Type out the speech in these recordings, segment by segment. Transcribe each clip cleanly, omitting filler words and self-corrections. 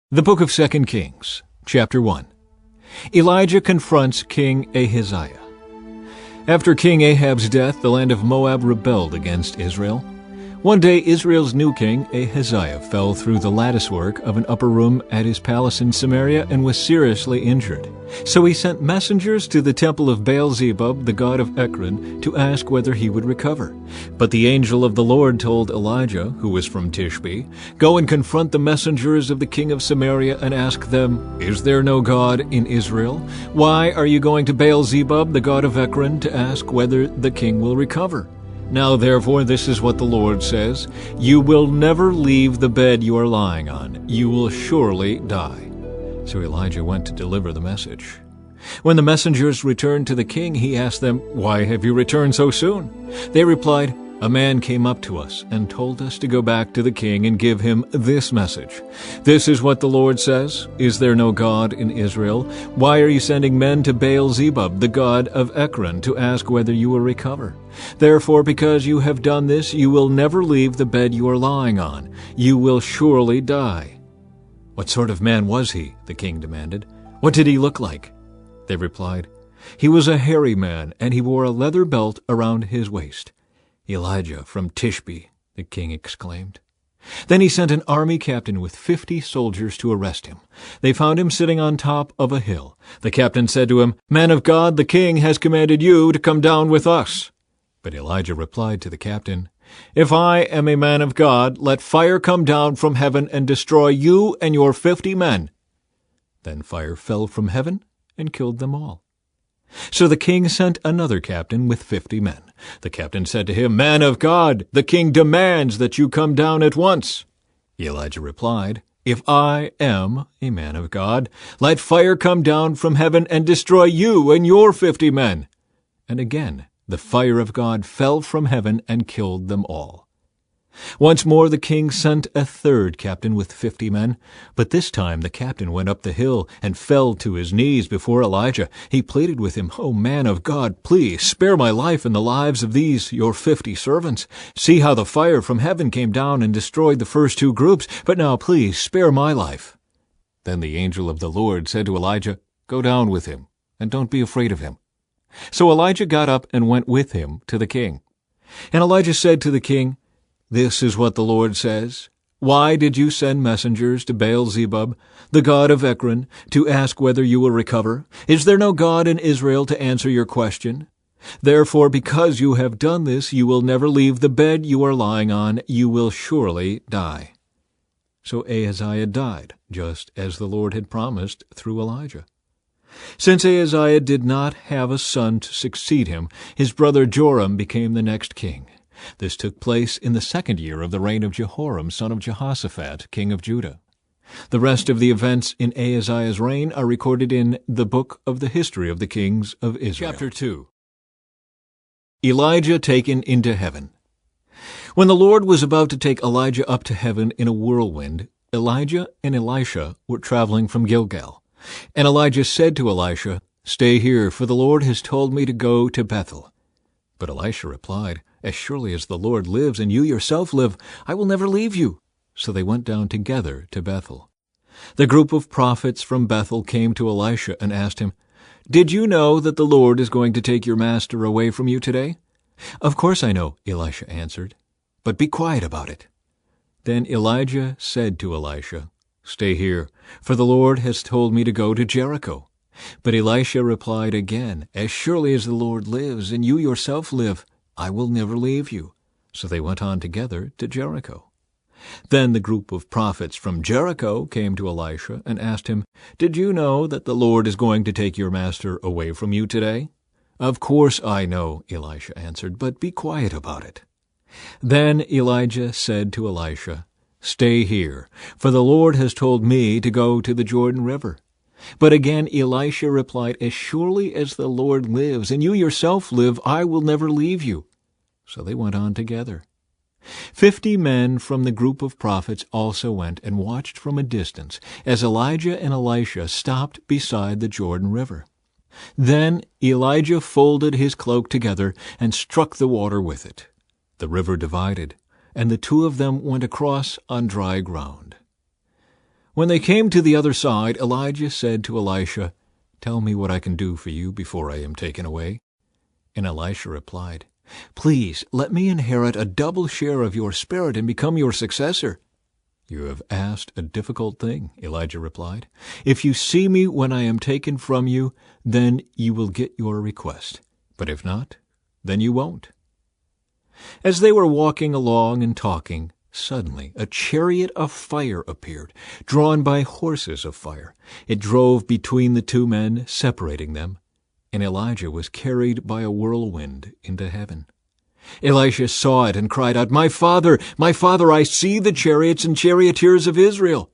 The book of 2 Kings, chapter 1. Elijah confronts King Ahaziah. After King Ahab's death, the land of Moab rebelled against Israel. One day Israel's new king, Ahaziah, fell through the latticework of an upper room at his palace in Samaria and was seriously injured. So he sent messengers to the temple of Baal-zebub, the god of Ekron, to ask whether he would recover. But the angel of the Lord told Elijah, who was from Tishbe, "Go and confront the messengers of the king of Samaria and ask them, 'Is there no God in Israel? Why are you going to Baal-zebub, the god of Ekron, to ask whether the king will recover?' Now therefore this is what the Lord says, 'You will never leave the bed you are lying on. You will surely die.'" So Elijah went to deliver the message. When the messengers returned to the king, he asked them, "Why have you returned so soon?" They replied, "A man came up to us and told us to go back to the king and give him this message. 'This is what the Lord says, Is there no God in Israel? Why are you sending men to Baal-zebub, the god of Ekron, to ask whether you will recover? Therefore, because you have done this, you will never leave the bed you are lying on. You will surely die." "What sort of man was he?" the king demanded. "What did he look like?" They replied, "He was a hairy man, and he wore a leather belt around his waist." "Elijah from Tishbe," the king exclaimed. Then he sent an army captain with 50 soldiers to arrest him. They found him sitting on top of a hill. The captain said to him, "Man of God, the king has commanded you to come down with us." But Elijah replied to the captain, "If I am a man of God, let fire come down from heaven and destroy you and your 50 men." Then fire fell from heaven and killed them all. So the king sent another captain with 50 men. The captain said to him, "Man of God, the king demands that you come down at once." Elijah replied, "If I am a man of God, let fire come down from heaven and destroy you and your 50 men." And again the fire of God fell from heaven and killed them all. Once more the king sent a third captain with 50 men, but this time the captain went up the hill and fell to his knees before Elijah. He pleaded with him, "O man of God, please spare my life and the lives of these your 50 servants. See how the fire from heaven came down and destroyed the first 2 groups, but now please spare my life." Then the angel of the Lord said to Elijah, "Go down with him, and don't be afraid of him." So Elijah got up and went with him to the king. And Elijah said to the king, "This is what the Lord says. Why did you send messengers to Baal-zebub, the god of Ekron, to ask whether you will recover? Is there no God in Israel to answer your question? Therefore, because you have done this, you will never leave the bed you are lying on. You will surely die." So Ahaziah died, just as the Lord had promised through Elijah. Since Ahaziah did not have a son to succeed him, his brother Joram became the next king. This took place in the 2nd year of the reign of Jehoram, son of Jehoshaphat, king of Judah. The rest of the events in Ahaziah's reign are recorded in the book of the history of the kings of Israel. Chapter 2. Elijah taken into heaven. When the Lord was about to take Elijah up to heaven in a whirlwind, Elijah and Elisha were traveling from Gilgal. And Elijah said to Elisha, "Stay here, for the Lord has told me to go to Bethel." But Elisha replied, "As surely as the Lord lives and you yourself live, I will never leave you." So they went down together to Bethel. The group of prophets from Bethel came to Elisha and asked him, "Did you know that the Lord is going to take your master away from you today?" "Of course I know," Elisha answered, "but be quiet about it." Then Elijah said to Elisha, "Stay here, for the Lord has told me to go to Jericho." But Elisha replied again, "As surely as the Lord lives and you yourself live, I will never leave you." So they went on together to Jericho. Then the group of prophets from Jericho came to Elisha and asked him, "Did you know that the Lord is going to take your master away from you today?" "Of course I know," Elisha answered, "but be quiet about it." Then Elijah said to Elisha, "Stay here, for the Lord has told me to go to the Jordan River." But again Elisha replied, "As surely as the Lord lives, and you yourself live, I will never leave you." So they went on together. 50 men from the group of prophets also went and watched from a distance as Elijah and Elisha stopped beside the Jordan River. Then Elijah folded his cloak together and struck the water with it. The river divided, and the 2 of them went across on dry ground. When they came to the other side, Elijah said to Elisha, "Tell me what I can do for you before I am taken away." And Elisha replied, "Please, let me inherit a double share of your spirit and become your successor." "You have asked a difficult thing," Elijah replied. "If you see me when I am taken from you, then you will get your request. But if not, then you won't." As they were walking along and talking, suddenly a chariot of fire appeared, drawn by horses of fire. It drove between the two men, separating them, and Elijah was carried by a whirlwind into heaven. Elisha saw it and cried out, my father, I see the chariots and charioteers of Israel."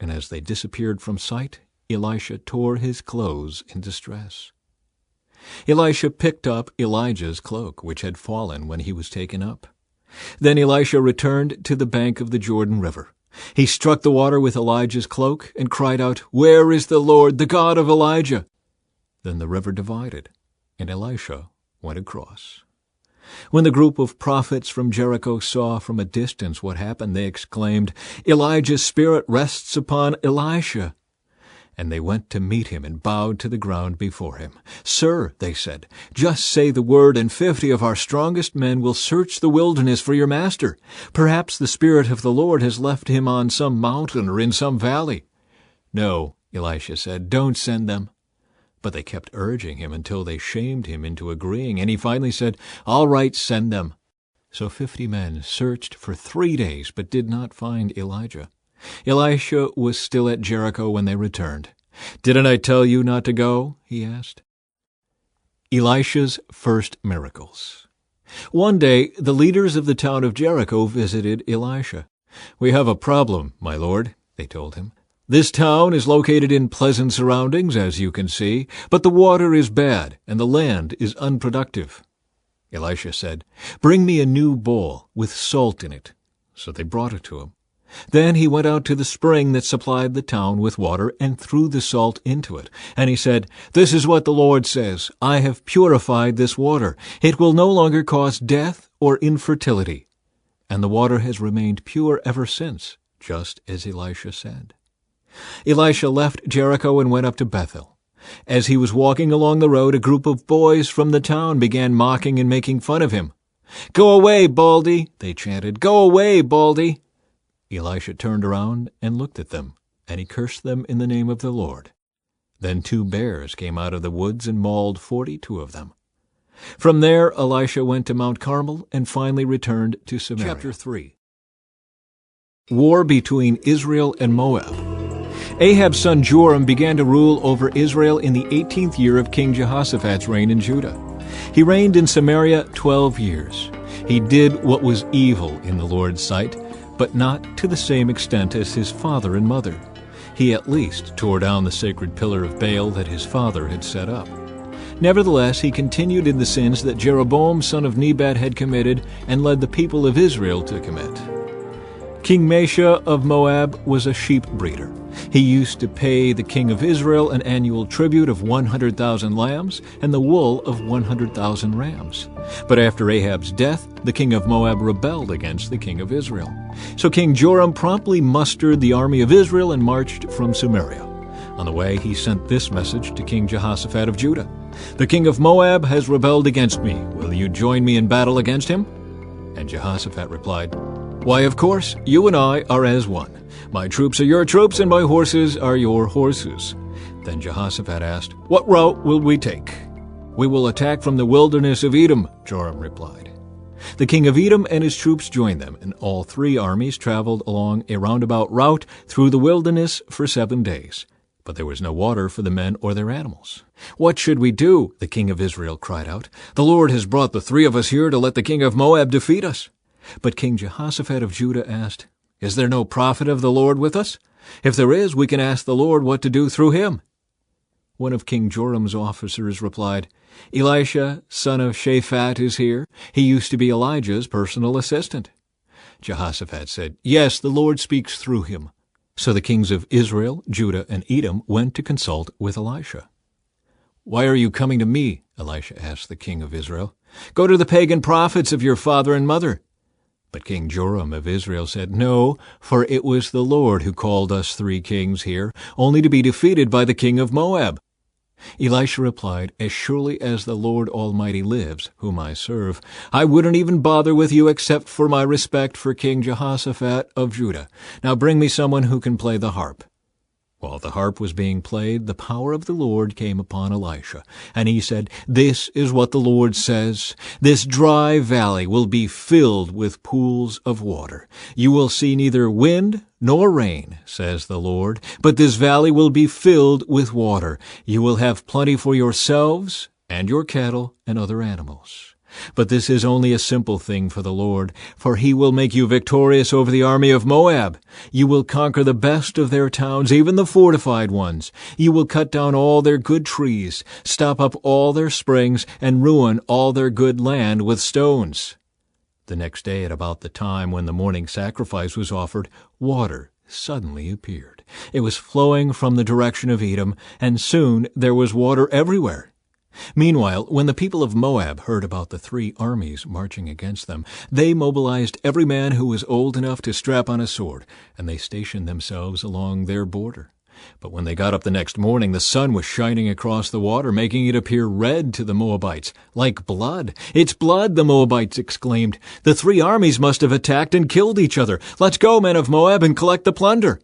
And as they disappeared from sight, Elisha tore his clothes in distress. Elisha picked up Elijah's cloak, which had fallen when he was taken up. Then Elisha returned to the bank of the Jordan River. He struck the water with Elijah's cloak and cried out, "Where is the Lord, the God of Elijah?" Then the river divided, and Elisha went across. When the group of prophets from Jericho saw from a distance what happened, they exclaimed, "Elijah's spirit rests upon Elisha." And they went to meet him and bowed to the ground before him. "Sir," they said, "just say the word, and 50 of our strongest men will search the wilderness for your master. Perhaps the Spirit of the Lord has left him on some mountain or in some valley." "No," Elisha said, "don't send them." But they kept urging him until they shamed him into agreeing, and he finally said, "All right, send them." So 50 men searched for 3 days, but did not find Elijah. Elisha was still at Jericho when they returned. "Didn't I tell you not to go?" he asked. Elisha's first miracles. One day, the leaders of the town of Jericho visited Elisha. "We have a problem, my lord," they told him. "This town is located in pleasant surroundings, as you can see, but the water is bad and the land is unproductive." Elisha said, "Bring me a new bowl with salt in it." So they brought it to him. Then he went out to the spring that supplied the town with water and threw the salt into it. And he said, "This is what the Lord says, I have purified this water. It will no longer cause death or infertility." And the water has remained pure ever since, just as Elisha said. Elisha left Jericho and went up to Bethel. As he was walking along the road, a group of boys from the town began mocking and making fun of him. "Go away, Baldy," they chanted. "Go away, Baldy." Elisha turned around and looked at them, and he cursed them in the name of the Lord. Then 2 bears came out of the woods and mauled 42 of them. From there Elisha went to Mount Carmel and finally returned to Samaria. Chapter 3. War between Israel and Moab. Ahab's son Joram began to rule over Israel in the 18th year of King Jehoshaphat's reign in Judah. He reigned in Samaria 12 years. He did what was evil in the Lord's sight, but not to the same extent as his father and mother. He at least tore down the sacred pillar of Baal that his father had set up. Nevertheless, he continued in the sins that Jeroboam son of Nebat had committed and led the people of Israel to commit. King Mesha of Moab was a sheep breeder. He used to pay the king of Israel an annual tribute of 100,000 lambs and the wool of 100,000 rams. But after Ahab's death, the king of Moab rebelled against the king of Israel. So King Joram promptly mustered the army of Israel and marched from Samaria. On the way, he sent this message to King Jehoshaphat of Judah: "The king of Moab has rebelled against me. Will you join me in battle against him?" And Jehoshaphat replied, "Why, of course, you and I are as one. My troops are your troops, and my horses are your horses." Then Jehoshaphat asked, "What route will we take?" "We will attack from the wilderness of Edom," Joram replied. The king of Edom and his troops joined them, and all 3 armies traveled along a roundabout route through the wilderness for 7 days. But there was no water for the men or their animals. "What should we do?" the king of Israel cried out. "The Lord has brought the 3 of us here to let the king of Moab defeat us." But King Jehoshaphat of Judah asked, "Is there no prophet of the Lord with us? If there is, we can ask the Lord what to do through him." One of King Joram's officers replied, "Elisha, son of Shaphat, is here. He used to be Elijah's personal assistant." Jehoshaphat said, "Yes, the Lord speaks through him." So the kings of Israel, Judah, and Edom went to consult with Elisha. "Why are you coming to me?" Elisha asked the king of Israel. "Go to the pagan prophets of your father and mother." But King Joram of Israel said, "No, for it was the Lord who called us 3 kings here, only to be defeated by the king of Moab." Elisha replied, "As surely as the Lord Almighty lives, whom I serve, I wouldn't even bother with you except for my respect for King Jehoshaphat of Judah. Now bring me someone who can play the harp." While the harp was being played, the power of the Lord came upon Elisha, and he said, "This is what the Lord says. This dry valley will be filled with pools of water. You will see neither wind nor rain, says the Lord, but this valley will be filled with water. You will have plenty for yourselves and your cattle and other animals. But this is only a simple thing for the Lord, for he will make you victorious over the army of Moab. You will conquer the best of their towns, even the fortified ones. You will cut down all their good trees, stop up all their springs, and ruin all their good land with stones." The next day, at about the time when the morning sacrifice was offered, water suddenly appeared. It was flowing from the direction of Edom, and soon there was water everywhere. Meanwhile, when the people of Moab heard about the 3 armies marching against them, they mobilized every man who was old enough to strap on a sword, and they stationed themselves along their border. But when they got up the next morning, the sun was shining across the water, making it appear red to the Moabites, like blood. "It's blood," the Moabites exclaimed. "The 3 armies must have attacked and killed each other. Let's go, men of Moab, and collect the plunder."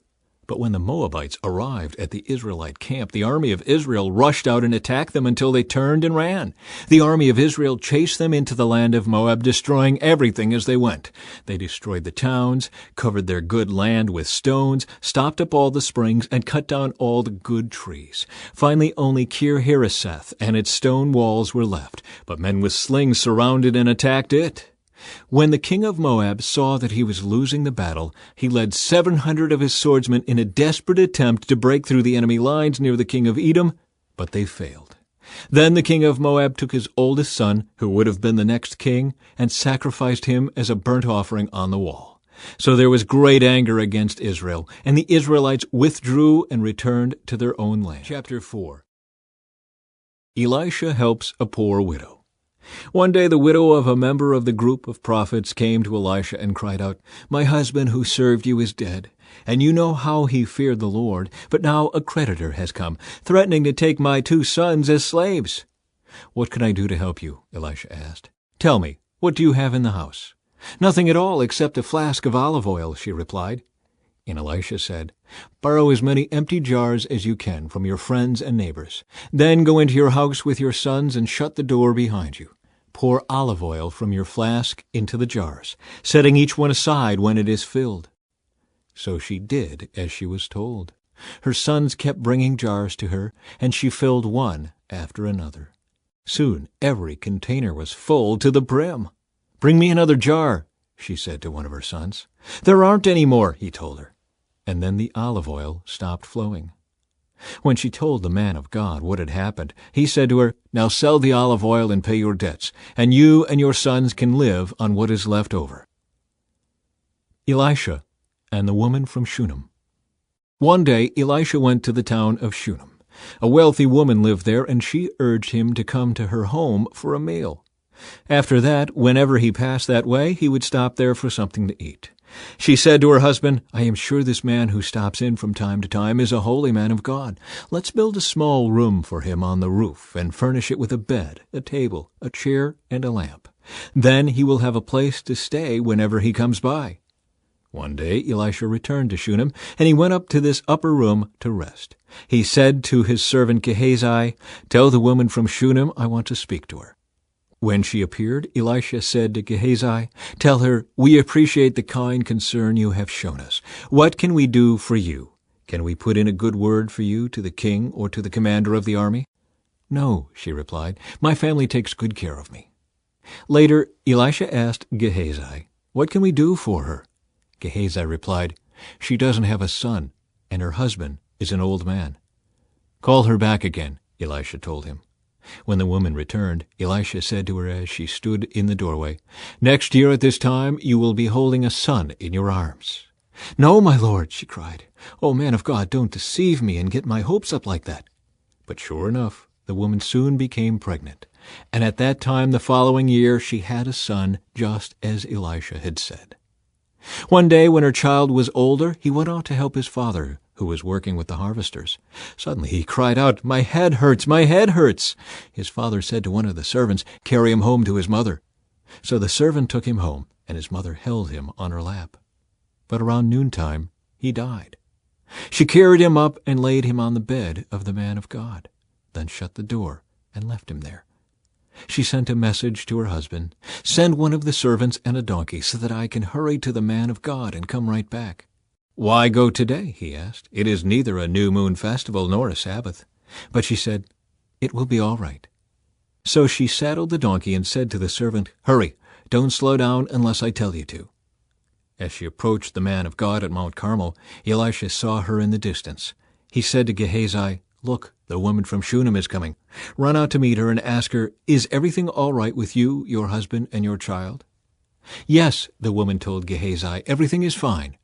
But when the Moabites arrived at the Israelite camp, the army of Israel rushed out and attacked them until they turned and ran. The army of Israel chased them into the land of Moab, destroying everything as they went. They destroyed the towns, covered their good land with stones, stopped up all the springs, and cut down all the good trees. Finally, only Kir-Hareseth and its stone walls were left, but men with slings surrounded and attacked it. When the king of Moab saw that he was losing the battle, he led 700 of his swordsmen in a desperate attempt to break through the enemy lines near the king of Edom, but they failed. Then the king of Moab took his oldest son, who would have been the next king, and sacrificed him as a burnt offering on the wall. So there was great anger against Israel, and the Israelites withdrew and returned to their own land. Chapter 4. Elisha helps a poor widow. One day the widow of a member of the group of prophets came to Elisha and cried out, "My husband who served you is dead, and you know how he feared the Lord, but now a creditor has come, threatening to take my 2 sons as slaves." "What can I do to help you?" Elisha asked. "Tell me, what do you have in the house?" "Nothing at all except a flask of olive oil," she replied. And Elisha said, "Borrow as many empty jars as you can from your friends and neighbors. Then go into your house with your sons and shut the door behind you. Pour olive oil from your flask into the jars, setting each one aside when it is filled." So she did as she was told. Her sons kept bringing jars to her, and she filled one after another. Soon every container was full to the brim. "Bring me another jar," she said to one of her sons. "There aren't any more," he told her. And then the olive oil stopped flowing. When she told the man of God what had happened, he said to her, "Now sell the olive oil and pay your debts, and you and your sons can live on what is left over." Elisha and the woman from Shunem. One day Elisha went to the town of Shunem. A wealthy woman lived there, and she urged him to come to her home for a meal. After that, whenever he passed that way, he would stop there for something to eat. She said to her husband, "I am sure this man who stops in from time to time is a holy man of God. Let's build a small room for him on the roof and furnish it with a bed, a table, a chair, and a lamp. Then he will have a place to stay whenever he comes by." One day Elisha returned to Shunem, and he went up to this upper room to rest. He said to his servant Gehazi, "Tell the woman from Shunem I want to speak to her." When she appeared, Elisha said to Gehazi, "Tell her, we appreciate the kind concern you have shown us. What can we do for you? Can we put in a good word for you to the king or to the commander of the army?" "No," she replied, "my family takes good care of me." Later, Elisha asked Gehazi, "What can we do for her?" Gehazi replied, "She doesn't have a son, and her husband is an old man." "Call her back again," Elisha told him. When the woman returned, Elisha said to her as she stood in the doorway, "Next year at this time you will be holding a son in your arms." "No, my lord," she cried. "Oh, man of God, don't deceive me and get my hopes up like that." But sure enough, the woman soon became pregnant, and at that time the following year she had a son, just as Elisha had said. One day when her child was older, he went out to help his father, who was working with the harvesters. Suddenly he cried out, "My head hurts! My head hurts!" His father said to one of the servants, "Carry him home to his mother." So the servant took him home, and his mother held him on her lap. But around noontime he died. She carried him up and laid him on the bed of the man of God, then shut the door and left him there. She sent a message to her husband, "Send one of the servants and a donkey so that I can hurry to the man of God and come right back." "Why go today?" he asked. "It is neither a new moon festival nor a Sabbath." But she said, "It will be all right." So she saddled the donkey and said to the servant, "Hurry, don't slow down unless I tell you to." As she approached the man of God at Mount Carmel, Elisha saw her in the distance. He said to Gehazi, "Look, the woman from Shunem is coming. Run out to meet her and ask her, 'Is everything all right with you, your husband, and your child?'" "Yes," the woman told Gehazi, "everything is fine."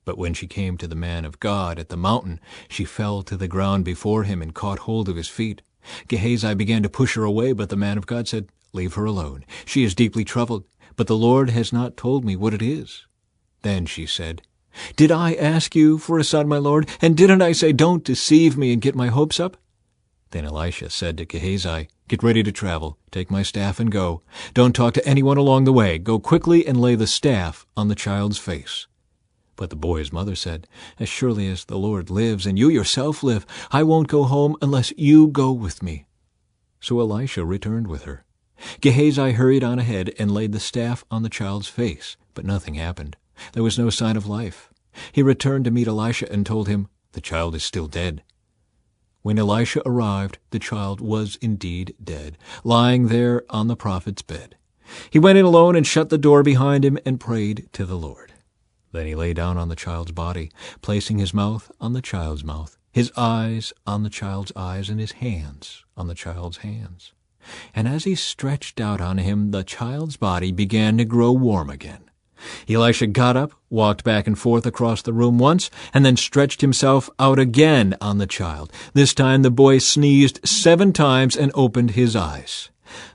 But when she came to the man of God at the mountain, she fell to the ground before him and caught hold of his feet. Gehazi began to push her away, but the man of God said, "Leave her alone. She is deeply troubled, but the Lord has not told me what it is." Then she said, "Did I ask you for a son, my lord? And didn't I say, 'Don't deceive me and get my hopes up'?" Then Elisha said to Gehazi, "Get ready to travel. Take my staff and go. Don't talk to anyone along the way. Go quickly and lay the staff on the child's face." But the boy's mother said, "As surely as the Lord lives and you yourself live, I won't go home unless you go with me." So Elisha returned with her. Gehazi hurried on ahead and laid the staff on the child's face, but nothing happened. There was no sign of life. He returned to meet Elisha and told him, "The child is still dead." When Elisha arrived, the child was indeed dead, lying there on the prophet's bed. He went in alone and shut the door behind him and prayed to the Lord. Then he lay down on the child's body, placing his mouth on the child's mouth, his eyes on the child's eyes, and his hands on the child's hands. And as he stretched out on him, the child's body began to grow warm again. Elisha got up, walked back and forth across the room once, and then stretched himself out again on the child. This time the boy sneezed 7 times and opened his eyes.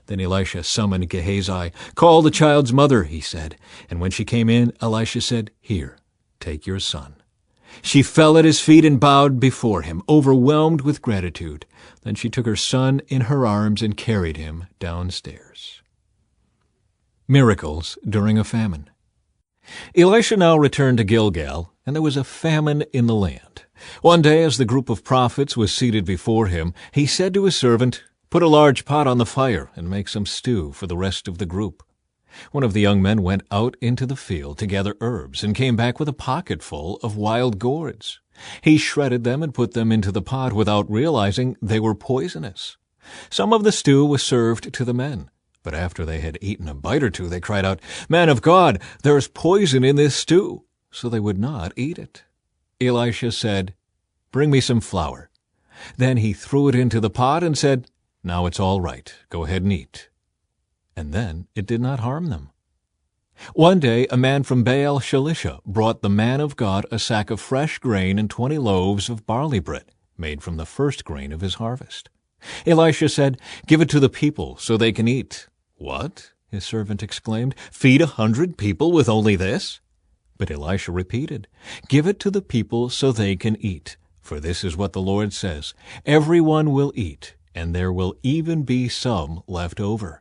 Then Elisha summoned Gehazi. "Call the child's mother," he said. And when she came in, Elisha said, "Here, take your son." She fell at his feet and bowed before him, overwhelmed with gratitude. Then she took her son in her arms and carried him downstairs. Miracles during a famine. Elisha now returned to Gilgal, and there was a famine in the land. One day, as the group of prophets was seated before him, he said to his servant, "Put a large pot on the fire and make some stew for the rest of the group." One of the young men went out into the field to gather herbs and came back with a pocketful of wild gourds. He shredded them and put them into the pot without realizing they were poisonous. Some of the stew was served to the men, but after they had eaten a bite or two, they cried out, "Man of God, there is poison in this stew!" So they would not eat it. Elisha said, "Bring me some flour." Then he threw it into the pot and said, "Now it's all right. Go ahead and eat." And then it did not harm them. One day a man from Baal Shalisha brought the man of God a sack of fresh grain and 20 loaves of barley bread, made from the first grain of his harvest. Elisha said, "Give it to the people so they can eat." "What?" his servant exclaimed. "Feed 100 people with only this?" But Elisha repeated, "Give it to the people so they can eat. For this is what the Lord says, everyone will eat, and there will even be some left over."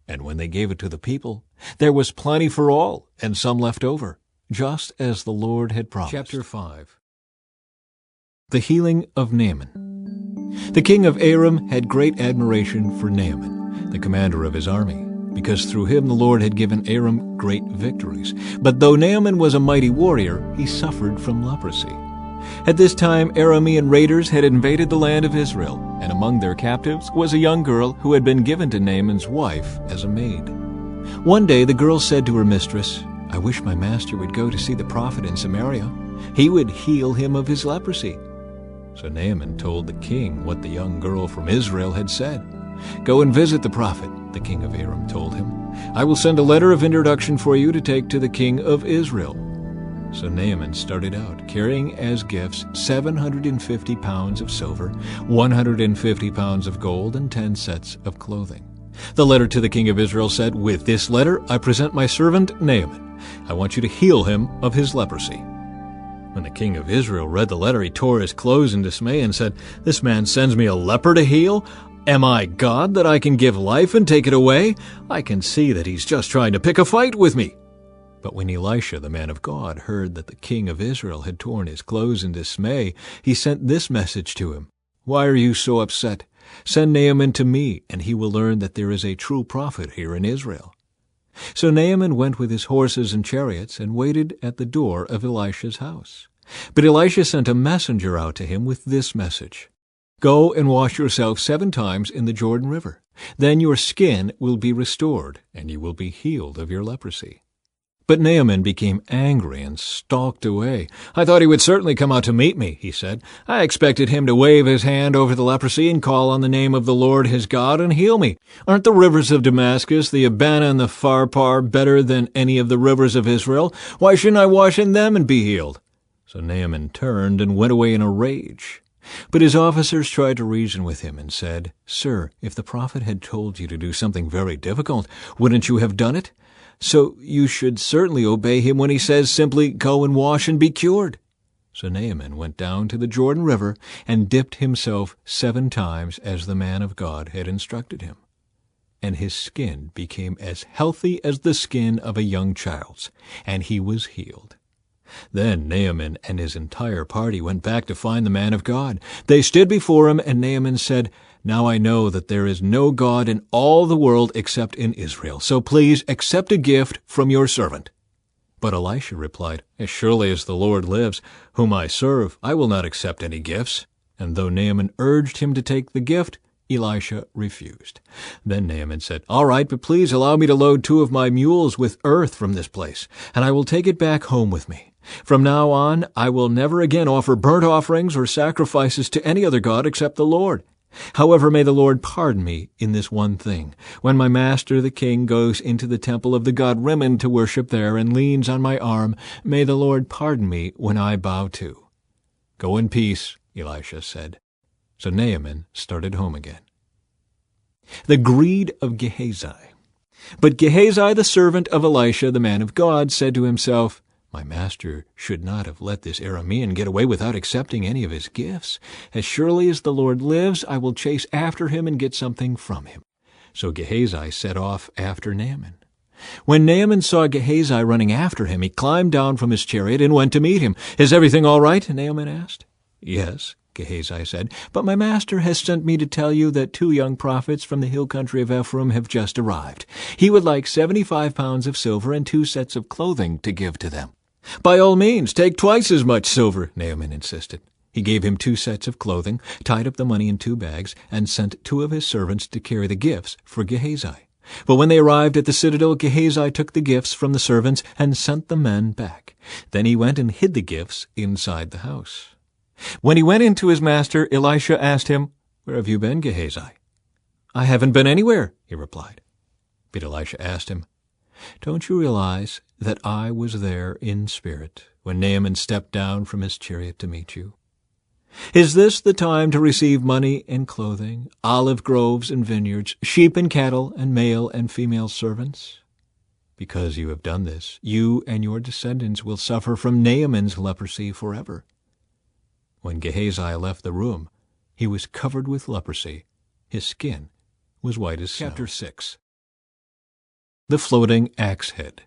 And when they gave it to the people, there was plenty for all, and some left over, just as the Lord had promised. Chapter 5. The healing of Naaman. The king of Aram had great admiration for Naaman, the commander of his army, because through him the Lord had given Aram great victories. But though Naaman was a mighty warrior, he suffered from leprosy. At this time, Aramean raiders had invaded the land of Israel, and among their captives was a young girl who had been given to Naaman's wife as a maid. One day the girl said to her mistress, "I wish my master would go to see the prophet in Samaria. He would heal him of his leprosy." So Naaman told the king what the young girl from Israel had said. "Go and visit the prophet," the king of Aram told him. "I will send a letter of introduction for you to take to the king of Israel." So Naaman started out, carrying as gifts 750 pounds of silver, 150 pounds of gold, and 10 sets of clothing. The letter to the king of Israel said, "With this letter I present my servant Naaman. I want you to heal him of his leprosy." When the king of Israel read the letter, he tore his clothes in dismay and said, "This man sends me a leper to heal? Am I God that I can give life and take it away? I can see that he's just trying to pick a fight with me." But when Elisha, the man of God, heard that the king of Israel had torn his clothes in dismay, he sent this message to him: "Why are you so upset? Send Naaman to me, and he will learn that there is a true prophet here in Israel." So Naaman went with his horses and chariots and waited at the door of Elisha's house. But Elisha sent a messenger out to him with this message: "Go and wash yourself 7 times in the Jordan River. Then your skin will be restored, and you will be healed of your leprosy." But Naaman became angry and stalked away. "I thought he would certainly come out to meet me," he said. "I expected him to wave his hand over the leprosy and call on the name of the Lord his God and heal me. Aren't the rivers of Damascus, the Abana and the Pharpar, better than any of the rivers of Israel? Why shouldn't I wash in them and be healed?" So Naaman turned and went away in a rage. But his officers tried to reason with him and said, "Sir, if the prophet had told you to do something very difficult, wouldn't you have done it? So you should certainly obey him when he says simply, 'Go and wash and be cured.'" So Naaman went down to the Jordan River and dipped himself 7 times as the man of God had instructed him. And his skin became as healthy as the skin of a young child's, and he was healed. Then Naaman and his entire party went back to find the man of God. They stood before him, and Naaman said, "Now I know that there is no God in all the world except in Israel. So please accept a gift from your servant." But Elisha replied, "As surely as the Lord lives, whom I serve, I will not accept any gifts." And though Naaman urged him to take the gift, Elisha refused. Then Naaman said, "All right, but please allow me to load 2 of my mules with earth from this place, and I will take it back home with me. From now on, I will never again offer burnt offerings or sacrifices to any other god except the Lord. However, may the Lord pardon me in this one thing. When my master the king goes into the temple of the god Rimmon to worship there and leans on my arm, may the Lord pardon me when I bow too." "Go in peace," Elisha said. So Naaman started home again. The greed of Gehazi. But Gehazi, the servant of Elisha, the man of God, said to himself, "My master should not have let this Aramean get away without accepting any of his gifts. As surely as the Lord lives, I will chase after him and get something from him." So Gehazi set off after Naaman. When Naaman saw Gehazi running after him, he climbed down from his chariot and went to meet him. "Is everything all right?" Naaman asked. "Yes," Gehazi said, "but my master has sent me to tell you that 2 young prophets from the hill country of Ephraim have just arrived. He would like 75 pounds of silver and 2 sets of clothing to give to them." "By all means, take twice as much silver," Naaman insisted. He gave him 2 sets of clothing, tied up the money in 2 bags, and sent 2 of his servants to carry the gifts for Gehazi. But when they arrived at the citadel, Gehazi took the gifts from the servants and sent the men back. Then he went and hid the gifts inside the house. When he went in to his master, Elisha asked him, "Where have you been, Gehazi?" "I haven't been anywhere," he replied. But Elisha asked him, "Don't you realize that I was there in spirit when Naaman stepped down from his chariot to meet you? Is this the time to receive money and clothing, olive groves and vineyards, sheep and cattle, and male and female servants? Because you have done this, you and your descendants will suffer from Naaman's leprosy forever." When Gehazi left the room, he was covered with leprosy. His skin was white as snow. Chapter 6. The floating axe head.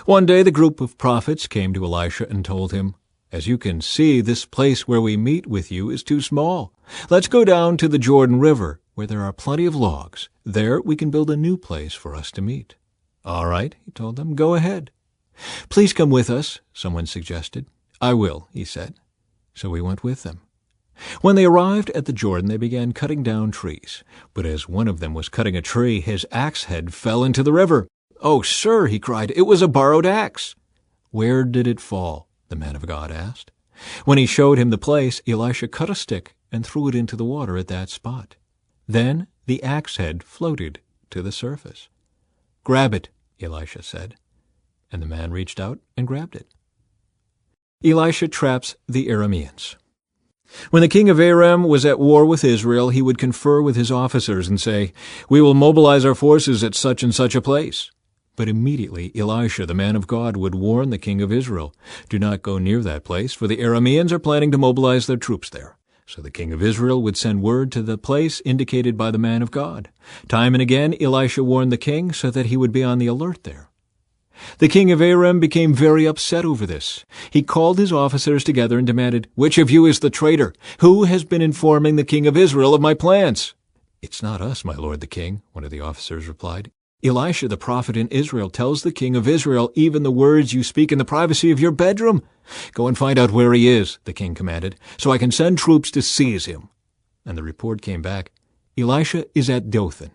One day the group of prophets came to Elisha and told him, "As you can see, this place where we meet with you is too small. Let's go down to the Jordan River, where there are plenty of logs. There we can build a new place for us to meet." "All right," he told them, "go ahead." "Please come with us," someone suggested. "I will," he said. So he went with them. When they arrived at the Jordan, they began cutting down trees. But as one of them was cutting a tree, his axe head fell into the river. "Oh, sir," he cried, "it was a borrowed axe." "Where did it fall?" the man of God asked. When he showed him the place, Elisha cut a stick and threw it into the water at that spot. Then the axe head floated to the surface. "Grab it," Elisha said. And the man reached out and grabbed it. Elisha traps the Arameans. When the king of Aram was at war with Israel, he would confer with his officers and say, "We will mobilize our forces at such and such a place." But immediately Elisha, the man of God, would warn the king of Israel, "Do not go near that place, for the Arameans are planning to mobilize their troops there." So the king of Israel would send word to the place indicated by the man of God. Time and again Elisha warned the king so that he would be on the alert there. The king of Aram became very upset over this. He called his officers together and demanded, "Which of you is the traitor? Who has been informing the king of Israel of my plans?" "It's not us, my lord the king," one of the officers replied. "Elisha the prophet in Israel tells the king of Israel even the words you speak in the privacy of your bedroom. Go and find out where he is," the king commanded, "so I can send troops to seize him." And the report came back, "Elisha is at Dothan."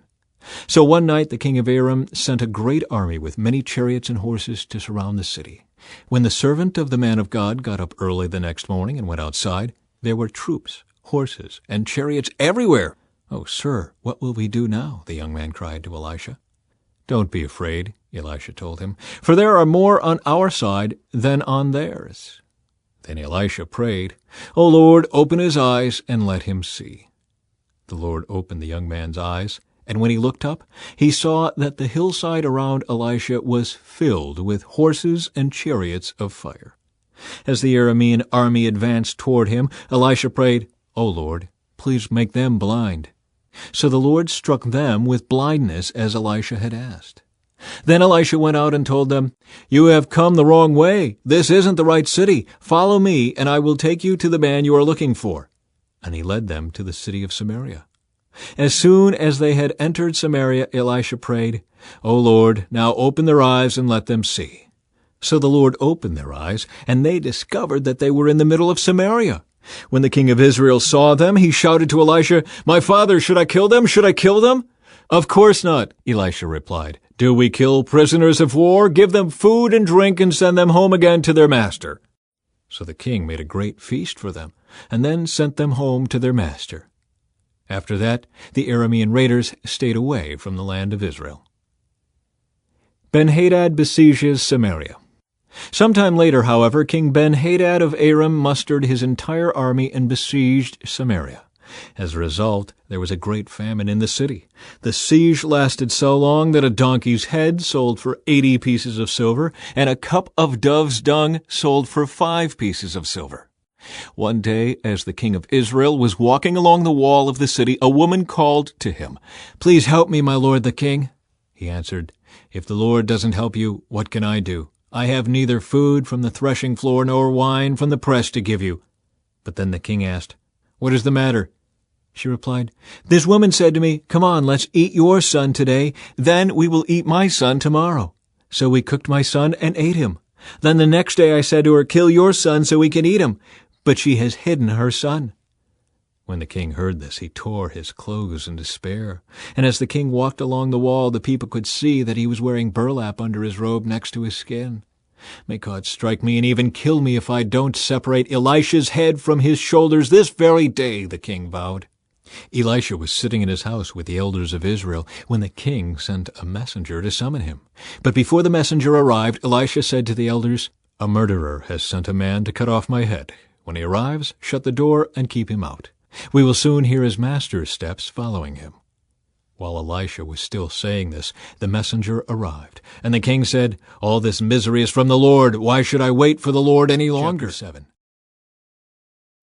So one night the king of Aram sent a great army with many chariots and horses to surround the city. When the servant of the man of God got up early the next morning and went outside, there were troops, horses, and chariots everywhere. "Oh, sir, what will we do now?" the young man cried to Elisha. "Don't be afraid," Elisha told him, "for there are more on our side than on theirs." Then Elisha prayed, "O Lord, open his eyes and let him see." The Lord opened the young man's eyes, and when he looked up, he saw that the hillside around Elisha was filled with horses and chariots of fire. As the Aramean army advanced toward him, Elisha prayed, "O Lord, please make them blind." So the Lord struck them with blindness as Elisha had asked. Then Elisha went out and told them, "You have come the wrong way. This isn't the right city. Follow me, and I will take you to the man you are looking for." And he led them to the city of Samaria. As soon as they had entered Samaria, Elisha prayed, "O Lord, now open their eyes and let them see." So the Lord opened their eyes, and they discovered that they were in the middle of Samaria. When the king of Israel saw them, he shouted to Elisha, "My father, should I kill them? Should I kill them?" "Of course not," Elisha replied. "Do we kill prisoners of war? Give them food and drink and send them home again to their master." So the king made a great feast for them, and then sent them home to their master. After that, the Aramean raiders stayed away from the land of Israel. Ben-Hadad besieges Samaria. Sometime later, however, King Ben-Hadad of Aram mustered his entire army and besieged Samaria. As a result, there was a great famine in the city. The siege lasted so long that a donkey's head sold for 80 pieces of silver, and a cup of dove's dung sold for 5 pieces of silver. One day, as the king of Israel was walking along the wall of the city, a woman called to him, "Please help me, my lord the king." He answered, "If the Lord doesn't help you, what can I do? I have neither food from the threshing floor nor wine from the press to give you." But then the king asked, "What is the matter?" She replied, "This woman said to me, 'Come on, let's eat your son today, then we will eat my son tomorrow.' So we cooked my son and ate him. Then the next day I said to her, 'Kill your son so we can eat him.' But she has hidden her son." When the king heard this, he tore his clothes in despair. And as the king walked along the wall, the people could see that he was wearing burlap under his robe next to his skin. "May God strike me and even kill me if I don't separate Elisha's head from his shoulders this very day," the king vowed. Elisha was sitting in his house with the elders of Israel when the king sent a messenger to summon him. But before the messenger arrived, Elisha said to the elders, "A murderer has sent a man to cut off my head. When he arrives, shut the door and keep him out. We will soon hear his master's steps following him." While Elisha was still saying this, the messenger arrived, and the king said, "All this misery is from the Lord. Why should I wait for the Lord any longer?" Chapter 7.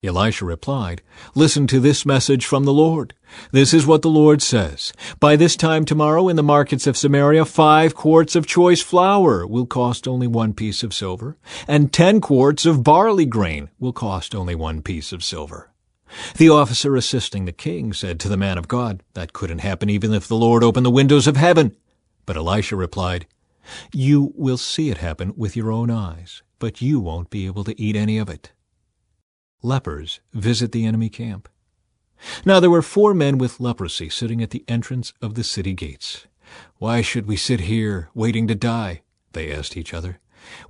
Elisha replied, "Listen to this message from the Lord. This is what the Lord says. By this time tomorrow in the markets of Samaria, 5 quarts of choice flour will cost only 1 piece of silver, and 10 quarts of barley grain will cost only 1 piece of silver." The officer assisting the king said to the man of God, "That couldn't happen even if the Lord opened the windows of heaven." But Elisha replied, "You will see it happen with your own eyes, but you won't be able to eat any of it." Lepers visit the enemy camp. Now there were 4 men with leprosy sitting at the entrance of the city gates. "Why should we sit here, waiting to die?" they asked each other.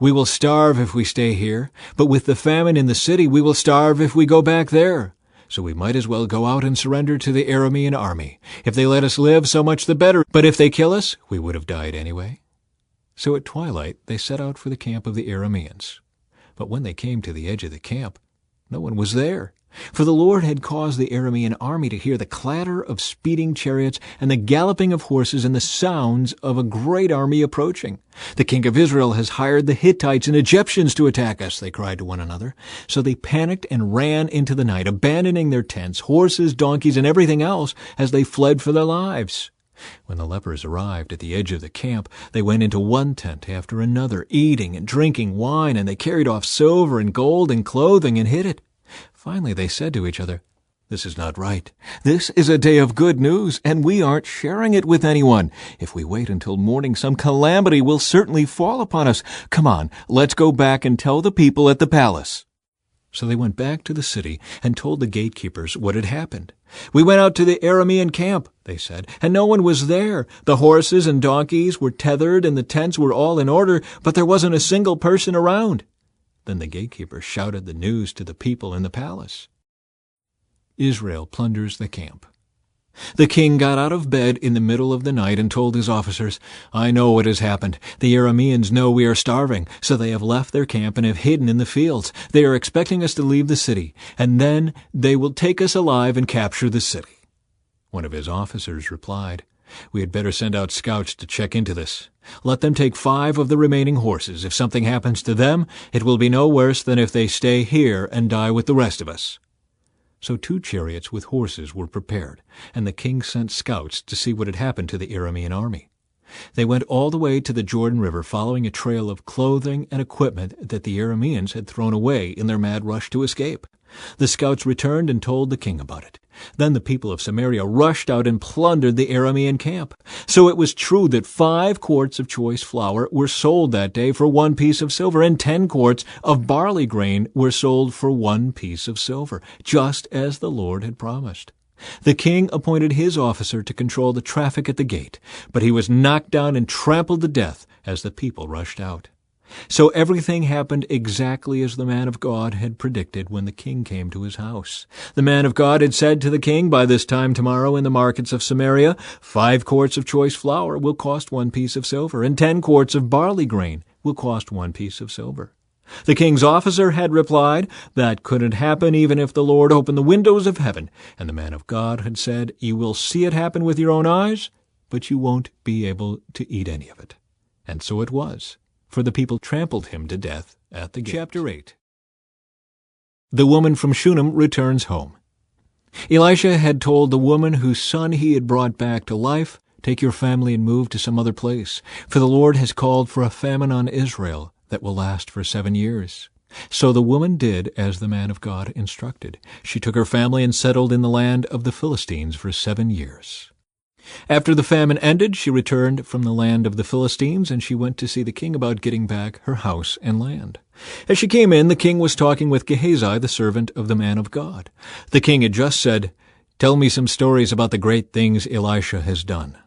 "We will starve if we stay here, but with the famine in the city we will starve if we go back there. So we might as well go out and surrender to the Aramean army. If they let us live, so much the better, but if they kill us, we would have died anyway." So at twilight they set out for the camp of the Arameans. But when they came to the edge of the camp, no one was there. For the Lord had caused the Aramean army to hear the clatter of speeding chariots and the galloping of horses and the sounds of a great army approaching. "The king of Israel has hired the Hittites and Egyptians to attack us," they cried to one another. So they panicked and ran into the night, abandoning their tents, horses, donkeys, and everything else as they fled for their lives. When the lepers arrived at the edge of the camp, they went into one tent after another, eating and drinking wine, and they carried off silver and gold and clothing and hid it. Finally they said to each other, "This is not right. This is a day of good news, and we aren't sharing it with anyone. If we wait until morning, some calamity will certainly fall upon us. Come on, let's go back and tell the people at the palace." So they went back to the city and told the gatekeepers what had happened. "We went out to the Aramean camp," they said, "and no one was there. The horses and donkeys were tethered and the tents were all in order, but there wasn't a single person around." Then the gatekeeper shouted the news to the people in the palace. Israel plunders the camp. The king got out of bed in the middle of the night and told his officers, "I know what has happened. The Arameans know we are starving, so they have left their camp and have hidden in the fields. They are expecting us to leave the city, and then they will take us alive and capture the city." One of his officers replied, "We had better send out scouts to check into this. Let them take 5 of the remaining horses. If something happens to them, it will be no worse than if they stay here and die with the rest of us." So 2 chariots with horses were prepared, and the king sent scouts to see what had happened to the Aramean army. They went all the way to the Jordan River, following a trail of clothing and equipment that the Arameans had thrown away in their mad rush to escape. The scouts returned and told the king about it. Then the people of Samaria rushed out and plundered the Aramean camp. So it was true that 5 quarts of choice flour were sold that day for 1 piece of silver, and 10 quarts of barley grain were sold for 1 piece of silver, just as the Lord had promised. The king appointed his officer to control the traffic at the gate, but he was knocked down and trampled to death as the people rushed out. So everything happened exactly as the man of God had predicted when the king came to his house. The man of God had said to the king, "By this time tomorrow in the markets of Samaria, 5 quarts of choice flour will cost 1 piece of silver, and 10 quarts of barley grain will cost 1 piece of silver." The king's officer had replied, "That couldn't happen even if the Lord opened the windows of heaven." And the man of God had said, "You will see it happen with your own eyes, but you won't be able to eat any of it." And so it was, for the people trampled him to death at the gate. Chapter 8. The woman from Shunem returns home. Elisha had told the woman whose son he had brought back to life, "Take your family and move to some other place, for the Lord has called for a famine on Israel that will last for 7 years." So the woman did as the man of God instructed. She took her family and settled in the land of the Philistines for 7 years. After the famine ended, she returned from the land of the Philistines, and she went to see the king about getting back her house and land. As she came in, the king was talking with Gehazi, the servant of the man of God. The king had just said, "Tell me some stories about the great things Elisha has done."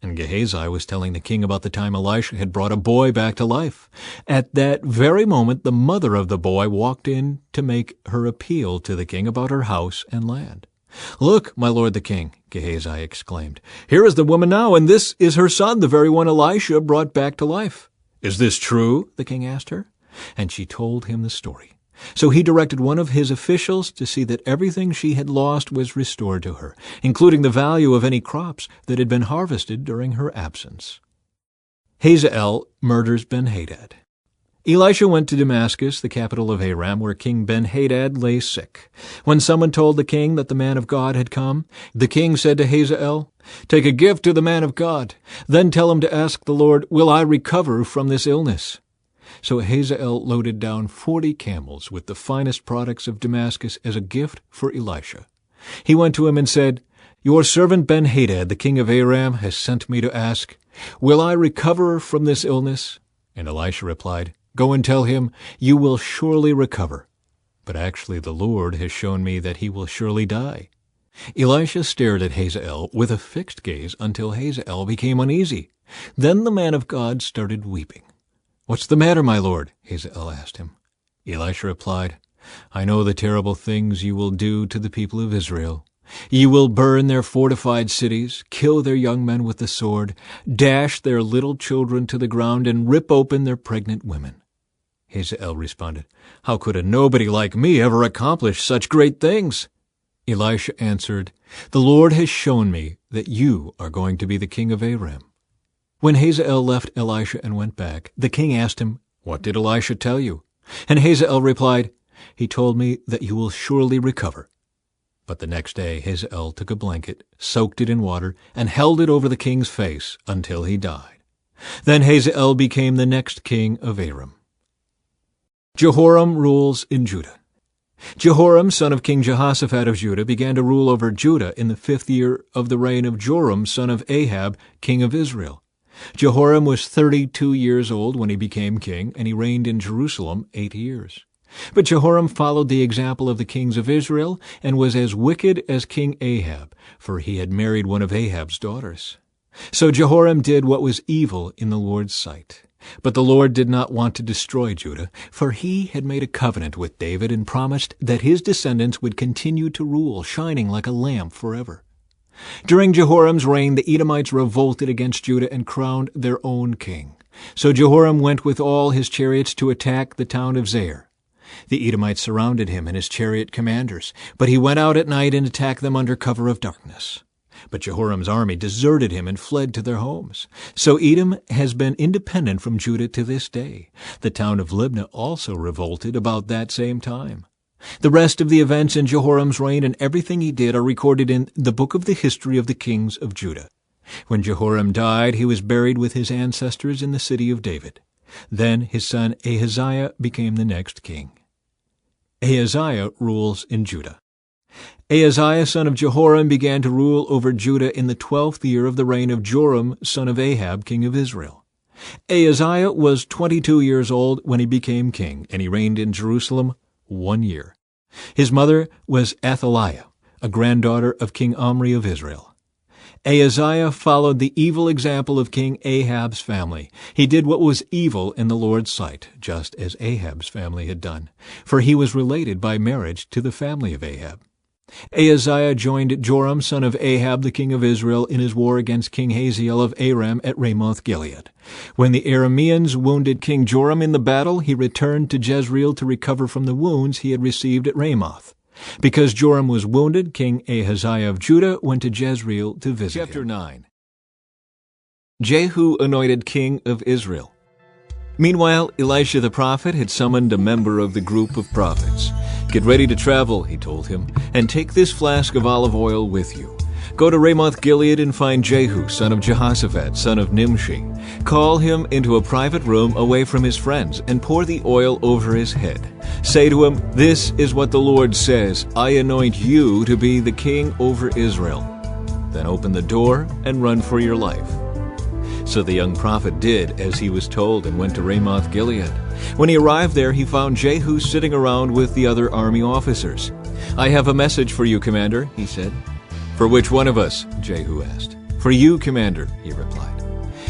And Gehazi was telling the king about the time Elisha had brought a boy back to life. At that very moment, the mother of the boy walked in to make her appeal to the king about her house and land. "Look, my lord the king," Gehazi exclaimed. "Here is the woman now, and this is her son, the very one Elisha brought back to life." "Is this true?" the king asked her. And she told him the story. So he directed one of his officials to see that everything she had lost was restored to her, including the value of any crops that had been harvested during her absence. Hazael murders Ben-Hadad. Elisha went to Damascus, the capital of Aram, where King Ben-Hadad lay sick. When someone told the king that the man of God had come, the king said to Hazael, "Take a gift to the man of God. Then tell him to ask the Lord, 'Will I recover from this illness?'" So Hazael loaded down 40 camels with the finest products of Damascus as a gift for Elisha. He went to him and said, "Your servant Ben-Hadad, the king of Aram, has sent me to ask, 'Will I recover from this illness?'" And Elisha replied, "Go and tell him, 'You will surely recover.' But actually the Lord has shown me that he will surely die." Elisha stared at Hazael with a fixed gaze until Hazael became uneasy. Then the man of God started weeping. "What's the matter, my lord?" Hazael asked him. Elisha replied, "I know the terrible things you will do to the people of Israel. You will burn their fortified cities, kill their young men with the sword, dash their little children to the ground, and rip open their pregnant women." Hazael responded. "How could a nobody like me ever accomplish such great things?" Elisha answered, "The Lord has shown me that you are going to be the king of Aram." When Hazael left Elisha and went back, the king asked him, "What did Elisha tell you?" And Hazael replied, "He told me that you will surely recover." But the next day Hazael took a blanket, soaked it in water, and held it over the king's face until he died. Then Hazael became the next king of Aram. Jehoram rules in Judah. Jehoram, son of King Jehoshaphat of Judah, began to rule over Judah in the 5th year of the reign of Joram, son of Ahab, king of Israel. Jehoram was 32 years old when he became king, and he reigned in Jerusalem 8 years. But Jehoram followed the example of the kings of Israel and was as wicked as King Ahab, for he had married one of Ahab's daughters. So Jehoram did what was evil in the Lord's sight. But the Lord did not want to destroy Judah, for he had made a covenant with David and promised that his descendants would continue to rule, shining like a lamp forever. During Jehoram's reign, the Edomites revolted against Judah and crowned their own king. So Jehoram went with all his chariots to attack the town of Zair. The Edomites surrounded him and his chariot commanders, but he went out at night and attacked them under cover of darkness. But Jehoram's army deserted him and fled to their homes. So Edom has been independent from Judah to this day. The town of Libnah also revolted about that same time. The rest of the events in Jehoram's reign and everything he did are recorded in the book of the history of the kings of Judah. When Jehoram died, he was buried with his ancestors in the city of David. Then his son Ahaziah became the next king. Ahaziah rules in Judah. Ahaziah, son of Jehoram, began to rule over Judah in the 12th year of the reign of Joram, son of Ahab, king of Israel. Ahaziah was 22 years old when he became king, and he reigned in Jerusalem 1 year. His mother was Athaliah, a granddaughter of King Omri of Israel. Ahaziah followed the evil example of King Ahab's family. He did what was evil in the Lord's sight, just as Ahab's family had done, for he was related by marriage to the family of Ahab. Ahaziah joined Joram, son of Ahab, the king of Israel, in his war against King Hazael of Aram at Ramoth-Gilead. When the Arameans wounded King Joram in the battle, he returned to Jezreel to recover from the wounds he had received at Ramoth. Because Joram was wounded, King Ahaziah of Judah went to Jezreel to visit him. Chapter 9. Jehu anointed king of Israel. Meanwhile, Elisha the prophet had summoned a member of the group of prophets. "Get ready to travel," he told him, "and take this flask of olive oil with you. Go to Ramoth-Gilead and find Jehu, son of Jehoshaphat, son of Nimshi. Call him into a private room away from his friends and pour the oil over his head. Say to him, 'This is what the Lord says, I anoint you to be the king over Israel.' Then open the door and run for your life." So the young prophet did as he was told and went to Ramoth-Gilead. When he arrived there, he found Jehu sitting around with the other army officers. "I have a message for you, Commander," he said. "For which one of us?" Jehu asked. "For you, Commander," he replied.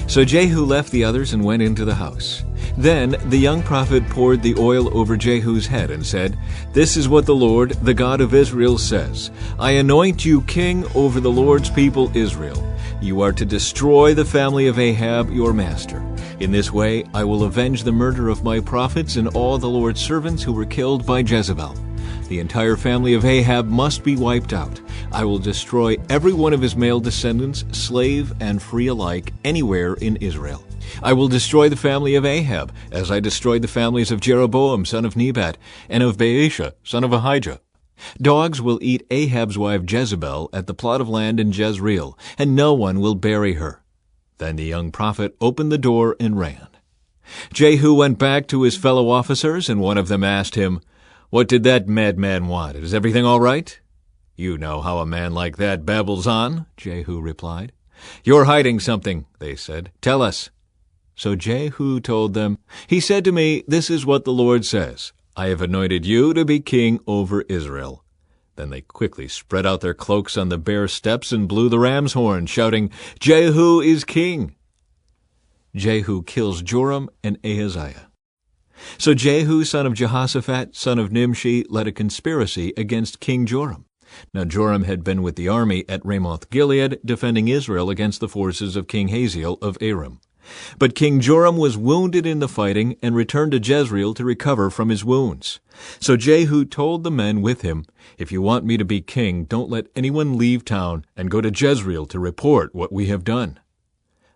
So Jehu left the others and went into the house. Then the young prophet poured the oil over Jehu's head and said, "This is what the Lord, the God of Israel, says. I anoint you king over the Lord's people Israel. You are to destroy the family of Ahab, your master. In this way I will avenge the murder of my prophets and all the Lord's servants who were killed by Jezebel. The entire family of Ahab must be wiped out. I will destroy every one of his male descendants, slave and free alike, anywhere in Israel. I will destroy the family of Ahab, as I destroyed the families of Jeroboam, son of Nebat, and of Baasha, son of Ahijah. Dogs will eat Ahab's wife Jezebel at the plot of land in Jezreel, and no one will bury her." Then the young prophet opened the door and ran. Jehu went back to his fellow officers, and one of them asked him, "What did that madman want? Is everything all right?" "You know how a man like that babbles on," Jehu replied. "You're hiding something," they said. "Tell us." So Jehu told them, "He said to me, 'This is what the Lord says. I have anointed you to be king over Israel.'" Then they quickly spread out their cloaks on the bare steps and blew the ram's horn, shouting, "Jehu is king!" Jehu kills Joram and Ahaziah. So Jehu, son of Jehoshaphat, son of Nimshi, led a conspiracy against King Joram. Now Joram had been with the army at Ramoth-Gilead, defending Israel against the forces of King Hazael of Aram. But King Joram was wounded in the fighting and returned to Jezreel to recover from his wounds. So Jehu told the men with him, "If you want me to be king, don't let anyone leave town and go to Jezreel to report what we have done."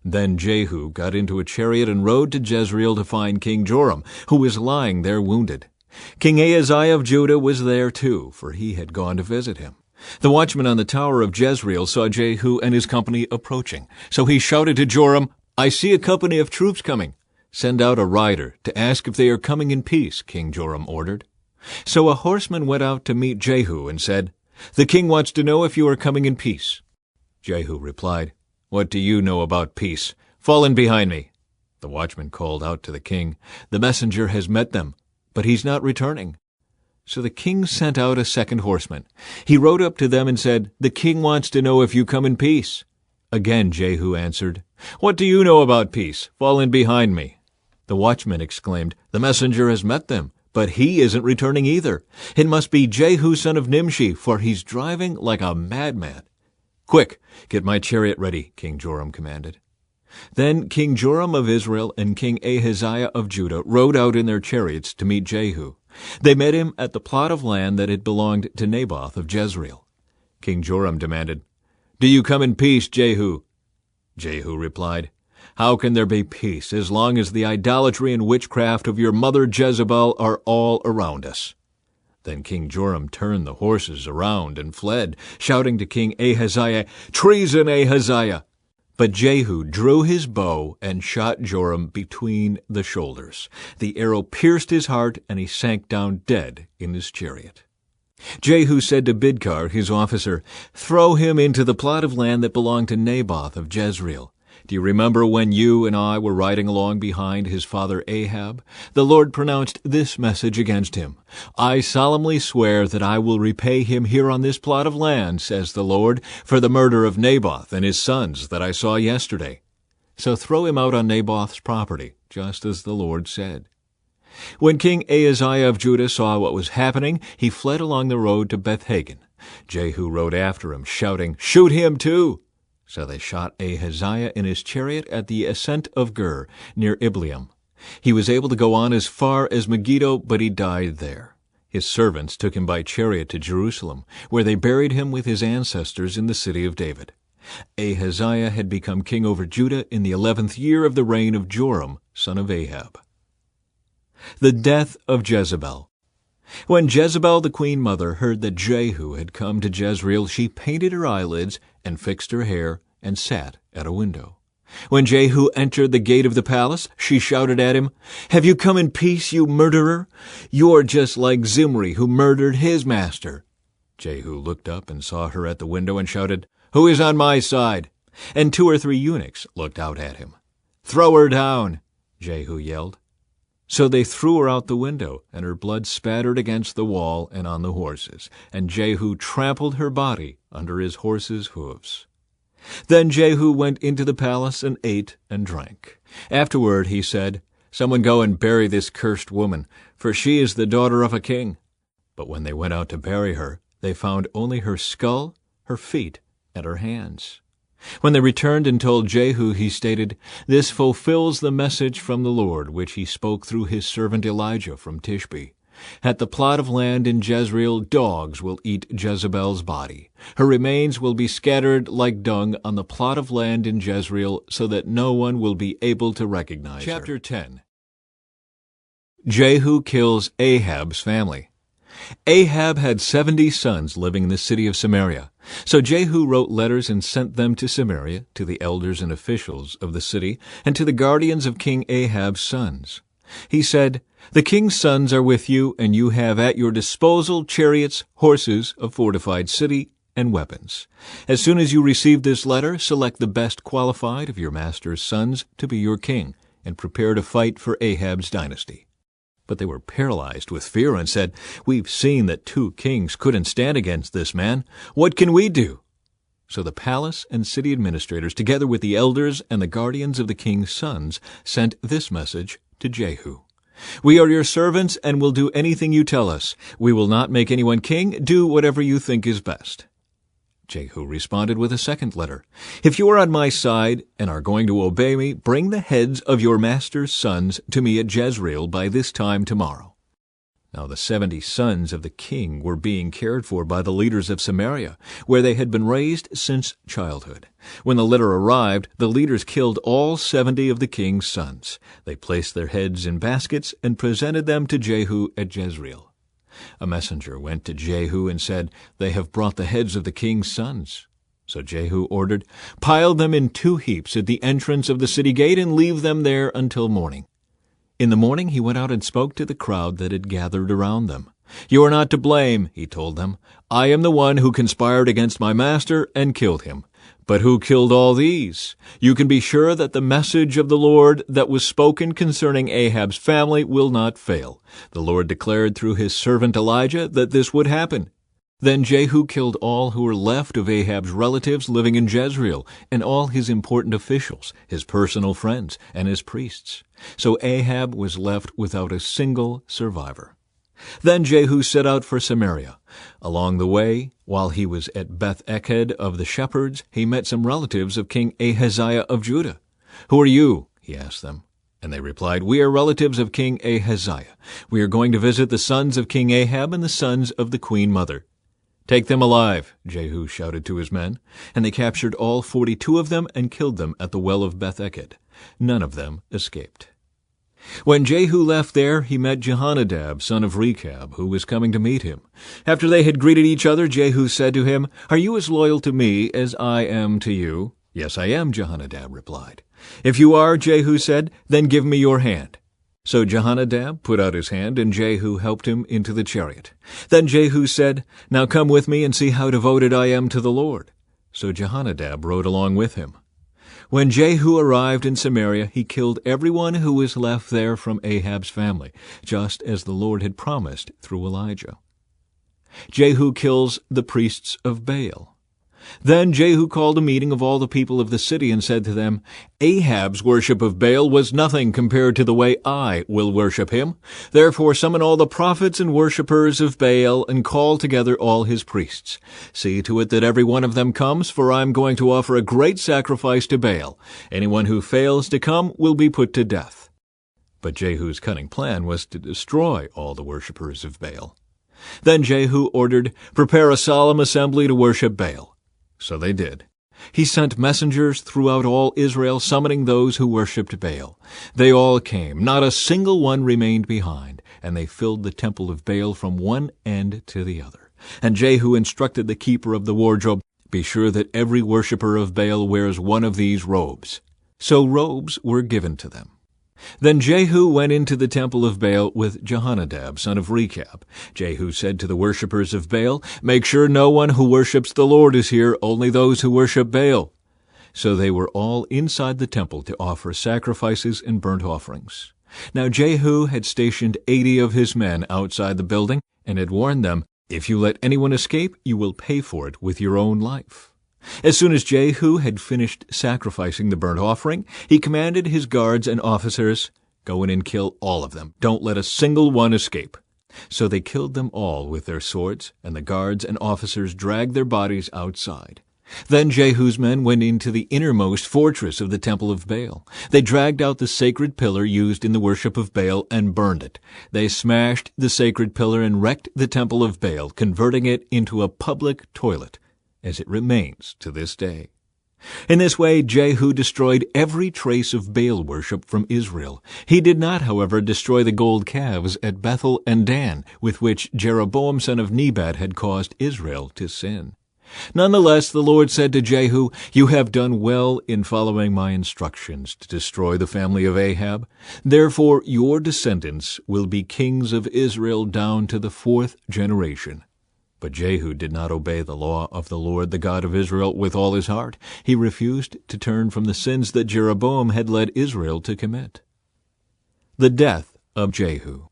Then Jehu got into a chariot and rode to Jezreel to find King Joram, who was lying there wounded. King Ahaziah of Judah was there too, for he had gone to visit him. The watchman on the tower of Jezreel saw Jehu and his company approaching. So he shouted to Joram, "I see a company of troops coming." "Send out a rider to ask if they are coming in peace," King Joram ordered. So a horseman went out to meet Jehu and said, "The king wants to know if you are coming in peace." Jehu replied, "What do you know about peace? Fall in behind me." The watchman called out to the king, "The messenger has met them, but he's not returning." So the king sent out a second horseman. He rode up to them and said, "The king wants to know if you come in peace." Again Jehu answered, "What do you know about peace? Fall in behind me." The watchman exclaimed, "The messenger has met them, but he isn't returning either. It must be Jehu son of Nimshi, for he's driving like a madman." "Quick, get my chariot ready," King Joram commanded. Then King Joram of Israel and King Ahaziah of Judah rode out in their chariots to meet Jehu. They met him at the plot of land that had belonged to Naboth of Jezreel. King Joram demanded, "Do you come in peace, Jehu?" Jehu replied, "How can there be peace as long as the idolatry and witchcraft of your mother Jezebel are all around us?" Then King Joram turned the horses around and fled, shouting to King Ahaziah, "Treason, Ahaziah!" But Jehu drew his bow and shot Joram between the shoulders. The arrow pierced his heart, and he sank down dead in his chariot. Jehu said to Bidkar, his officer, "Throw him into the plot of land that belonged to Naboth of Jezreel. Do you remember when you and I were riding along behind his father Ahab? The Lord pronounced this message against him. 'I solemnly swear that I will repay him here on this plot of land, says the Lord, for the murder of Naboth and his sons that I saw yesterday.' So throw him out on Naboth's property, just as the Lord said." When King Ahaziah of Judah saw what was happening, he fled along the road to Beth-Hagan. Jehu rode after him, shouting, "Shoot him too!" So they shot Ahaziah in his chariot at the ascent of Gur, near Ibleam. He was able to go on as far as Megiddo, but he died there. His servants took him by chariot to Jerusalem, where they buried him with his ancestors in the city of David. Ahaziah had become king over Judah in the 11th year of the reign of Joram, son of Ahab. The death of Jezebel. When Jezebel the queen mother heard that Jehu had come to Jezreel, she painted her eyelids and fixed her hair and sat at a window. When Jehu entered the gate of the palace, she shouted at him, "Have you come in peace, you murderer? You're just like Zimri, who murdered his master." Jehu looked up and saw her at the window and shouted, "Who is on my side?" And 2 or 3 eunuchs looked out at him. "Throw her down," Jehu yelled. So they threw her out the window, and her blood spattered against the wall and on the horses, and Jehu trampled her body under his horses' hooves. Then Jehu went into the palace and ate and drank. Afterward he said, "Someone go and bury this cursed woman, for she is the daughter of a king." But when they went out to bury her, they found only her skull, her feet, and her hands. When they returned and told Jehu, he stated, "This fulfills the message from the Lord, which he spoke through his servant Elijah from Tishbe. At the plot of land in Jezreel, dogs will eat Jezebel's body. Her remains will be scattered like dung on the plot of land in Jezreel, so that no one will be able to recognize her." Chapter 10. Jehu kills Ahab's family. Ahab had 70 sons living in the city of Samaria. So Jehu wrote letters and sent them to Samaria, to the elders and officials of the city, and to the guardians of King Ahab's sons. He said, "The king's sons are with you, and you have at your disposal chariots, horses, a fortified city, and weapons. As soon as you receive this letter, select the best qualified of your master's sons to be your king, and prepare to fight for Ahab's dynasty." But they were paralyzed with fear and said, "We've seen that 2 kings couldn't stand against this man. What can we do?" So the palace and city administrators, together with the elders and the guardians of the king's sons, sent this message to Jehu. "We are your servants and will do anything you tell us. We will not make anyone king. Do whatever you think is best." Jehu responded with a second letter. If you are on my side and are going to obey me, bring the heads of your master's sons to me at Jezreel by this time tomorrow. Now the 70 sons of the king were being cared for by the leaders of Samaria, where they had been raised since childhood. When the letter arrived, the leaders killed all 70 of the king's sons. They placed their heads in baskets and presented them to Jehu at Jezreel. A messenger went to Jehu and said, "They have brought the heads of the king's sons." So Jehu ordered, "Pile them in 2 heaps at the entrance of the city gate and leave them there until morning." In the morning he went out and spoke to the crowd that had gathered around them. "You are not to blame," he told them. "I am the one who conspired against my master and killed him. But who killed all these? You can be sure that the message of the Lord that was spoken concerning Ahab's family will not fail. The Lord declared through his servant Elijah that this would happen." Then Jehu killed all who were left of Ahab's relatives living in Jezreel, and all his important officials, his personal friends, and his priests. So Ahab was left without a single survivor. Then Jehu set out for Samaria. Along the way, while he was at Beth-Eked of the shepherds, he met some relatives of King Ahaziah of Judah. "Who are you?" he asked them. And they replied, "We are relatives of King Ahaziah. We are going to visit the sons of King Ahab and the sons of the queen mother." "Take them alive," Jehu shouted to his men. And they captured all 42 of them and killed them at the well of Beth-Eked. None of them escaped. When Jehu left there, he met Jehonadab, son of Rechab, who was coming to meet him. After they had greeted each other, Jehu said to him, "Are you as loyal to me as I am to you?" "Yes, I am," Jehonadab replied. "If you are," Jehu said, "then give me your hand." So Jehonadab put out his hand, and Jehu helped him into the chariot. Then Jehu said, "Now come with me and see how devoted I am to the Lord." So Jehonadab rode along with him. When Jehu arrived in Samaria, he killed everyone who was left there from Ahab's family, just as the Lord had promised through Elijah. Jehu kills the priests of Baal. Then Jehu called a meeting of all the people of the city and said to them, "Ahab's worship of Baal was nothing compared to the way I will worship him. Therefore summon all the prophets and worshippers of Baal and call together all his priests. See to it that every one of them comes, for I am going to offer a great sacrifice to Baal. Anyone who fails to come will be put to death." But Jehu's cunning plan was to destroy all the worshippers of Baal. Then Jehu ordered, "Prepare a solemn assembly to worship Baal." So they did. He sent messengers throughout all Israel, summoning those who worshipped Baal. They all came, not a single one remained behind, and they filled the temple of Baal from one end to the other. And Jehu instructed the keeper of the wardrobe, "Be sure that every worshipper of Baal wears one of these robes." So robes were given to them. Then Jehu went into the temple of Baal with Jehonadab, son of Rechab. Jehu said to the worshippers of Baal, "Make sure no one who worships the Lord is here, only those who worship Baal." So they were all inside the temple to offer sacrifices and burnt offerings. Now Jehu had stationed 80 of his men outside the building and had warned them, "If you let anyone escape, you will pay for it with your own life." As soon as Jehu had finished sacrificing the burnt offering, he commanded his guards and officers, "Go in and kill all of them. Don't let a single one escape." So they killed them all with their swords, and the guards and officers dragged their bodies outside. Then Jehu's men went into the innermost fortress of the temple of Baal. They dragged out the sacred pillar used in the worship of Baal and burned it. They smashed the sacred pillar and wrecked the temple of Baal, converting it into a public toilet, as it remains to this day. In this way, Jehu destroyed every trace of Baal worship from Israel. He did not, however, destroy the gold calves at Bethel and Dan, with which Jeroboam son of Nebat had caused Israel to sin. Nonetheless, the Lord said to Jehu, "You have done well in following my instructions to destroy the family of Ahab. Therefore your descendants will be kings of Israel down to the 4th generation." But Jehu did not obey the law of the Lord, the God of Israel, with all his heart. He refused to turn from the sins that Jeroboam had led Israel to commit. The death of Jehu.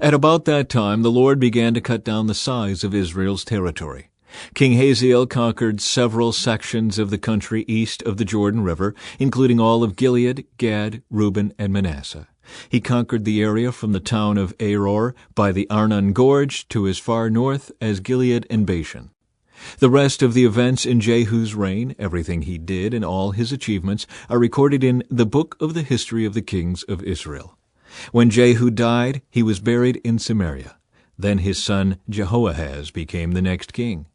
At about that time the Lord began to cut down the size of Israel's territory. King Hazael conquered several sections of the country east of the Jordan River, including all of Gilead, Gad, Reuben, and Manasseh. He conquered the area from the town of Aror by the Arnon Gorge to as far north as Gilead and Bashan. The rest of the events in Jehu's reign, everything he did and all his achievements, are recorded in the book of the history of the kings of Israel. When Jehu died, he was buried in Samaria. Then his son Jehoahaz became the next king.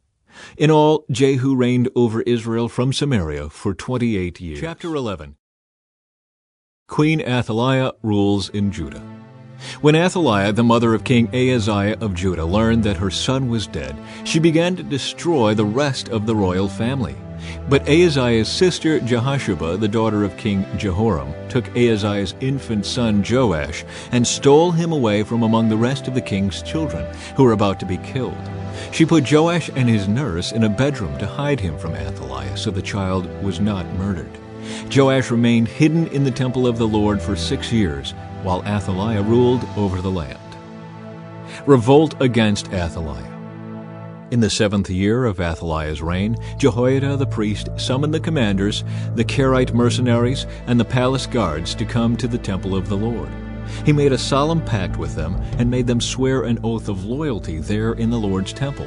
In all, Jehu reigned over Israel from Samaria for 28 years. Chapter 11. Queen Athaliah rules in Judah. When Athaliah, the mother of King Ahaziah of Judah, learned that her son was dead, she began to destroy the rest of the royal family. But Ahaziah's sister Jehosheba, the daughter of King Jehoram, took Ahaziah's infant son Joash and stole him away from among the rest of the king's children, who were about to be killed. She put Joash and his nurse in a bedroom to hide him from Athaliah, so the child was not murdered. Joash remained hidden in the temple of the Lord for 6 years, while Athaliah ruled over the land. Revolt against Athaliah. In the 7th year of Athaliah's reign, Jehoiada the priest summoned the commanders, the Karaite mercenaries, and the palace guards to come to the temple of the Lord. He made a solemn pact with them and made them swear an oath of loyalty there in the Lord's temple.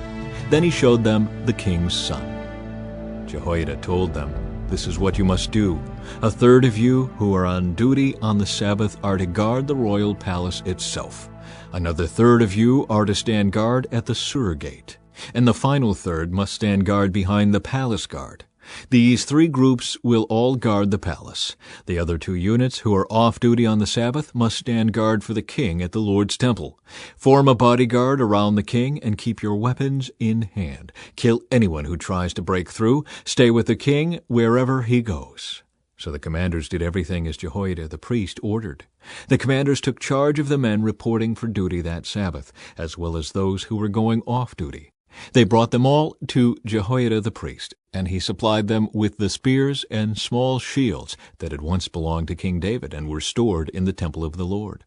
Then he showed them the king's son. Jehoiada told them, "This is what you must do. A third of you who are on duty on the Sabbath are to guard the royal palace itself. Another third of you are to stand guard at the Sur gate, and the final third must stand guard behind the palace guard. These 3 groups will all guard the palace. The other 2 units who are off duty on the Sabbath must stand guard for the king at the Lord's temple. Form a bodyguard around the king and keep your weapons in hand. Kill anyone who tries to break through. Stay with the king wherever he goes." So the commanders did everything as Jehoiada the priest ordered. The commanders took charge of the men reporting for duty that Sabbath, as well as those who were going off duty. They brought them all to Jehoiada the priest, and he supplied them with the spears and small shields that had once belonged to King David and were stored in the temple of the Lord.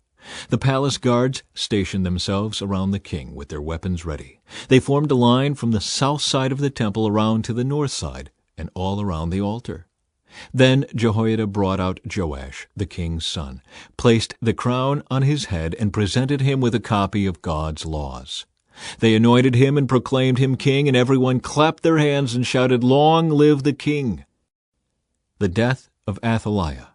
The palace guards stationed themselves around the king with their weapons ready. They formed a line from the south side of the temple around to the north side and all around the altar. Then Jehoiada brought out Joash, the king's son, placed the crown on his head, and presented him with a copy of God's laws. They anointed him and proclaimed him king, and everyone clapped their hands and shouted, "Long live the king!" The death of Athaliah.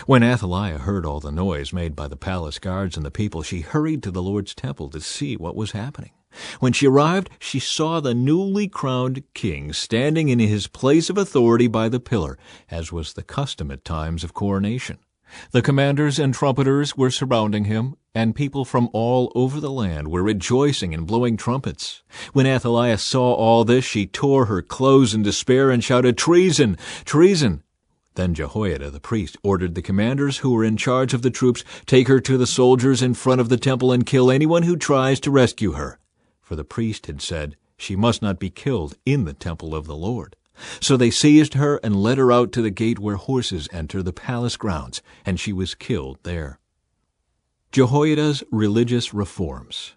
When Athaliah heard all the noise made by the palace guards and the people, she hurried to the Lord's temple to see what was happening. When she arrived, she saw the newly crowned king standing in his place of authority by the pillar, as was the custom at times of coronation. The commanders and trumpeters were surrounding him, and people from all over the land were rejoicing and blowing trumpets. When Athaliah saw all this, she tore her clothes in despair and shouted, "Treason! Treason!" Then Jehoiada the priest ordered the commanders who were in charge of the troops, "Take her to the soldiers in front of the temple and kill anyone who tries to rescue her." For the priest had said, "She must not be killed in the temple of the Lord." So they seized her and led her out to the gate where horses enter the palace grounds, and she was killed there. Jehoiada's religious reforms.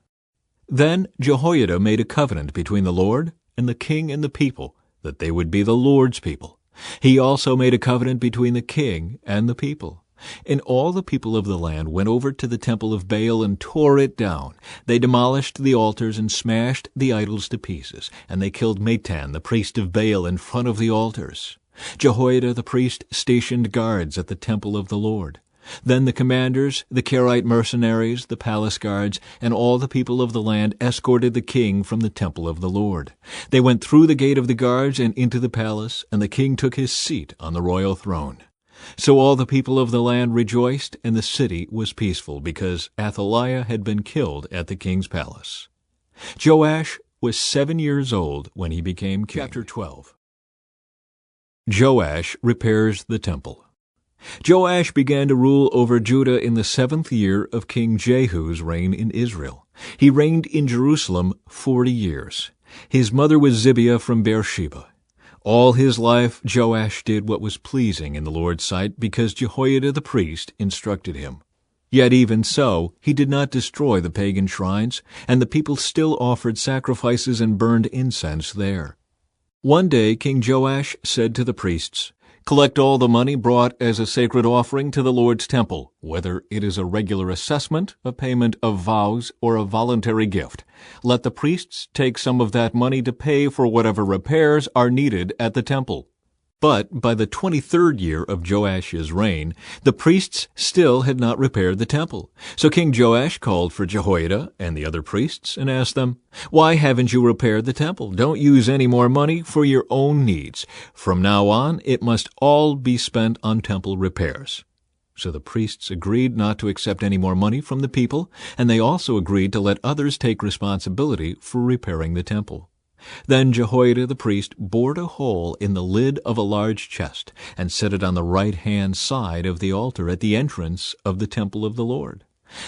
Then Jehoiada made a covenant between the Lord and the king and the people, that they would be the Lord's people. He also made a covenant between the king and the people. And all the people of the land went over to the temple of Baal and tore it down. They demolished the altars and smashed the idols to pieces, and they killed Matan, the priest of Baal, in front of the altars. Jehoiada the priest stationed guards at the temple of the Lord. Then the commanders, the Karaite mercenaries, the palace guards, and all the people of the land escorted the king from the temple of the Lord. They went through the gate of the guards and into the palace, and the king took his seat on the royal throne. So all the people of the land rejoiced, and the city was peaceful, because Athaliah had been killed at the king's palace. Joash was 7 years old when he became king. Chapter 12. Joash repairs the temple. Joash began to rule over Judah in the 7th year of King Jehu's reign in Israel. He reigned in Jerusalem 40 years. His mother was Zibiah from Beersheba. All his life Joash did what was pleasing in the Lord's sight, because Jehoiada the priest instructed him. Yet even so, he did not destroy the pagan shrines, and the people still offered sacrifices and burned incense there. One day King Joash said to the priests, Collect all the money brought as a sacred offering to the Lord's temple, whether it is a regular assessment, a payment of vows, or a voluntary gift. Let the priests take some of that money to pay for whatever repairs are needed at the temple. But by the 23rd year of Joash's reign, the priests still had not repaired the temple. So King Joash called for Jehoiada and the other priests and asked them, "Why haven't you repaired the temple? Don't use any more money for your own needs. From now on, it must all be spent on temple repairs." So the priests agreed not to accept any more money from the people, and they also agreed to let others take responsibility for repairing the temple. Then Jehoiada the priest bored a hole in the lid of a large chest and set it on the right-hand side of the altar at the entrance of the temple of the Lord.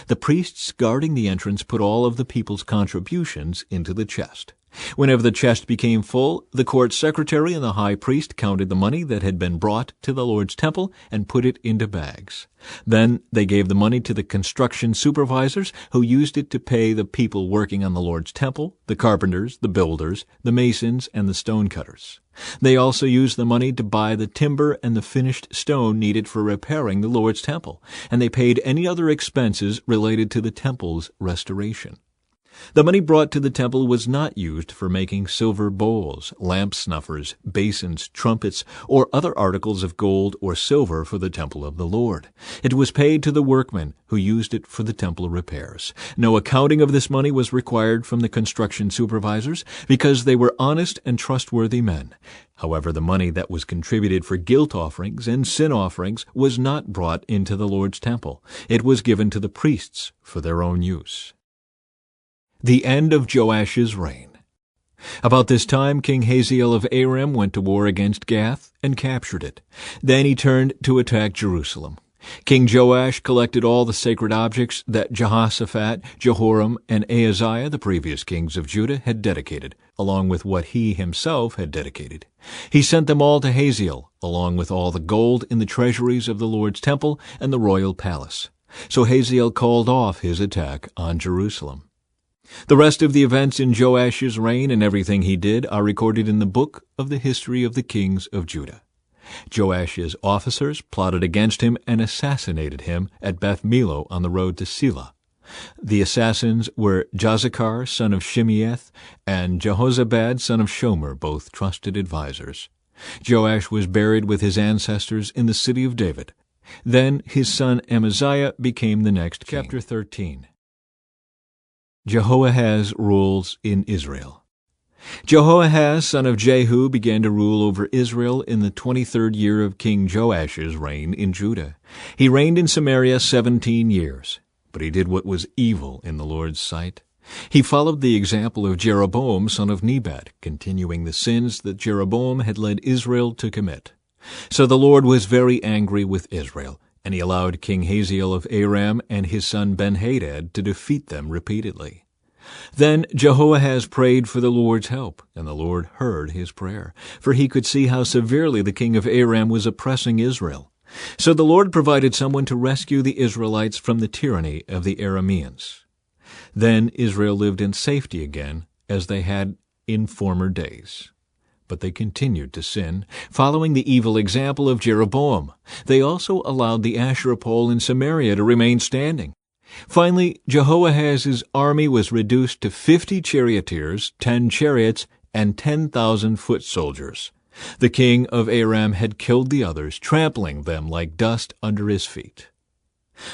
The priests guarding the entrance put all of the people's contributions into the chest. Whenever the chest became full, the court secretary and the high priest counted the money that had been brought to the Lord's temple and put it into bags. Then they gave the money to the construction supervisors, who used it to pay the people working on the Lord's temple, the carpenters, the builders, the masons, and the stonecutters. They also used the money to buy the timber and the finished stone needed for repairing the Lord's temple, and they paid any other expenses related to the temple's restoration. The money brought to the temple was not used for making silver bowls, lamp snuffers, basins, trumpets, or other articles of gold or silver for the temple of the Lord. It was paid to the workmen who used it for the temple repairs. No accounting of this money was required from the construction supervisors because they were honest and trustworthy men. However, the money that was contributed for guilt offerings and sin offerings was not brought into the Lord's temple. It was given to the priests for their own use. The end of Joash's reign. About this time, King Hazael of Aram went to war against Gath and captured it. Then he turned to attack Jerusalem. King Joash collected all the sacred objects that Jehoshaphat, Jehoram, and Ahaziah, the previous kings of Judah, had dedicated, along with what he himself had dedicated. He sent them all to Hazael, along with all the gold in the treasuries of the Lord's temple and the royal palace. So Hazael called off his attack on Jerusalem. The rest of the events in Joash's reign and everything he did are recorded in the book of the history of the kings of Judah. Joash's officers plotted against him and assassinated him at Beth Millo on the road to Selah. The assassins were Jozachar, son of Shimeath, and Jehozabad, son of Shomer, both trusted advisers. Joash was buried with his ancestors in the city of David. Then his son Amaziah became the next king. Chapter 13. Jehoahaz rules in Israel. Jehoahaz, son of Jehu, began to rule over Israel in the 23rd year of King Joash's reign in Judah. He reigned in Samaria 17 years, but he did what was evil in the Lord's sight. He followed the example of Jeroboam, son of Nebat, continuing the sins that Jeroboam had led Israel to commit. So the Lord was very angry with Israel, and he allowed King Hazael of Aram and his son Ben-Hadad to defeat them repeatedly. Then Jehoahaz prayed for the Lord's help, and the Lord heard his prayer, for he could see how severely the king of Aram was oppressing Israel. So the Lord provided someone to rescue the Israelites from the tyranny of the Arameans. Then Israel lived in safety again, as they had in former days. But they continued to sin, following the evil example of Jeroboam. They also allowed the Asherah pole in Samaria to remain standing. Finally, Jehoahaz's army was reduced to 50 charioteers, 10 chariots, and 10,000 foot soldiers. The king of Aram had killed the others, trampling them like dust under his feet.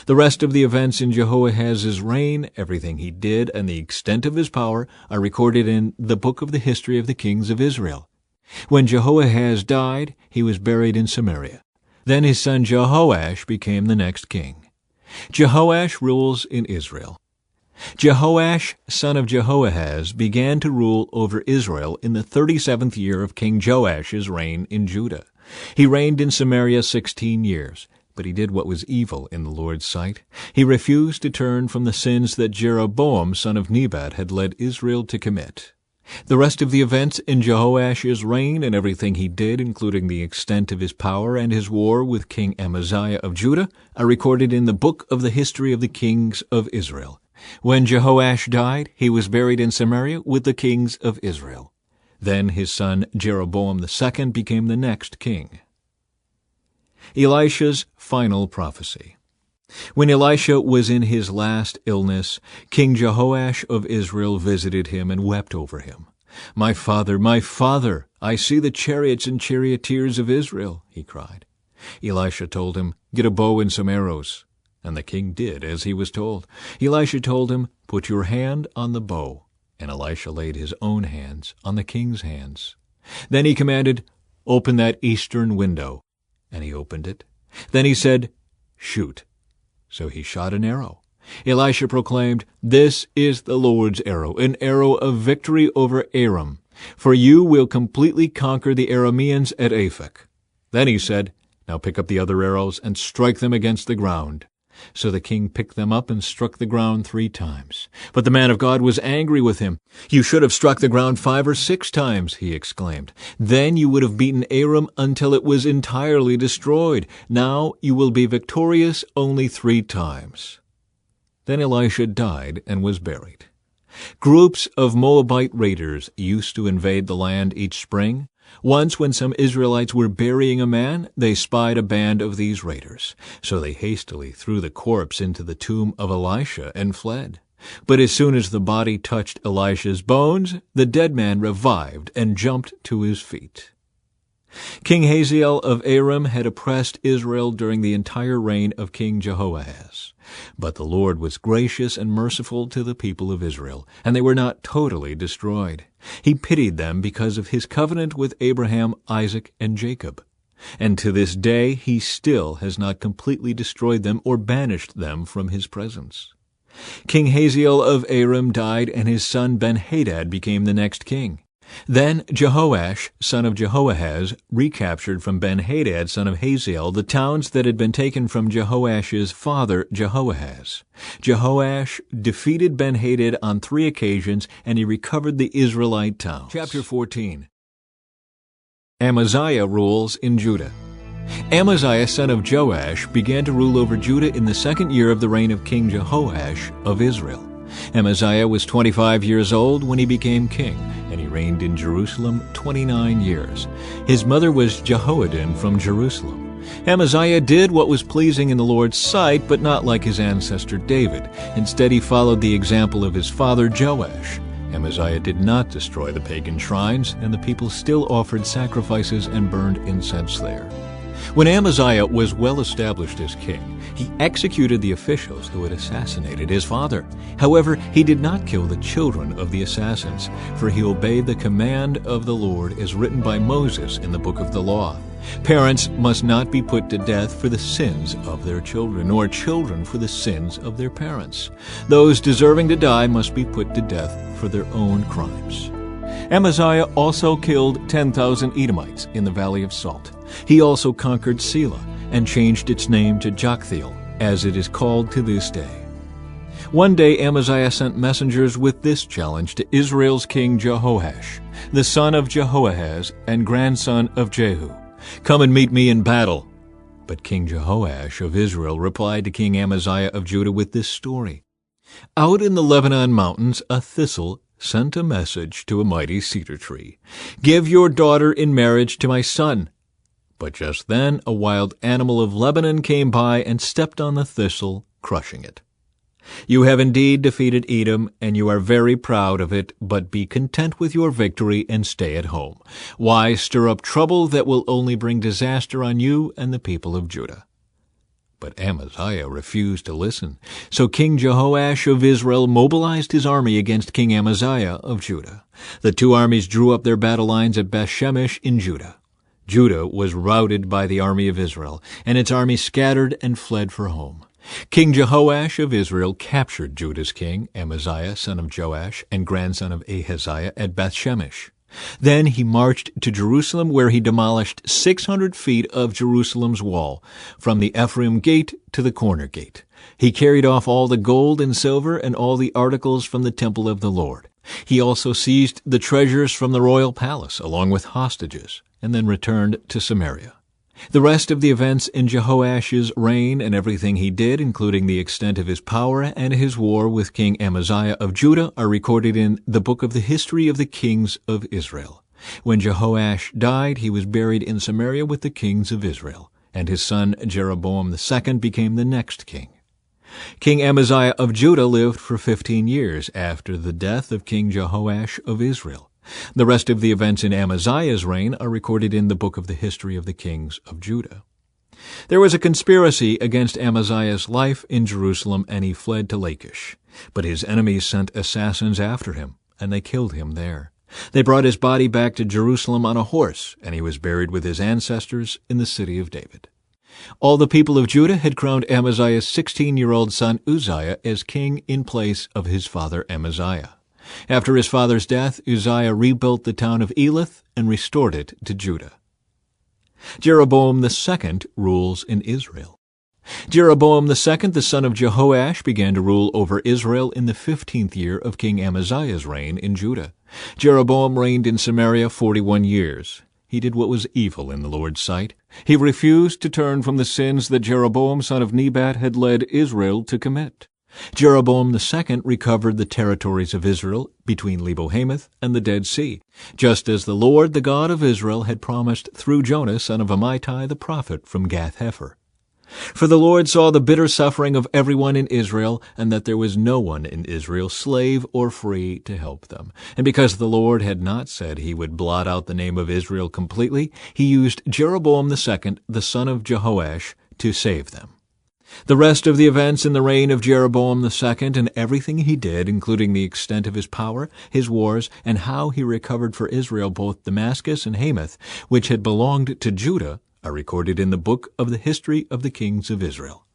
The rest of the events in Jehoahaz's reign, everything he did, and the extent of his power are recorded in the book of the history of the kings of Israel. When Jehoahaz died, he was buried in Samaria. Then his son Jehoash became the next king. Jehoash rules in Israel. Jehoash, son of Jehoahaz, began to rule over Israel in the 37th year of King Joash's reign in Judah. He reigned in Samaria 16 years, but he did what was evil in the Lord's sight. He refused to turn from the sins that Jeroboam, son of Nebat, had led Israel to commit. The rest of the events in Jehoash's reign and everything he did, including the extent of his power and his war with King Amaziah of Judah, are recorded in the book of the history of the kings of Israel. When Jehoash died, he was buried in Samaria with the kings of Israel. Then his son Jeroboam II became the next king. Elisha's final prophecy. When Elisha was in his last illness, King Jehoash of Israel visited him and wept over him. My father, I see the chariots and charioteers of Israel," he cried. Elisha told him, "Get a bow and some arrows." And the king did as he was told. Elisha told him, "Put your hand on the bow." And Elisha laid his own hands on the king's hands. Then he commanded, "Open that eastern window." And he opened it. Then he said, "Shoot." So he shot an arrow. Elisha proclaimed, "This is the Lord's arrow, an arrow of victory over Aram. For you will completely conquer the Arameans at Aphek." Then he said, "Now pick up the other arrows and strike them against the ground." So the king picked them up and struck the ground 3 times. But the man of God was angry with him. "You should have struck the ground 5 or 6 times, he exclaimed. "Then you would have beaten Aram until it was entirely destroyed. Now you will be victorious only 3 times. Then Elisha died and was buried. Groups of Moabite raiders used to invade the land each spring. Once, when some Israelites were burying a man, they spied a band of these raiders. So they hastily threw the corpse into the tomb of Elisha and fled. But as soon as the body touched Elisha's bones, the dead man revived and jumped to his feet. King Hazael of Aram had oppressed Israel during the entire reign of King Jehoahaz. But the Lord was gracious and merciful to the people of Israel, and they were not totally destroyed. He pitied them because of his covenant with Abraham, Isaac, and Jacob. And to this day he still has not completely destroyed them or banished them from his presence. King Hazael of Aram died, and his son Ben-Hadad became the next king. Then Jehoash, son of Jehoahaz, recaptured from Ben-Hadad, son of Hazael, the towns that had been taken from Jehoash's father Jehoahaz. Jehoash defeated Ben-Hadad on 3 occasions, and he recovered the Israelite towns. Chapter 14. Amaziah rules in Judah. Amaziah, son of Joash, began to rule over Judah in the 2nd year of the reign of King Jehoash of Israel. Amaziah was 25 years old when he became king, and he reigned in Jerusalem 29 years. His mother was Jehoaddin from Jerusalem. Amaziah did what was pleasing in the Lord's sight, but not like his ancestor David. Instead, he followed the example of his father Joash. Amaziah did not destroy the pagan shrines, and the people still offered sacrifices and burned incense there. When Amaziah was well established as king, he executed the officials who had assassinated his father. However, he did not kill the children of the assassins, for he obeyed the command of the Lord as written by Moses in the book of the law. Parents must not be put to death for the sins of their children, nor children for the sins of their parents. Those deserving to die must be put to death for their own crimes. Amaziah also killed 10,000 Edomites in the Valley of Salt. He also conquered Selah and changed its name to Joktheel, as it is called to this day. One day Amaziah sent messengers with this challenge to Israel's king Jehoash, the son of Jehoahaz and grandson of Jehu. "Come and meet me in battle." But King Jehoash of Israel replied to King Amaziah of Judah with this story. "Out in the Lebanon mountains a thistle sent a message to a mighty cedar tree. 'Give your daughter in marriage to my son.' But just then a wild animal of Lebanon came by and stepped on the thistle, crushing it. You have indeed defeated Edom, and you are very proud of it, but be content with your victory and stay at home. Why stir up trouble that will only bring disaster on you and the people of Judah?" But Amaziah refused to listen. So King Jehoash of Israel mobilized his army against King Amaziah of Judah. The 2 armies drew up their battle lines at Beth-Shemesh in Judah. Judah was routed by the army of Israel, and its army scattered and fled for home. King Jehoash of Israel captured Judah's king, Amaziah, son of Joash, and grandson of Ahaziah, at Beth-Shemesh. Then he marched to Jerusalem, where he demolished 600 feet of Jerusalem's wall, from the Ephraim gate to the corner gate. He carried off all the gold and silver and all the articles from the temple of the Lord. He also seized the treasures from the royal palace, along with hostages, and then returned to Samaria. The rest of the events in Jehoash's reign and everything he did, including the extent of his power and his war with King Amaziah of Judah, are recorded in the book of the history of the kings of Israel. When Jehoash died, he was buried in Samaria with the kings of Israel. and his son Jeroboam II became the next king. King Amaziah of Judah lived for 15 years after the death of King Jehoash of Israel. The rest of the events in Amaziah's reign are recorded in the book of the history of the kings of Judah. There was a conspiracy against Amaziah's life in Jerusalem, and he fled to Lachish. But his enemies sent assassins after him, and they killed him there. They brought his body back to Jerusalem on a horse, and he was buried with his ancestors in the city of David. All the people of Judah had crowned Amaziah's 16-year-old son Uzziah as king in place of his father Amaziah. After his father's death, Uzziah rebuilt the town of Elath and restored it to Judah. Jeroboam II rules in Israel. Jeroboam II, the son of Jehoash, began to rule over Israel in the 15th year of King Amaziah's reign in Judah. Jeroboam reigned in Samaria 41 years. He did what was evil in the Lord's sight. He refused to turn from the sins that Jeroboam son of Nebat had led Israel to commit. Jeroboam II recovered the territories of Israel between Lebo-Hamath and the Dead Sea, just as the Lord, the God of Israel, had promised through Jonah son of Amittai the prophet from Gath-Hepher. For the Lord saw the bitter suffering of everyone in Israel, and that there was no one in Israel, slave or free, to help them. And because the Lord had not said he would blot out the name of Israel completely, he used Jeroboam II, the son of Jehoash, to save them. The rest of the events in the reign of Jeroboam II and everything he did, including the extent of his power, his wars, and how he recovered for Israel both Damascus and Hamath, which had belonged to Judah, are recorded in the book of the history of the kings of Israel.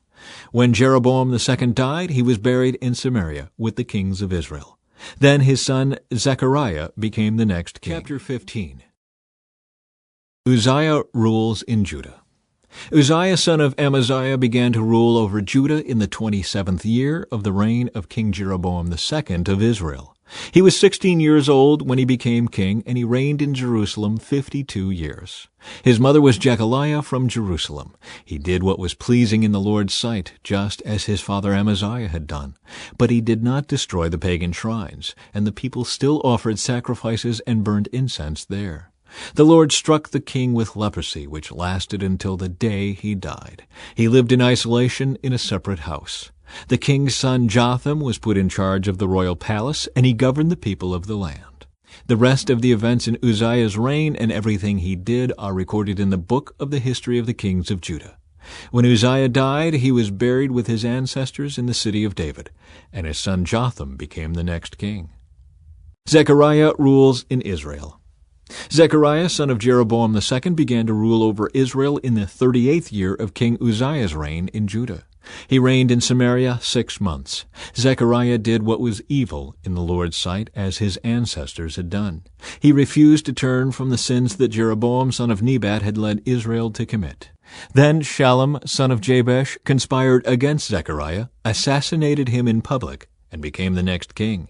When Jeroboam II died, he was buried in Samaria with the kings of Israel. Then his son Zechariah became the next king. Chapter 15. Uzziah rules in Judah. Uzziah son of Amaziah began to rule over Judah in the 27th year of the reign of King Jeroboam II of Israel. He was 16 years old when he became king, and he reigned in Jerusalem 52 years. His mother was Jechaliah from Jerusalem. He did what was pleasing in the Lord's sight, just as his father Amaziah had done. But he did not destroy the pagan shrines, and the people still offered sacrifices and burned incense there. The Lord struck the king with leprosy, which lasted until the day he died. He lived in isolation in a separate house. The king's son Jotham was put in charge of the royal palace, and he governed the people of the land. The rest of the events in Uzziah's reign and everything he did are recorded in the book of the history of the kings of Judah. When Uzziah died, he was buried with his ancestors in the city of David, and his son Jotham became the next king. Zechariah rules in Israel. Zechariah, son of Jeroboam II, began to rule over Israel in the 38th year of King Uzziah's reign in Judah. He reigned in Samaria 6 months. Zechariah did what was evil in the Lord's sight, as his ancestors had done. He refused to turn from the sins that Jeroboam, son of Nebat, had led Israel to commit. Then Shallum, son of Jabesh, conspired against Zechariah, assassinated him in public, and became the next king.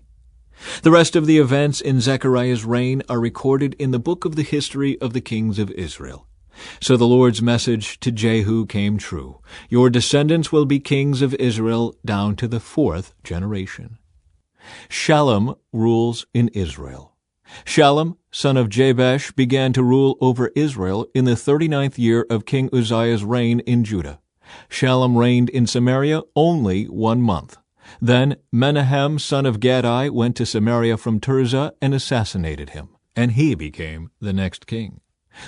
The rest of the events in Zechariah's reign are recorded in the book of the history of the kings of Israel. So the Lord's message to Jehu came true. Your descendants will be kings of Israel down to the 4th generation. Shallum rules in Israel. Shallum, son of Jabesh, began to rule over Israel in the 39th year of King Uzziah's reign in Judah. Shallum reigned in Samaria only 1 month. Then Menahem, son of Gadi, went to Samaria from Tirzah and assassinated him, and he became the next king.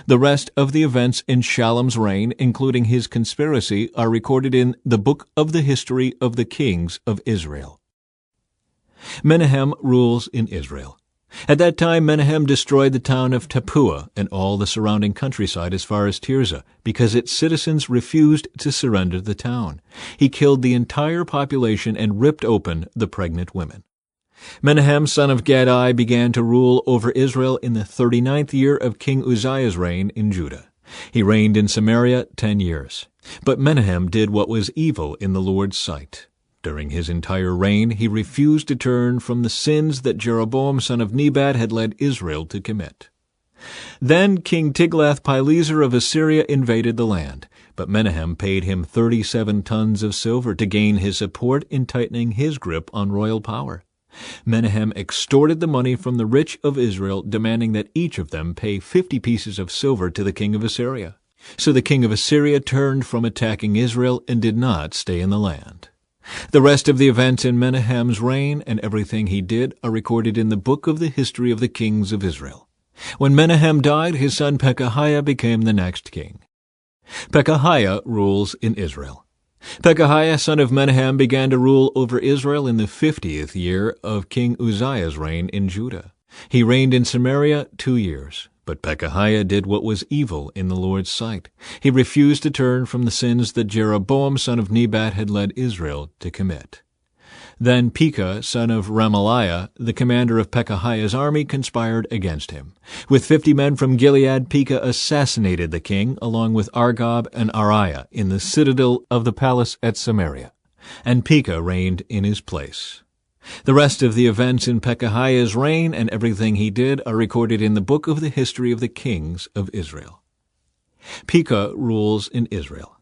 The rest of the events in Shallum's reign, including his conspiracy, are recorded in the book of the history of the kings of Israel. Menahem rules in Israel. At that time Menahem destroyed the town of Tappuah and all the surrounding countryside as far as Tirzah, because its citizens refused to surrender the town. He killed the entire population and ripped open the pregnant women. Menahem, son of Gadi, began to rule over Israel in the 39th year of King Uzziah's reign in Judah. He reigned in Samaria 10 years. But Menahem did what was evil in the Lord's sight. During his entire reign, he refused to turn from the sins that Jeroboam, son of Nebat, had led Israel to commit. Then King Tiglath-Pileser of Assyria invaded the land, but Menahem paid him 37 tons of silver to gain his support in tightening his grip on royal power. Menahem extorted the money from the rich of Israel, demanding that each of them pay 50 pieces of silver to the king of Assyria. So the king of Assyria turned from attacking Israel and did not stay in the land. The rest of the events in Menahem's reign and everything he did are recorded in the book of the history of the kings of Israel. When Menahem died, his son Pekahiah became the next king. Pekahiah rules in Israel. Pekahiah, son of Menahem, began to rule over Israel in the 50th year of King Uzziah's reign in Judah. He reigned in Samaria 2 years. But Pekahiah did what was evil in the Lord's sight. He refused to turn from the sins that Jeroboam, son of Nebat, had led Israel to commit. Then Pekah, son of Remaliah, the commander of Pekahiah's army, conspired against him. With 50 men from Gilead, Pekah assassinated the king, along with Argob and Ariah, in the citadel of the palace at Samaria. And Pekah reigned in his place. The rest of the events in Pekahiah's reign and everything he did are recorded in the book of the history of the kings of Israel. Pekah rules in Israel.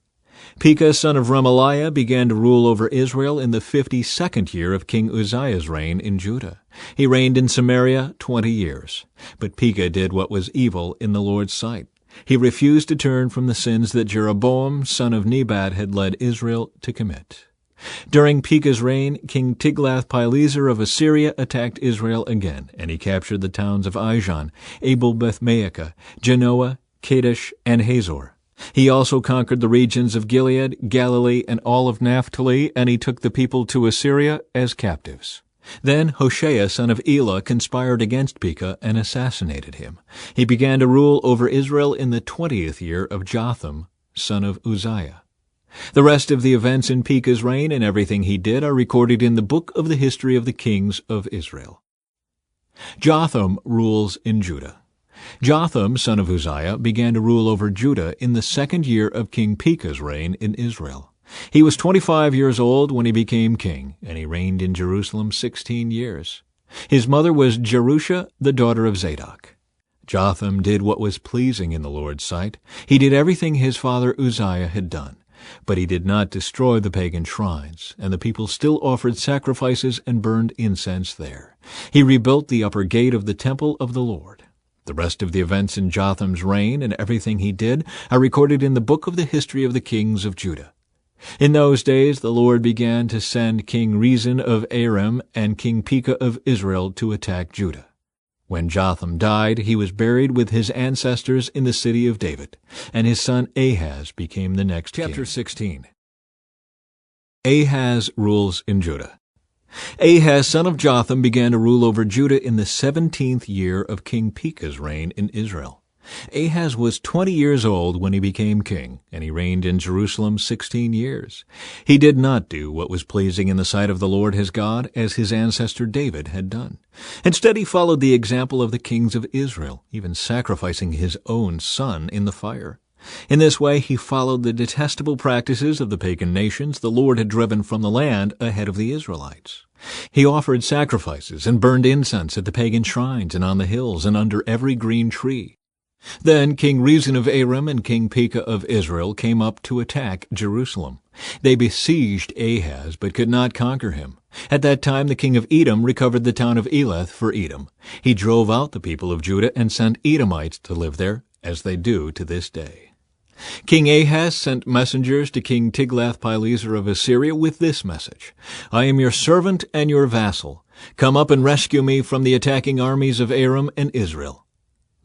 Pekah, son of Remaliah, began to rule over Israel in the 52nd year of King Uzziah's reign in Judah. He reigned in Samaria 20 years. But Pekah did what was evil in the Lord's sight. He refused to turn from the sins that Jeroboam, son of Nebat, had led Israel to commit. During Pekah's reign, King Tiglath-Pileser of Assyria attacked Israel again, and he captured the towns of Ijon, Abel-Beth-Maachah, Genoa, Kadesh, and Hazor. He also conquered the regions of Gilead, Galilee, and all of Naphtali, and he took the people to Assyria as captives. Then Hoshea, son of Elah, conspired against Pekah and assassinated him. He began to rule over Israel in the 20th year of Jotham, son of Uzziah. The rest of the events in Pekah's reign and everything he did are recorded in the book of the history of the kings of Israel. Jotham rules in Judah. Jotham, son of Uzziah, began to rule over Judah in the 2nd year of King Pekah's reign in Israel. He was 25 years old when he became king, and he reigned in Jerusalem 16 years. His mother was Jerusha, the daughter of Zadok. Jotham did what was pleasing in the Lord's sight. He did everything his father Uzziah had done. But he did not destroy the pagan shrines, and the people still offered sacrifices and burned incense there. He rebuilt the upper gate of the temple of the Lord. The rest of the events in Jotham's reign and everything he did are recorded in the book of the history of the kings of Judah. In those days the Lord began to send King Rezin of Aram and King Pekah of Israel to attack Judah. When Jotham died, he was buried with his ancestors in the city of David, and his son Ahaz became the next king. Chapter 16. Ahaz rules in Judah. Ahaz, son of Jotham, began to rule over Judah in the 17th year of King Pekah's reign in Israel. Ahaz was 20 years old when he became king, and he reigned in Jerusalem 16 years. He did not do what was pleasing in the sight of the Lord his God, as his ancestor David had done. Instead, he followed the example of the kings of Israel, even sacrificing his own son in the fire. In this way, he followed the detestable practices of the pagan nations the Lord had driven from the land ahead of the Israelites. He offered sacrifices and burned incense at the pagan shrines and on the hills and under every green tree. Then King Rezin of Aram and King Pekah of Israel came up to attack Jerusalem. They besieged Ahaz, but could not conquer him. At that time the king of Edom recovered the town of Elath for Edom. He drove out the people of Judah and sent Edomites to live there, as they do to this day. King Ahaz sent messengers to King Tiglath-Pileser of Assyria with this message: "I am your servant and your vassal. Come up and rescue me from the attacking armies of Aram and Israel."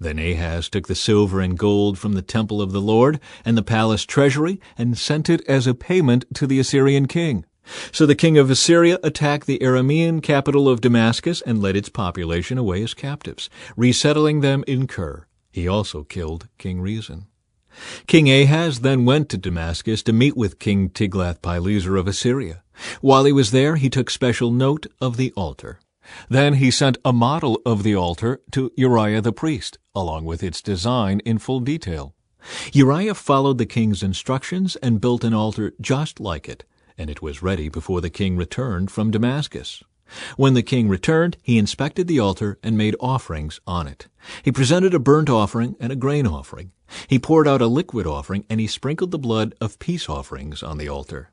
Then Ahaz took the silver and gold from the temple of the Lord and the palace treasury and sent it as a payment to the Assyrian king. So the king of Assyria attacked the Aramean capital of Damascus and led its population away as captives, resettling them in Kir. He also killed King Rezin. King Ahaz then went to Damascus to meet with King Tiglath-Pileser of Assyria. While he was there, he took special note of the altar. Then he sent a model of the altar to Uriah the priest, along with its design in full detail. Uriah followed the king's instructions and built an altar just like it, and it was ready before the king returned from Damascus. When the king returned, he inspected the altar and made offerings on it. He presented a burnt offering and a grain offering. He poured out a liquid offering, and he sprinkled the blood of peace offerings on the altar.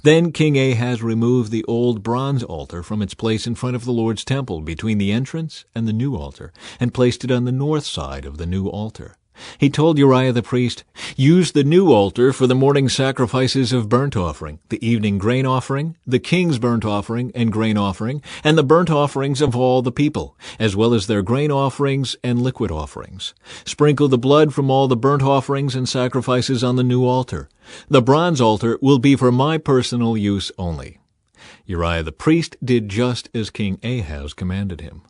Then King Ahaz removed the old bronze altar from its place in front of the Lord's temple between the entrance and the new altar, and placed it on the north side of the new altar. He told Uriah the priest, "Use the new altar for the morning sacrifices of burnt offering, the evening grain offering, the king's burnt offering and grain offering, and the burnt offerings of all the people, as well as their grain offerings and liquid offerings. Sprinkle the blood from all the burnt offerings and sacrifices on the new altar. The bronze altar will be for my personal use only." Uriah the priest did just as King Ahaz commanded him.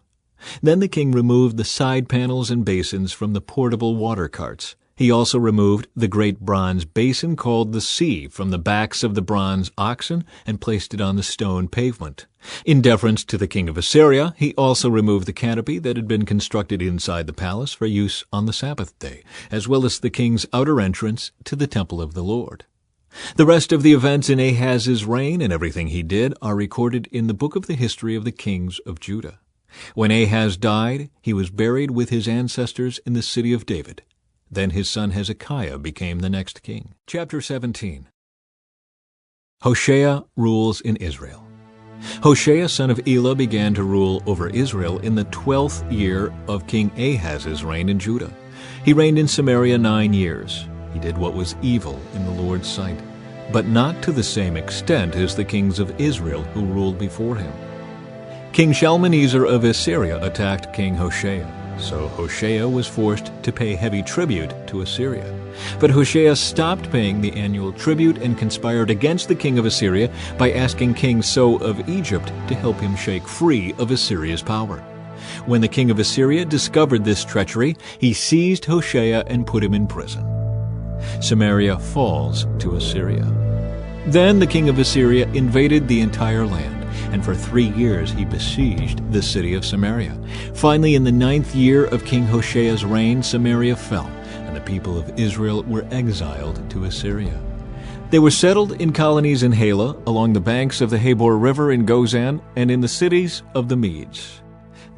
Then the king removed the side panels and basins from the portable water carts. He also removed the great bronze basin called the sea from the backs of the bronze oxen and placed it on the stone pavement. In deference to the king of Assyria, he also removed the canopy that had been constructed inside the palace for use on the Sabbath day, as well as the king's outer entrance to the temple of the Lord. The rest of the events in Ahaz's reign and everything he did are recorded in the book of the history of the kings of Judah. When Ahaz died, he was buried with his ancestors in the city of David. Then his son Hezekiah became the next king. Chapter 17. Hoshea rules in Israel. Hoshea son of Elah began to rule over Israel in the 12th year of King Ahaz's reign in Judah. He reigned in Samaria 9 years. He did what was evil in the Lord's sight, but not to the same extent as the kings of Israel who ruled before him. King Shalmaneser of Assyria attacked King Hoshea, so Hoshea was forced to pay heavy tribute to Assyria. But Hoshea stopped paying the annual tribute and conspired against the king of Assyria by asking King So of Egypt to help him shake free of Assyria's power. When the king of Assyria discovered this treachery, he seized Hoshea and put him in prison. Samaria falls to Assyria. Then the king of Assyria invaded the entire land, and for 3 years he besieged the city of Samaria. Finally, in the 9th year of King Hoshea's reign, Samaria fell, and the people of Israel were exiled to Assyria. They were settled in colonies in Halah, along the banks of the Habor River in Gozan, and in the cities of the Medes.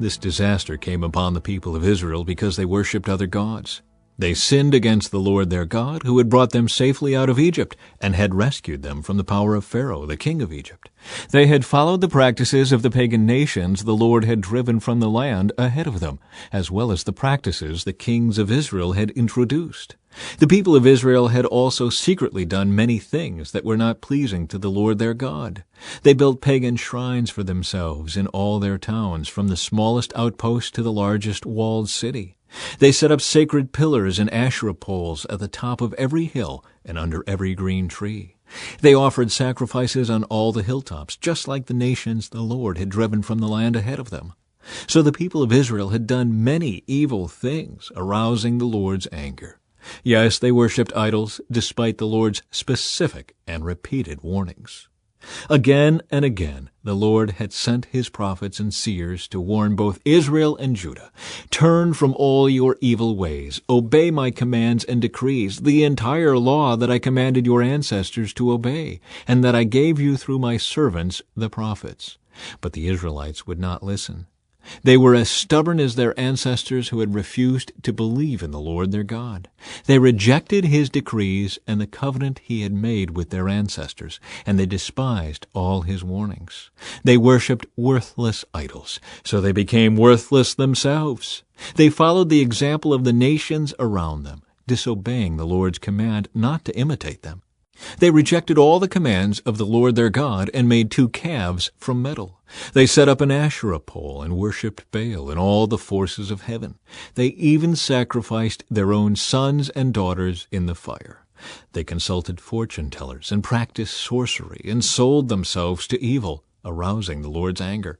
This disaster came upon the people of Israel because they worshipped other gods. They sinned against the Lord their God, who had brought them safely out of Egypt and had rescued them from the power of Pharaoh, the king of Egypt. They had followed the practices of the pagan nations the Lord had driven from the land ahead of them, as well as the practices the kings of Israel had introduced. The people of Israel had also secretly done many things that were not pleasing to the Lord their God. They built pagan shrines for themselves in all their towns, from the smallest outpost to the largest walled city. They set up sacred pillars and Asherah poles at the top of every hill and under every green tree. They offered sacrifices on all the hilltops, just like the nations the Lord had driven from the land ahead of them. So the people of Israel had done many evil things, arousing the Lord's anger. Yes, they worshipped idols, despite the Lord's specific and repeated warnings. Again and again, the Lord had sent his prophets and seers to warn both Israel and Judah. Turn from all your evil ways. Obey my commands and decrees, the entire law that I commanded your ancestors to obey, and that I gave you through my servants, the prophets. But the Israelites would not listen. They were as stubborn as their ancestors who had refused to believe in the Lord their God. They rejected his decrees and the covenant he had made with their ancestors, and they despised all his warnings. They worshipped worthless idols, so they became worthless themselves. They followed the example of the nations around them, disobeying the Lord's command not to imitate them. They rejected all the commands of the Lord their God and made 2 calves from metal. They set up an Asherah pole and worshipped Baal and all the forces of heaven. They even sacrificed their own sons and daughters in the fire. They consulted fortune-tellers and practiced sorcery and sold themselves to evil, arousing the Lord's anger.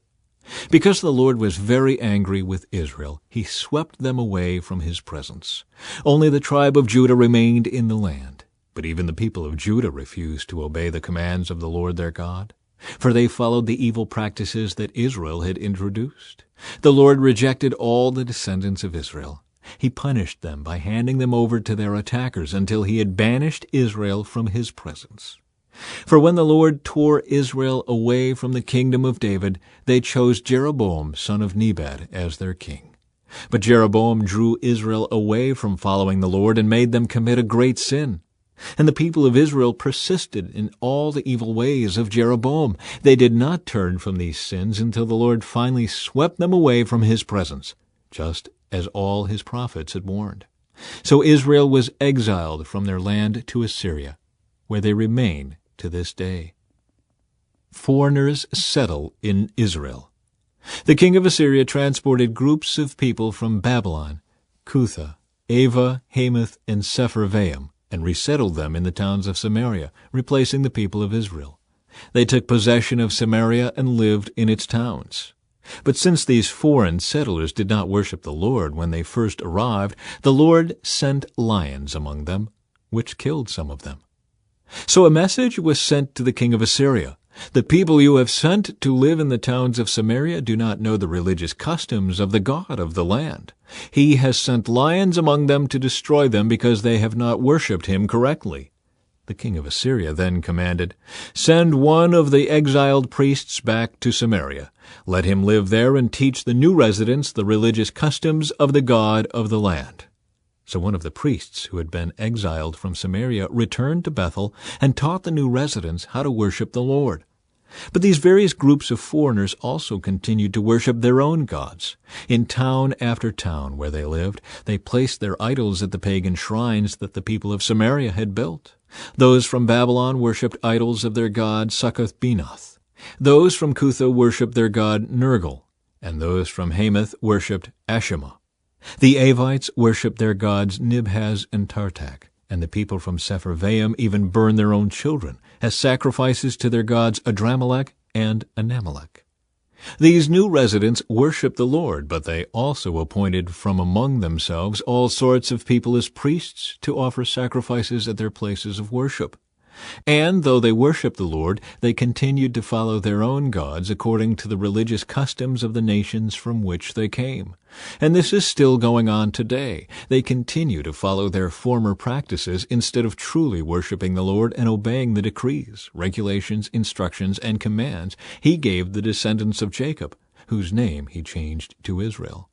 Because the Lord was very angry with Israel, he swept them away from his presence. Only the tribe of Judah remained in the land. But even the people of Judah refused to obey the commands of the Lord their God, for they followed the evil practices that Israel had introduced. The Lord rejected all the descendants of Israel. He punished them by handing them over to their attackers until he had banished Israel from his presence. For when the Lord tore Israel away from the kingdom of David, they chose Jeroboam, son of Nebat, as their king. But Jeroboam drew Israel away from following the Lord and made them commit a great sin. And the people of Israel persisted in all the evil ways of Jeroboam. They did not turn from these sins until the Lord finally swept them away from his presence, just as all his prophets had warned. So Israel was exiled from their land to Assyria, where they remain to this day. Foreigners settle in Israel. The king of Assyria transported groups of people from Babylon, Cutha, Ava, Hamath, and Sepharvaim, and resettled them in the towns of Samaria, replacing the people of Israel. They took possession of Samaria and lived in its towns. But since these foreign settlers did not worship the Lord when they first arrived, the Lord sent lions among them, which killed some of them. So a message was sent to the king of Assyria. The people you have sent to live in the towns of Samaria do not know the religious customs of the God of the land. He has sent lions among them to destroy them because they have not worshipped him correctly. The king of Assyria then commanded, "Send one of the exiled priests back to Samaria. Let him live there and teach the new residents the religious customs of the God of the land." So one of the priests who had been exiled from Samaria returned to Bethel and taught the new residents how to worship the Lord. But these various groups of foreigners also continued to worship their own gods. In town after town where they lived, they placed their idols at the pagan shrines that the people of Samaria had built. Those from Babylon worshipped idols of their god Succoth-Benoth. Those from Cutha worshipped their god Nergal, and those from Hamath worshipped Ashimah. The Avites worshipped their gods Nibhaz and Tartak, and the people from Sepharvaim even burned their own children as sacrifices to their gods Adramelech and Anamelech. These new residents worshiped the Lord, but they also appointed from among themselves all sorts of people as priests to offer sacrifices at their places of worship. And though they worshipped the Lord, they continued to follow their own gods according to the religious customs of the nations from which they came. And this is still going on today. They continue to follow their former practices instead of truly worshiping the Lord and obeying the decrees, regulations, instructions, and commands he gave the descendants of Jacob, whose name he changed to Israel.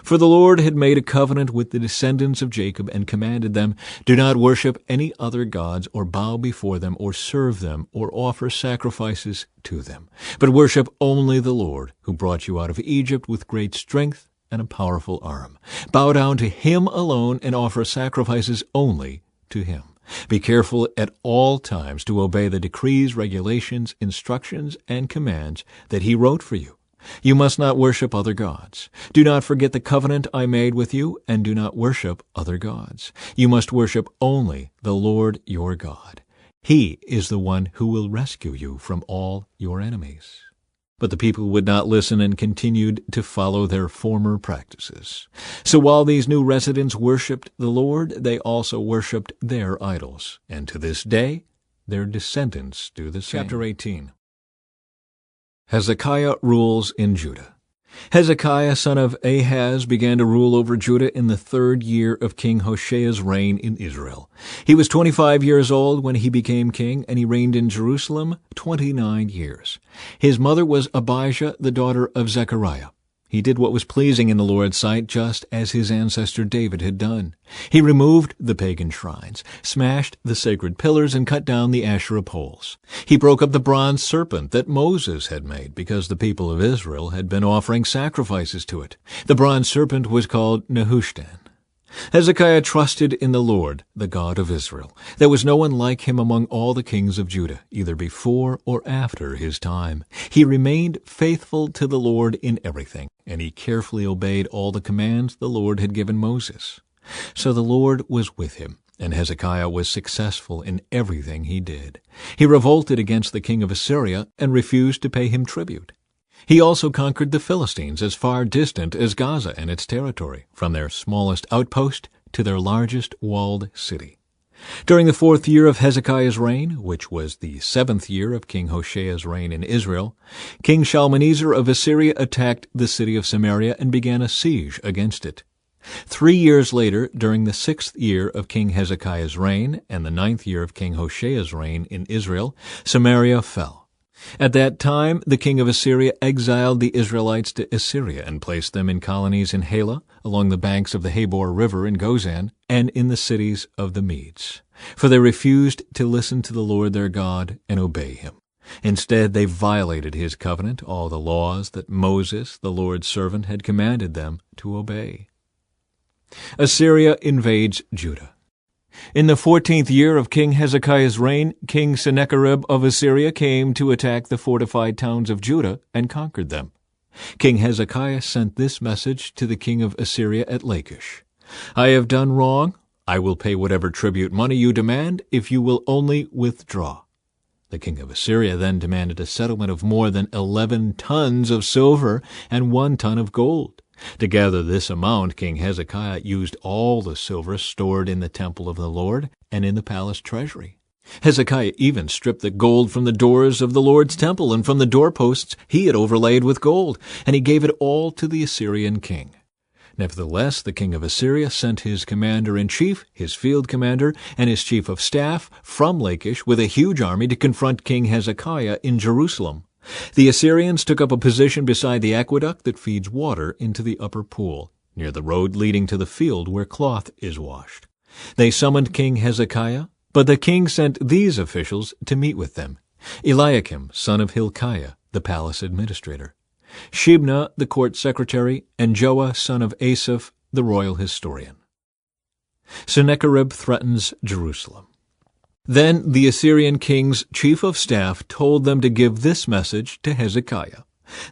For the Lord had made a covenant with the descendants of Jacob and commanded them, "Do not worship any other gods or bow before them or serve them or offer sacrifices to them, but worship only the Lord, who brought you out of Egypt with great strength and a powerful arm. Bow down to him alone and offer sacrifices only to him. Be careful at all times to obey the decrees, regulations, instructions, and commands that he wrote for you. You must not worship other gods. Do not forget the covenant I made with you, and do not worship other gods. You must worship only the Lord your God. He is the one who will rescue you from all your enemies." But the people would not listen and continued to follow their former practices. So while these new residents worshipped the Lord, they also worshipped their idols, and to this day their descendants do the same. Chapter 18. Hezekiah rules in Judah. Hezekiah, son of Ahaz, began to rule over Judah in the 3rd year of King Hoshea's reign in Israel. He was 25 years old when he became king, and he reigned in Jerusalem 29 years. His mother was Abijah, the daughter of Zechariah. He did what was pleasing in the Lord's sight, just as his ancestor David had done. He removed the pagan shrines, smashed the sacred pillars, and cut down the Asherah poles. He broke up the bronze serpent that Moses had made because the people of Israel had been offering sacrifices to it. The bronze serpent was called Nehushtan. Hezekiah trusted in the Lord, the God of Israel. There was no one like him among all the kings of Judah, either before or after his time. He remained faithful to the Lord in everything, and he carefully obeyed all the commands the Lord had given Moses. So the Lord was with him, and Hezekiah was successful in everything he did. He revolted against the king of Assyria and refused to pay him tribute. He also conquered the Philistines as far distant as Gaza and its territory, from their smallest outpost to their largest walled city. During the 4th year of Hezekiah's reign, which was the 7th year of King Hoshea's reign in Israel, King Shalmaneser of Assyria attacked the city of Samaria and began a siege against it. 3 years later, during the 6th year of King Hezekiah's reign and the 9th year of King Hoshea's reign in Israel, Samaria fell. At that time, the king of Assyria exiled the Israelites to Assyria and placed them in colonies in Halah, along the banks of the Habor River in Gozan, and in the cities of the Medes. For they refused to listen to the Lord their God and obey him. Instead, they violated his covenant, all the laws that Moses, the Lord's servant, had commanded them to obey. Assyria invades Judah. In the 14th year of King Hezekiah's reign, King Sennacherib of Assyria came to attack the fortified towns of Judah and conquered them. King Hezekiah sent this message to the king of Assyria at Lachish: "I have done wrong. I will pay whatever tribute money you demand if you will only withdraw." The king of Assyria then demanded a settlement of more than 11 tons of silver and 1 ton of gold. To gather this amount, King Hezekiah used all the silver stored in the temple of the Lord and in the palace treasury. Hezekiah even stripped the gold from the doors of the Lord's temple, and from the doorposts he had overlaid with gold, and he gave it all to the Assyrian king. Nevertheless, the king of Assyria sent his commander-in-chief, his field commander, and his chief of staff from Lachish with a huge army to confront King Hezekiah in Jerusalem. The Assyrians took up a position beside the aqueduct that feeds water into the upper pool, near the road leading to the field where cloth is washed. They summoned King Hezekiah, but the king sent these officials to meet with them: Eliakim, son of Hilkiah, the palace administrator; Shebna, the court secretary; and Joah, son of Asaph, the royal historian. Sennacherib threatens Jerusalem. Then the Assyrian king's chief of staff told them to give this message to Hezekiah: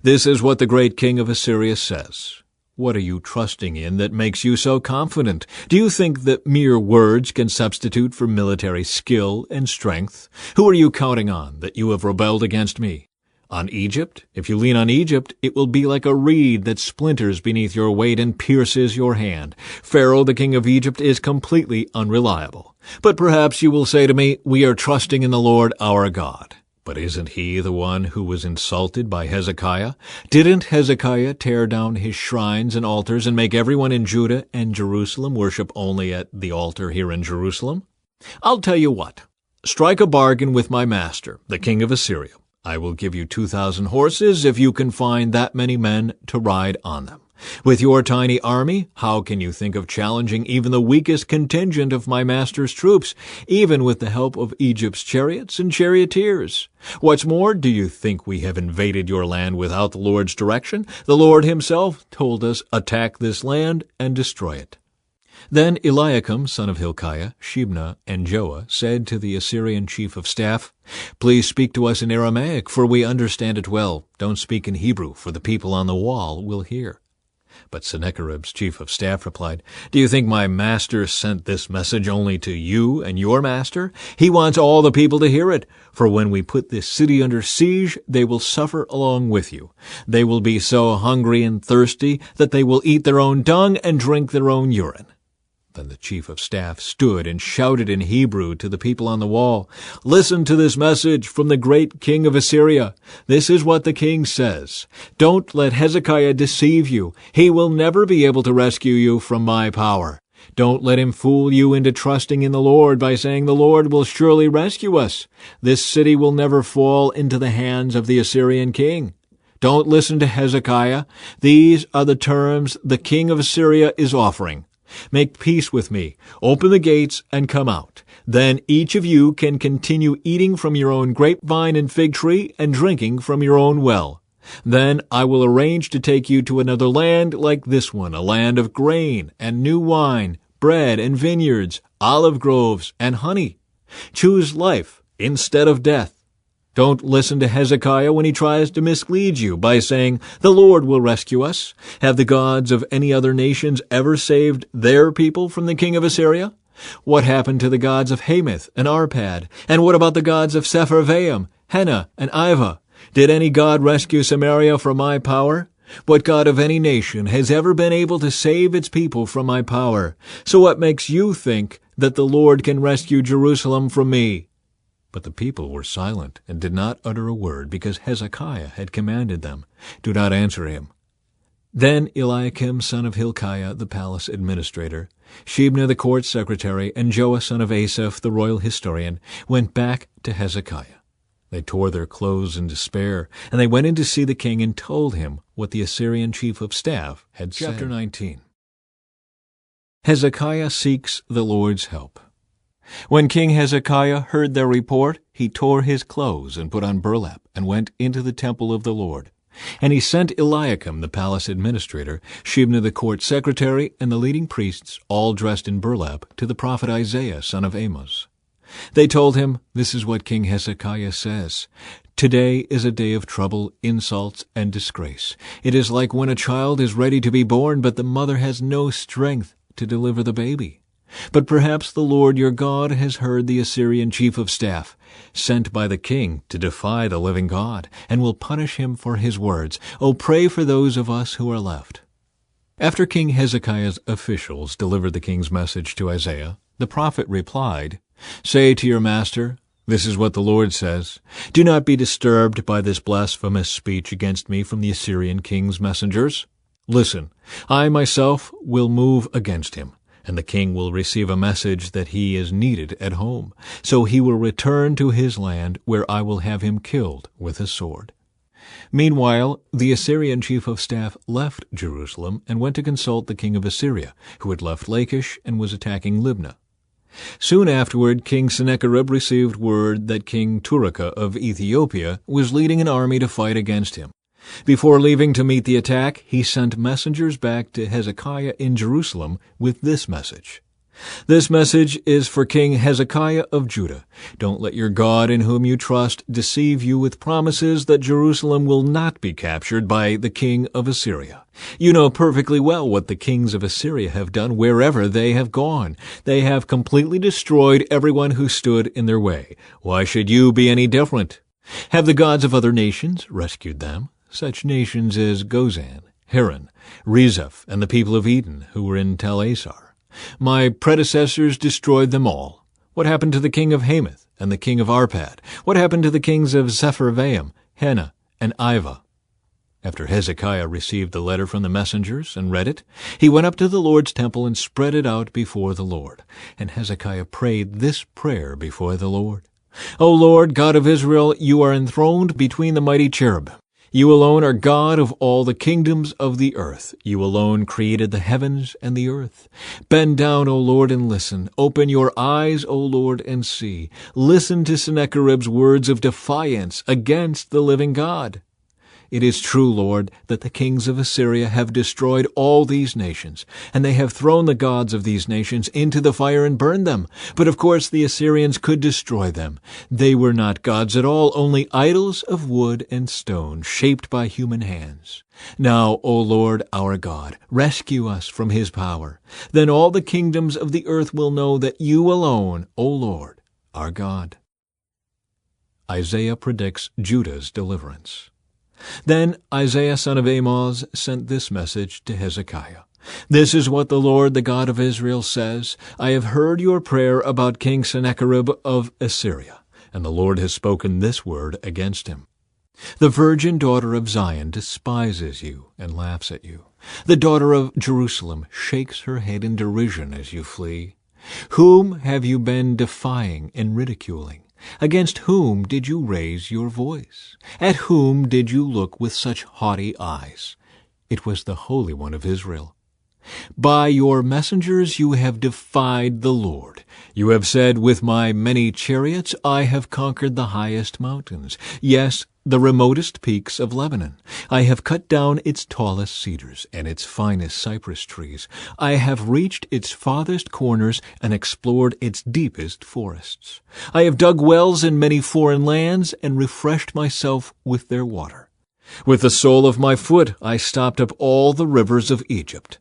"This is what the great king of Assyria says. What are you trusting in that makes you so confident? Do you think that mere words can substitute for military skill and strength? Who are you counting on that you have rebelled against me? On Egypt? If you lean on Egypt, it will be like a reed that splinters beneath your weight and pierces your hand. Pharaoh, the king of Egypt, is completely unreliable. But perhaps you will say to me, 'We are trusting in the Lord our God.' But isn't he the one who was insulted by Hezekiah? Didn't Hezekiah tear down his shrines and altars and make everyone in Judah and Jerusalem worship only at the altar here in Jerusalem? I'll tell you what. Strike a bargain with my master, the king of Assyria. I will give you 2,000 horses if you can find that many men to ride on them. With your tiny army, how can you think of challenging even the weakest contingent of my master's troops, even with the help of Egypt's chariots and charioteers? What's more, do you think we have invaded your land without the Lord's direction? The Lord himself told us, 'Attack this land and destroy it.'" Then Eliakim, son of Hilkiah, Shebna, and Joah said to the Assyrian chief of staff, "Please speak to us in Aramaic, for we understand it well. Don't speak in Hebrew, for the people on the wall will hear." But Sennacherib's chief of staff replied, "Do you think my master sent this message only to you and your master? He wants all the people to hear it. For when we put this city under siege, they will suffer along with you. They will be so hungry and thirsty that they will eat their own dung and drink their own urine." Then the chief of staff stood and shouted in Hebrew to the people on the wall, "Listen to this message from the great king of Assyria. This is what the king says. Don't let Hezekiah deceive you. He will never be able to rescue you from my power. Don't let him fool you into trusting in the Lord by saying the Lord will surely rescue us. This city will never fall into the hands of the Assyrian king. Don't listen to Hezekiah. These are the terms the king of Assyria is offering. Make peace with me, open the gates, and come out. Then each of you can continue eating from your own grapevine and fig tree and drinking from your own well. Then I will arrange to take you to another land like this one, a land of grain and new wine, bread and vineyards, olive groves and honey. Choose life instead of death. Don't listen to Hezekiah when he tries to mislead you by saying, 'The Lord will rescue us.' Have the gods of any other nations ever saved their people from the king of Assyria? What happened to the gods of Hamath and Arpad? And what about the gods of Sepharvaim, Hena, and Ivah? Did any god rescue Samaria from my power? What god of any nation has ever been able to save its people from my power? So what makes you think that the Lord can rescue Jerusalem from me?" But the people were silent and did not utter a word, because Hezekiah had commanded them, "Do not answer him." Then Eliakim, son of Hilkiah, the palace administrator, Shebna, the court secretary, and Joah, son of Asaph, the royal historian, went back to Hezekiah. They tore their clothes in despair, and they went in to see the king and told him what the Assyrian chief of staff had said. Chapter 19. Hezekiah seeks the Lord's help. When King Hezekiah heard their report, he tore his clothes and put on burlap and went into the temple of the Lord. And he sent Eliakim the palace administrator, Shebna the court secretary, and the leading priests, all dressed in burlap, to the prophet Isaiah son of Amoz. They told him, "This is what King Hezekiah says. Today is a day of trouble, insults, and disgrace. It is like when a child is ready to be born, but the mother has no strength to deliver the baby. But perhaps the Lord your God has heard the Assyrian chief of staff, sent by the king to defy the living God, and will punish him for his words. Oh, pray for those of us who are left." After King Hezekiah's officials delivered the king's message to Isaiah, the prophet replied, "Say to your master, 'This is what the Lord says. Do not be disturbed by this blasphemous speech against me from the Assyrian king's messengers. Listen, I myself will move against him, and the king will receive a message that he is needed at home. So he will return to his land, where I will have him killed with a sword.'" Meanwhile, the Assyrian chief of staff left Jerusalem and went to consult the king of Assyria, who had left Lachish and was attacking Libnah. Soon afterward, King Sennacherib received word that King Turaka of Ethiopia was leading an army to fight against him. Before leaving to meet the attack, he sent messengers back to Hezekiah in Jerusalem with this message. "This message is for King Hezekiah of Judah. Don't let your God in whom you trust deceive you with promises that Jerusalem will not be captured by the king of Assyria. You know perfectly well what the kings of Assyria have done wherever they have gone. They have completely destroyed everyone who stood in their way. Why should you be any different? Have the gods of other nations rescued them? Such nations as Gozan, Haran, Rezeph, and the people of Eden who were in Tel Assar. My predecessors destroyed them all. What happened to the king of Hamath and the king of Arpad? What happened to the kings of Sepharvaim, Hena, and Ivah?" After Hezekiah received the letter from the messengers and read it, he went up to the Lord's temple and spread it out before the Lord. And Hezekiah prayed this prayer before the Lord. "O Lord, God of Israel, you are enthroned between the mighty cherubim. You alone are God of all the kingdoms of the earth. You alone created the heavens and the earth. Bend down, O Lord, and listen. Open your eyes, O Lord, and see. Listen to Sennacherib's words of defiance against the living God. It is true, Lord, that the kings of Assyria have destroyed all these nations, and they have thrown the gods of these nations into the fire and burned them. But of course the Assyrians could destroy them. They were not gods at all, only idols of wood and stone, shaped by human hands. Now, O Lord our God, rescue us from his power. Then all the kingdoms of the earth will know that you alone, O Lord, are God." Isaiah predicts Judah's deliverance. Then Isaiah son of Amoz sent this message to Hezekiah. "This is what the Lord, the God of Israel, says. I have heard your prayer about King Sennacherib of Assyria, and the Lord has spoken this word against him. The virgin daughter of Zion despises you and laughs at you. The daughter of Jerusalem shakes her head in derision as you flee. Whom have you been defying and ridiculing? Against whom did you raise your voice? At whom did you look with such haughty eyes? It was the Holy One of Israel. By your messengers you have defied the Lord. You have said, with my many chariots I have conquered the highest mountains, yes, the remotest peaks of Lebanon. I have cut down its tallest cedars and its finest cypress trees. I have reached its farthest corners and explored its deepest forests. I have dug wells in many foreign lands and refreshed myself with their water. With the sole of my foot I stopped up all the rivers of Egypt.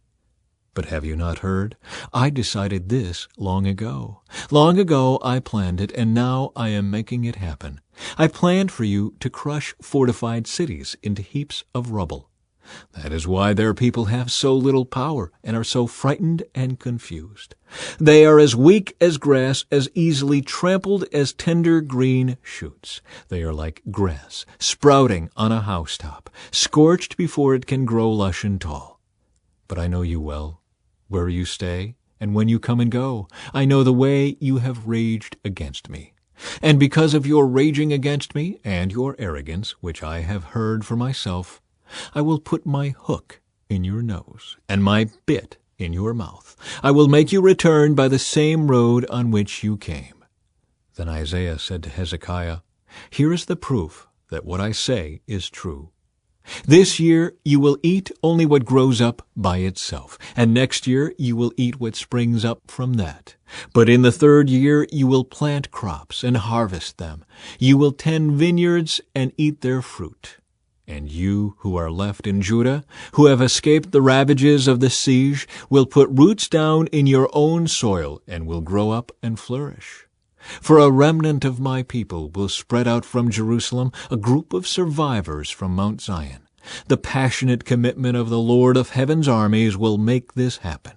But have you not heard? I decided this long ago. Long ago I planned it, and now I am making it happen. I planned for you to crush fortified cities into heaps of rubble. That is why their people have so little power and are so frightened and confused. They are as weak as grass, as easily trampled as tender green shoots. They are like grass sprouting on a housetop, scorched before it can grow lush and tall. But I know you well, where you stay, and when you come and go. I know the way you have raged against me. And because of your raging against me and your arrogance, which I have heard for myself, I will put my hook in your nose and my bit in your mouth. I will make you return by the same road on which you came." Then Isaiah said to Hezekiah, "Here is the proof that what I say is true. This year you will eat only what grows up by itself, and next year you will eat what springs up from that. But in the third year you will plant crops and harvest them. You will tend vineyards and eat their fruit. And you who are left in Judah, who have escaped the ravages of the siege, will put roots down in your own soil and will grow up and flourish. For a remnant of my people will spread out from Jerusalem, a group of survivors from Mount Zion. The passionate commitment of the Lord of heaven's armies will make this happen.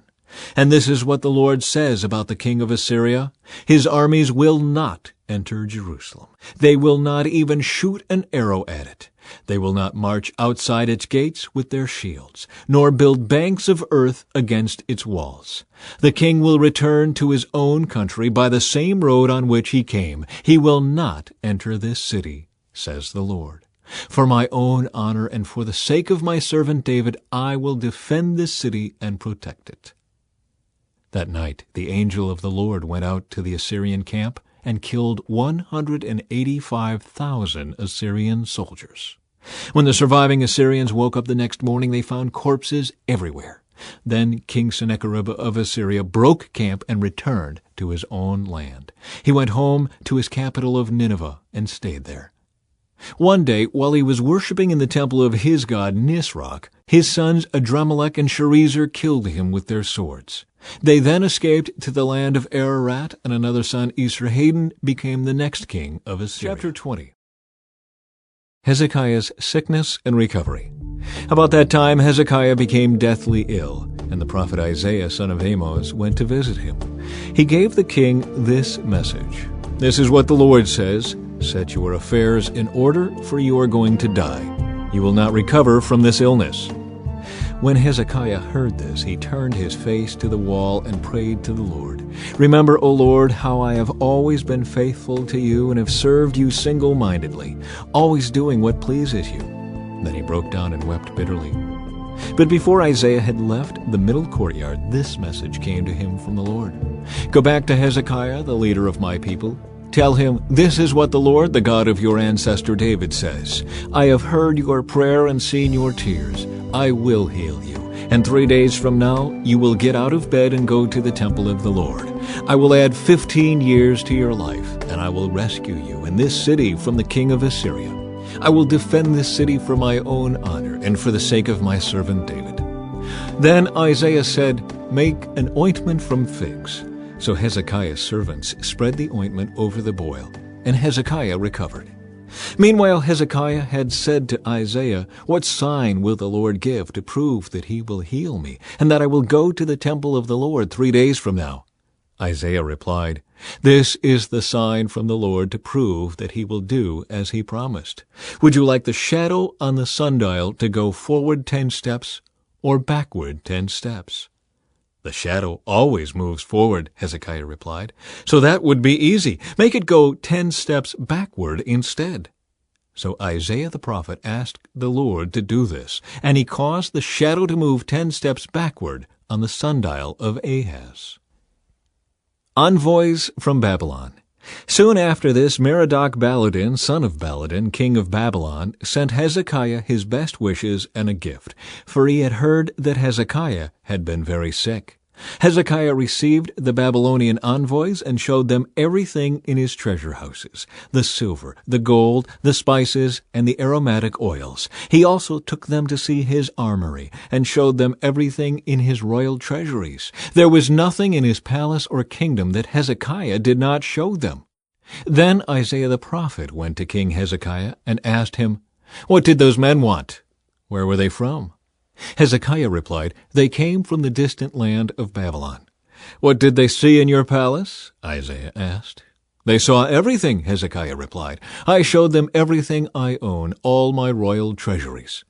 And this is what the Lord says about the king of Assyria. His armies will not enter Jerusalem. They will not even shoot an arrow at it. They will not march outside its gates with their shields, nor build banks of earth against its walls. The king will return to his own country by the same road on which he came. He will not enter this city, says the Lord. For my own honor and for the sake of my servant David, I will defend this city and protect it. That night the angel of the Lord went out to the Assyrian camp and killed 185,000 Assyrian soldiers. When the surviving Assyrians woke up the next morning, they found corpses everywhere. Then King Sennacherib of Assyria broke camp and returned to his own land. He went home to his capital of Nineveh and stayed there. One day, while he was worshiping in the temple of his god Nisroch, his sons Adrammelech and Sharezer killed him with their swords. They then escaped to the land of Ararat, and another son, Esarhaddon, became the next king of Assyria. Chapter 20. Hezekiah's sickness and recovery. About that time Hezekiah became deathly ill, and the prophet Isaiah, son of Amos, went to visit him. He gave the king this message. This is what the Lord says, set your affairs in order, for you are going to die. You will not recover from this illness. When Hezekiah heard this, he turned his face to the wall and prayed to the Lord. Remember, O Lord, how I have always been faithful to you and have served you single-mindedly, always doing what pleases you. Then he broke down and wept bitterly. But before Isaiah had left the middle courtyard, this message came to him from the Lord. Go back to Hezekiah, the leader of my people. Tell him, this is what the Lord, the God of your ancestor David, says. I have heard your prayer and seen your tears. I will heal you. And 3 days from now, you will get out of bed and go to the temple of the Lord. I will add 15 years to your life, and I will rescue you in this city from the king of Assyria. I will defend this city for my own honor and for the sake of my servant David. Then Isaiah said, make an ointment from figs. So Hezekiah's servants spread the ointment over the boil, and Hezekiah recovered. Meanwhile Hezekiah had said to Isaiah, what sign will the Lord give to prove that he will heal me, and that I will go to the temple of the Lord 3 days from now? Isaiah replied, this is the sign from the Lord to prove that he will do as he promised. Would you like the shadow on the sundial to go forward 10 steps or backward 10 steps? The shadow always moves forward, Hezekiah replied. So that would be easy. Make it go 10 steps backward instead. So Isaiah the prophet asked the Lord to do this, and he caused the shadow to move 10 steps backward on the sundial of Ahaz. Envoys from Babylon. Soon after this, Merodach-Baladan, son of Baladan, king of Babylon, sent Hezekiah his best wishes and a gift, for he had heard that Hezekiah had been very sick. Hezekiah received the Babylonian envoys and showed them everything in his treasure houses, the silver, the gold, the spices, and the aromatic oils. He also took them to see his armory and showed them everything in his royal treasuries. There was nothing in his palace or kingdom that Hezekiah did not show them. Then Isaiah the prophet went to King Hezekiah and asked him, what did those men want? Where were they from? Hezekiah replied, they came from the distant land of Babylon. What did they see in your palace? Isaiah asked. They saw everything, Hezekiah replied. I showed them everything I own, all my royal treasuries.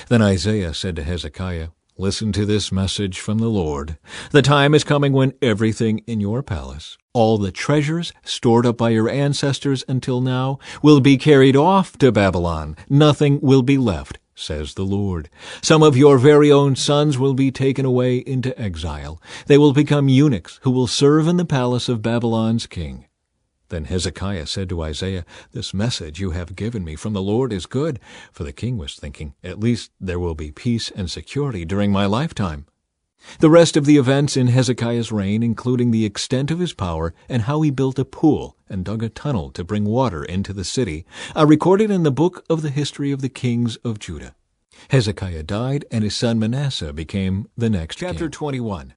Then Isaiah said to Hezekiah, listen to this message from the Lord. The time is coming when everything in your palace, all the treasures stored up by your ancestors until now, will be carried off to Babylon. Nothing will be left, says the Lord. Some of your very own sons will be taken away into exile. They will become eunuchs who will serve in the palace of Babylon's king. Then Hezekiah said to Isaiah, "This message you have given me from the Lord is good." For the king was thinking, "At least there will be peace and security during my lifetime." The rest of the events in Hezekiah's reign, including the extent of his power and how he built a pool and dug a tunnel to bring water into the city, are recorded in the book of the history of the kings of Judah. Hezekiah died, and his son Manasseh became the next king. Chapter 21.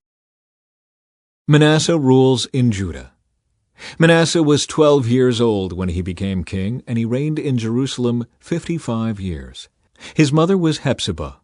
Manasseh rules in Judah. Manasseh was 12 years old when he became king, and he reigned in Jerusalem 55 years. His mother was Hephzibah.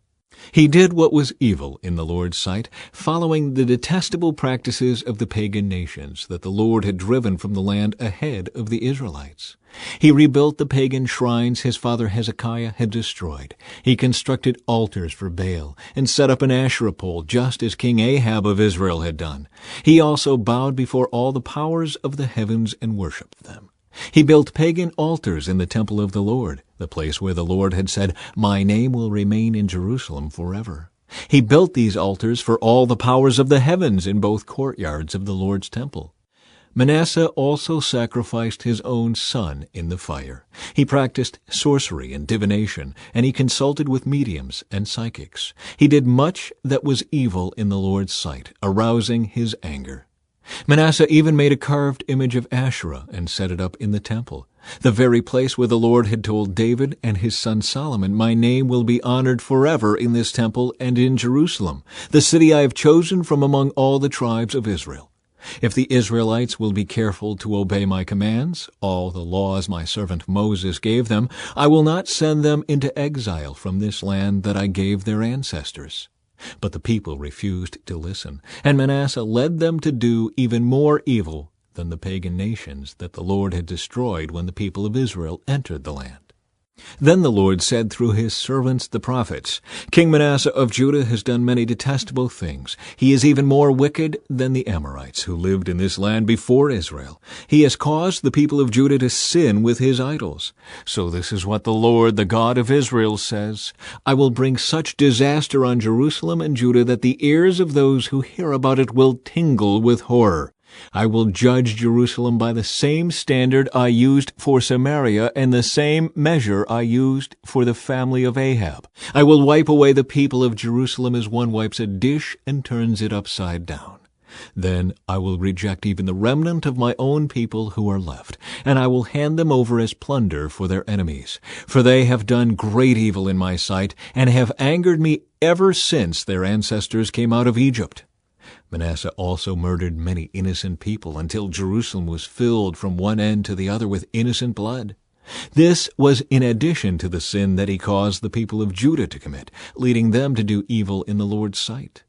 He did what was evil in the Lord's sight, following the detestable practices of the pagan nations that the Lord had driven from the land ahead of the Israelites. He rebuilt the pagan shrines his father Hezekiah had destroyed. He constructed altars for Baal and set up an Asherah pole, just as King Ahab of Israel had done. He also bowed before all the powers of the heavens and worshipped them. He built pagan altars in the temple of the Lord, the place where the Lord had said, "My name will remain in Jerusalem forever." He built these altars for all the powers of the heavens in both courtyards of the Lord's temple. Manasseh also sacrificed his own son in the fire. He practiced sorcery and divination, and he consulted with mediums and psychics. He did much that was evil in the Lord's sight, arousing his anger. Manasseh even made a carved image of Asherah and set it up in the temple, the very place where the Lord had told David and his son Solomon, "My name will be honored forever in this temple and in Jerusalem, the city I have chosen from among all the tribes of Israel. If the Israelites will be careful to obey my commands, all the laws my servant Moses gave them, I will not send them into exile from this land that I gave their ancestors." But the people refused to listen, and Manasseh led them to do even more evil than the pagan nations that the Lord had destroyed when the people of Israel entered the land. Then the Lord said through his servants the prophets, "King Manasseh of Judah has done many detestable things. He is even more wicked than the Amorites who lived in this land before Israel. He has caused the people of Judah to sin with his idols. So this is what the Lord, the God of Israel, says, I will bring such disaster on Jerusalem and Judah that the ears of those who hear about it will tingle with horror. I will judge Jerusalem by the same standard I used for Samaria and the same measure I used for the family of Ahab. I will wipe away the people of Jerusalem as one wipes a dish and turns it upside down. Then I will reject even the remnant of my own people who are left, and I will hand them over as plunder for their enemies. For they have done great evil in my sight, and have angered me ever since their ancestors came out of Egypt. Manasseh also murdered many innocent people until Jerusalem was filled from one end to the other with innocent blood. This was in addition to the sin that he caused the people of Judah to commit, leading them to do evil in the Lord's sight.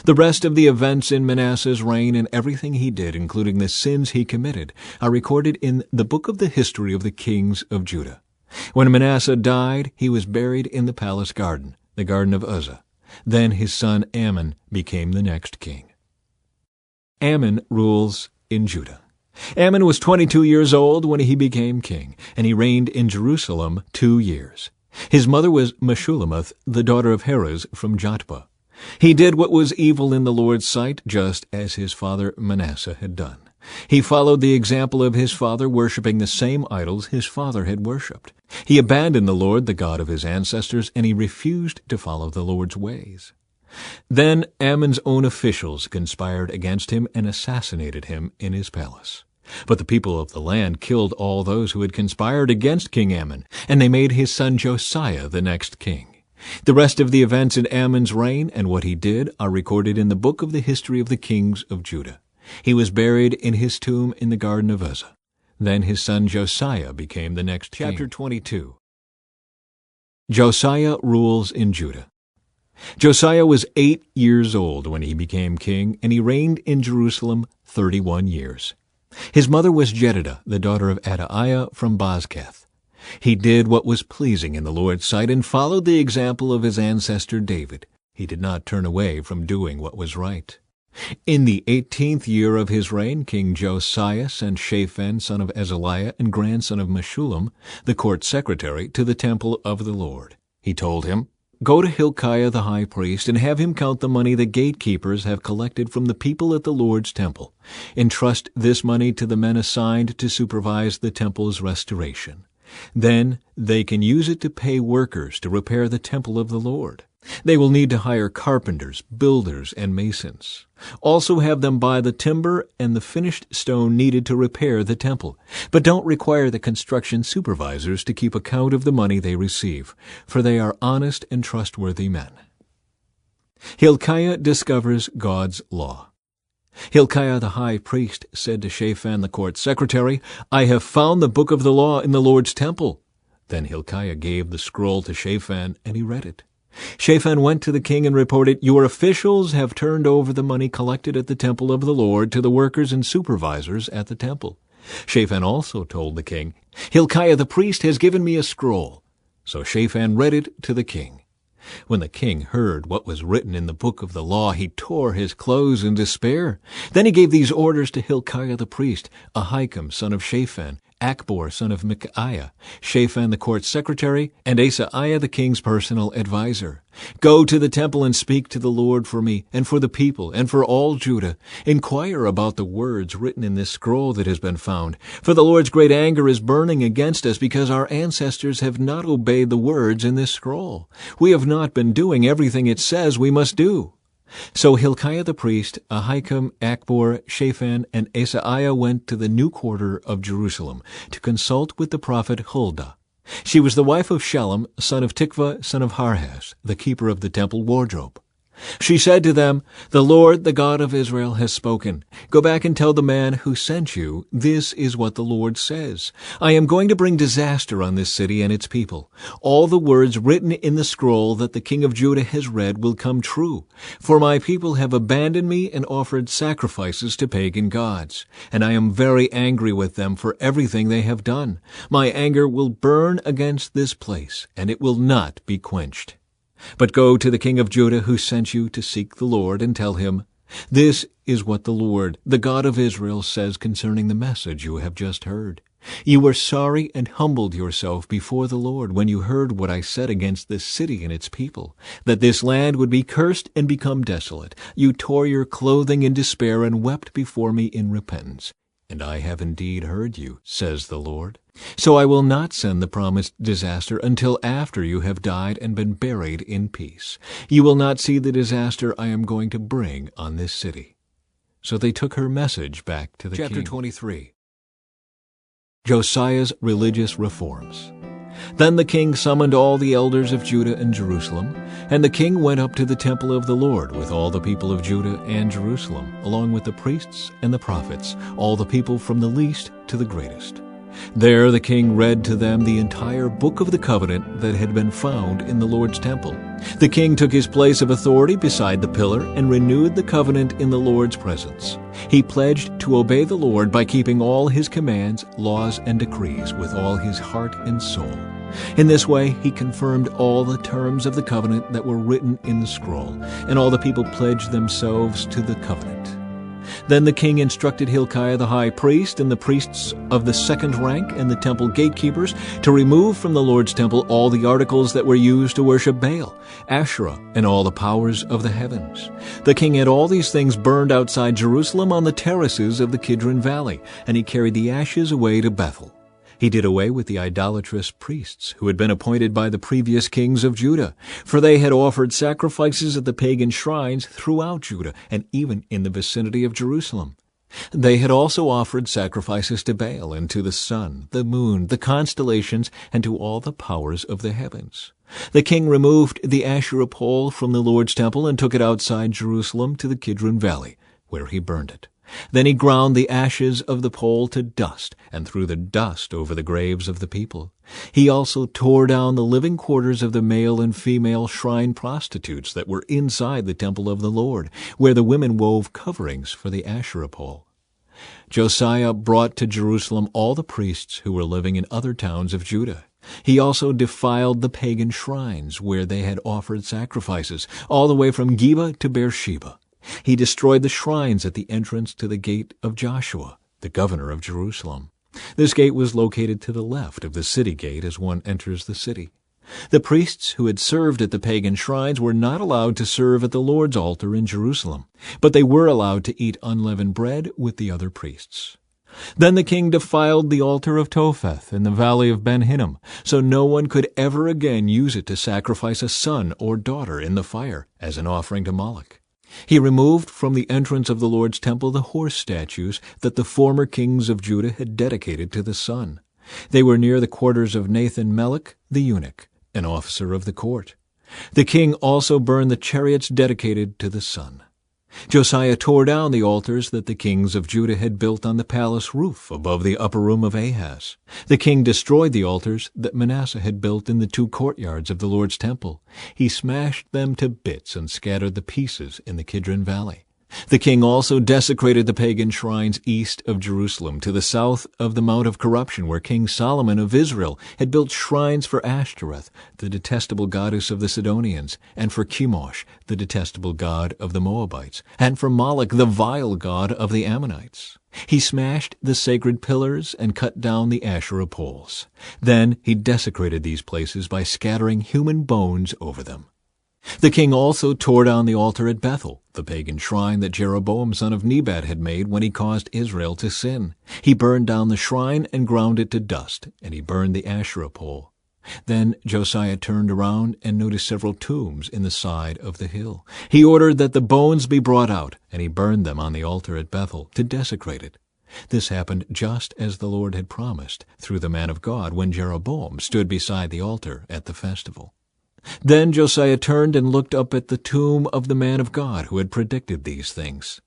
The rest of the events in Manasseh's reign and everything he did, including the sins he committed, are recorded in the book of the history of the kings of Judah. When Manasseh died, he was buried in the palace garden, the garden of Uzzah. Then his son Amon became the next king. Amon rules in Judah. Amon was 22 years old when he became king, and he reigned in Jerusalem 2 years. His mother was Meshullemeth, the daughter of Haruz from Jotbah. He did what was evil in the Lord's sight, just as his father Manasseh had done. He followed the example of his father, worshipping the same idols his father had worshipped. He abandoned the Lord, the God of his ancestors, and he refused to follow the Lord's ways. Then Ammon's own officials conspired against him and assassinated him in his palace. But the people of the land killed all those who had conspired against King Ammon, and they made his son Josiah the next king. The rest of the events in Ammon's reign and what he did are recorded in the book of the history of the kings of Judah. He was buried in his tomb in the garden of Uzzah. Then his son Josiah became the next king. Chapter 22. Josiah rules in Judah. Josiah was 8 years old when he became king, and he reigned in Jerusalem 31 years. His mother was Jedidah, the daughter of Adaiah from Bozkath. He did what was pleasing in the Lord's sight and followed the example of his ancestor David. He did not turn away from doing what was right. In the 18th year of his reign, King Josiah sent Shaphan, son of Azaliah and grandson of Meshullam, the court secretary, to the temple of the Lord. He told him, go to Hilkiah the high priest and have him count the money the gatekeepers have collected from the people at the Lord's temple. Entrust this money to the men assigned to supervise the temple's restoration. Then they can use it to pay workers to repair the temple of the Lord. They will need to hire carpenters, builders, and masons. Also have them buy the timber and the finished stone needed to repair the temple. But don't require the construction supervisors to keep account of the money they receive, for they are honest and trustworthy men. Hilkiah discovers God's law. Hilkiah the high priest said to Shaphan the court secretary, "I have found the book of the law in the Lord's temple." Then Hilkiah gave the scroll to Shaphan, and he read it. Shaphan went to the king and reported, "Your officials have turned over the money collected at the temple of the Lord to the workers and supervisors at the temple." Shaphan also told the king, "Hilkiah the priest has given me a scroll." So Shaphan read it to the king. When the king heard what was written in the book of the law, he tore his clothes in despair. Then he gave these orders to Hilkiah the priest, Ahikam son of Shaphan, Akbor son of Micaiah, Shaphan the court secretary, and Asaiah the king's personal adviser. "Go to the temple and speak to the Lord for me, and for the people, and for all Judah. Inquire about the words written in this scroll that has been found. For the Lord's great anger is burning against us, because our ancestors have not obeyed the words in this scroll. We have not been doing everything it says we must do." So Hilkiah the priest, Ahikam, Akbor, Shaphan, and Asaiah went to the new quarter of Jerusalem to consult with the prophet Huldah. She was the wife of Shallum, son of Tikvah, son of Harhas, the keeper of the temple wardrobe. She said to them, "The Lord, the God of Israel, has spoken. Go back and tell the man who sent you, this is what the Lord says. I am going to bring disaster on this city and its people. All the words written in the scroll that the king of Judah has read will come true. For my people have abandoned me and offered sacrifices to pagan gods. And I am very angry with them for everything they have done. My anger will burn against this place, and it will not be quenched. But go to the king of Judah who sent you to seek the Lord and tell him, this is what the Lord, the God of Israel, says concerning the message you have just heard. You were sorry and humbled yourself before the Lord when you heard what I said against this city and its people, that this land would be cursed and become desolate. You tore your clothing in despair and wept before me in repentance. And I have indeed heard you, says the Lord. So I will not send the promised disaster until after you have died and been buried in peace. You will not see the disaster I am going to bring on this city." So they took her message back to the king. Chapter 23. Josiah's religious reforms. Then the king summoned all the elders of Judah and Jerusalem, and the king went up to the temple of the Lord with all the people of Judah and Jerusalem, along with the priests and the prophets, all the people from the least to the greatest. There the king read to them the entire book of the covenant that had been found in the Lord's temple. The king took his place of authority beside the pillar and renewed the covenant in the Lord's presence. He pledged to obey the Lord by keeping all his commands, laws, and decrees with all his heart and soul. In this way he confirmed all the terms of the covenant that were written in the scroll, and all the people pledged themselves to the covenant. Then the king instructed Hilkiah the high priest and the priests of the second rank and the temple gatekeepers to remove from the Lord's temple all the articles that were used to worship Baal, Asherah, and all the powers of the heavens. The king had all these things burned outside Jerusalem on the terraces of the Kidron Valley, and he carried the ashes away to Bethel. He did away with the idolatrous priests who had been appointed by the previous kings of Judah, for they had offered sacrifices at the pagan shrines throughout Judah and even in the vicinity of Jerusalem. They had also offered sacrifices to Baal and to the sun, the moon, the constellations, and to all the powers of the heavens. The king removed the Asherah pole from the Lord's temple and took it outside Jerusalem to the Kidron Valley, where he burned it. Then he ground the ashes of the pole to dust and threw the dust over the graves of the people. He also tore down the living quarters of the male and female shrine prostitutes that were inside the temple of the Lord, where the women wove coverings for the Asherah pole. Josiah brought to Jerusalem all the priests who were living in other towns of Judah. He also defiled the pagan shrines where they had offered sacrifices, all the way from Geba to Beersheba. He destroyed the shrines at the entrance to the gate of Joshua, the governor of Jerusalem. This gate was located to the left of the city gate as one enters the city. The priests who had served at the pagan shrines were not allowed to serve at the Lord's altar in Jerusalem, but they were allowed to eat unleavened bread with the other priests. Then the king defiled the altar of Topheth in the valley of Ben Hinnom, so no one could ever again use it to sacrifice a son or daughter in the fire as an offering to Moloch. He removed from the entrance of the Lord's temple the horse statues that the former kings of Judah had dedicated to the sun. They were near the quarters of Nathan-Melech the eunuch, an officer of the court. The king also burned the chariots dedicated to the sun. Josiah tore down the altars that the kings of Judah had built on the palace roof above the upper room of Ahaz. The king destroyed the altars that Manasseh had built in the 2 courtyards of the Lord's temple. He smashed them to bits and scattered the pieces in the Kidron Valley. The king also desecrated the pagan shrines east of Jerusalem, to the south of the Mount of Corruption, where King Solomon of Israel had built shrines for Ashtoreth, the detestable goddess of the Sidonians, and for Chemosh, the detestable god of the Moabites, and for Moloch, the vile god of the Ammonites. He smashed the sacred pillars and cut down the Asherah poles. Then he desecrated these places by scattering human bones over them. The king also tore down the altar at Bethel, the pagan shrine that Jeroboam son of Nebat had made when he caused Israel to sin. He burned down the shrine and ground it to dust, and he burned the Asherah pole. Then Josiah turned around and noticed several tombs in the side of the hill. He ordered that the bones be brought out, and he burned them on the altar at Bethel to desecrate it. This happened just as the Lord had promised through the man of God when Jeroboam stood beside the altar at the festival. Then Josiah turned and looked up at the tomb of the man of God who had predicted these things.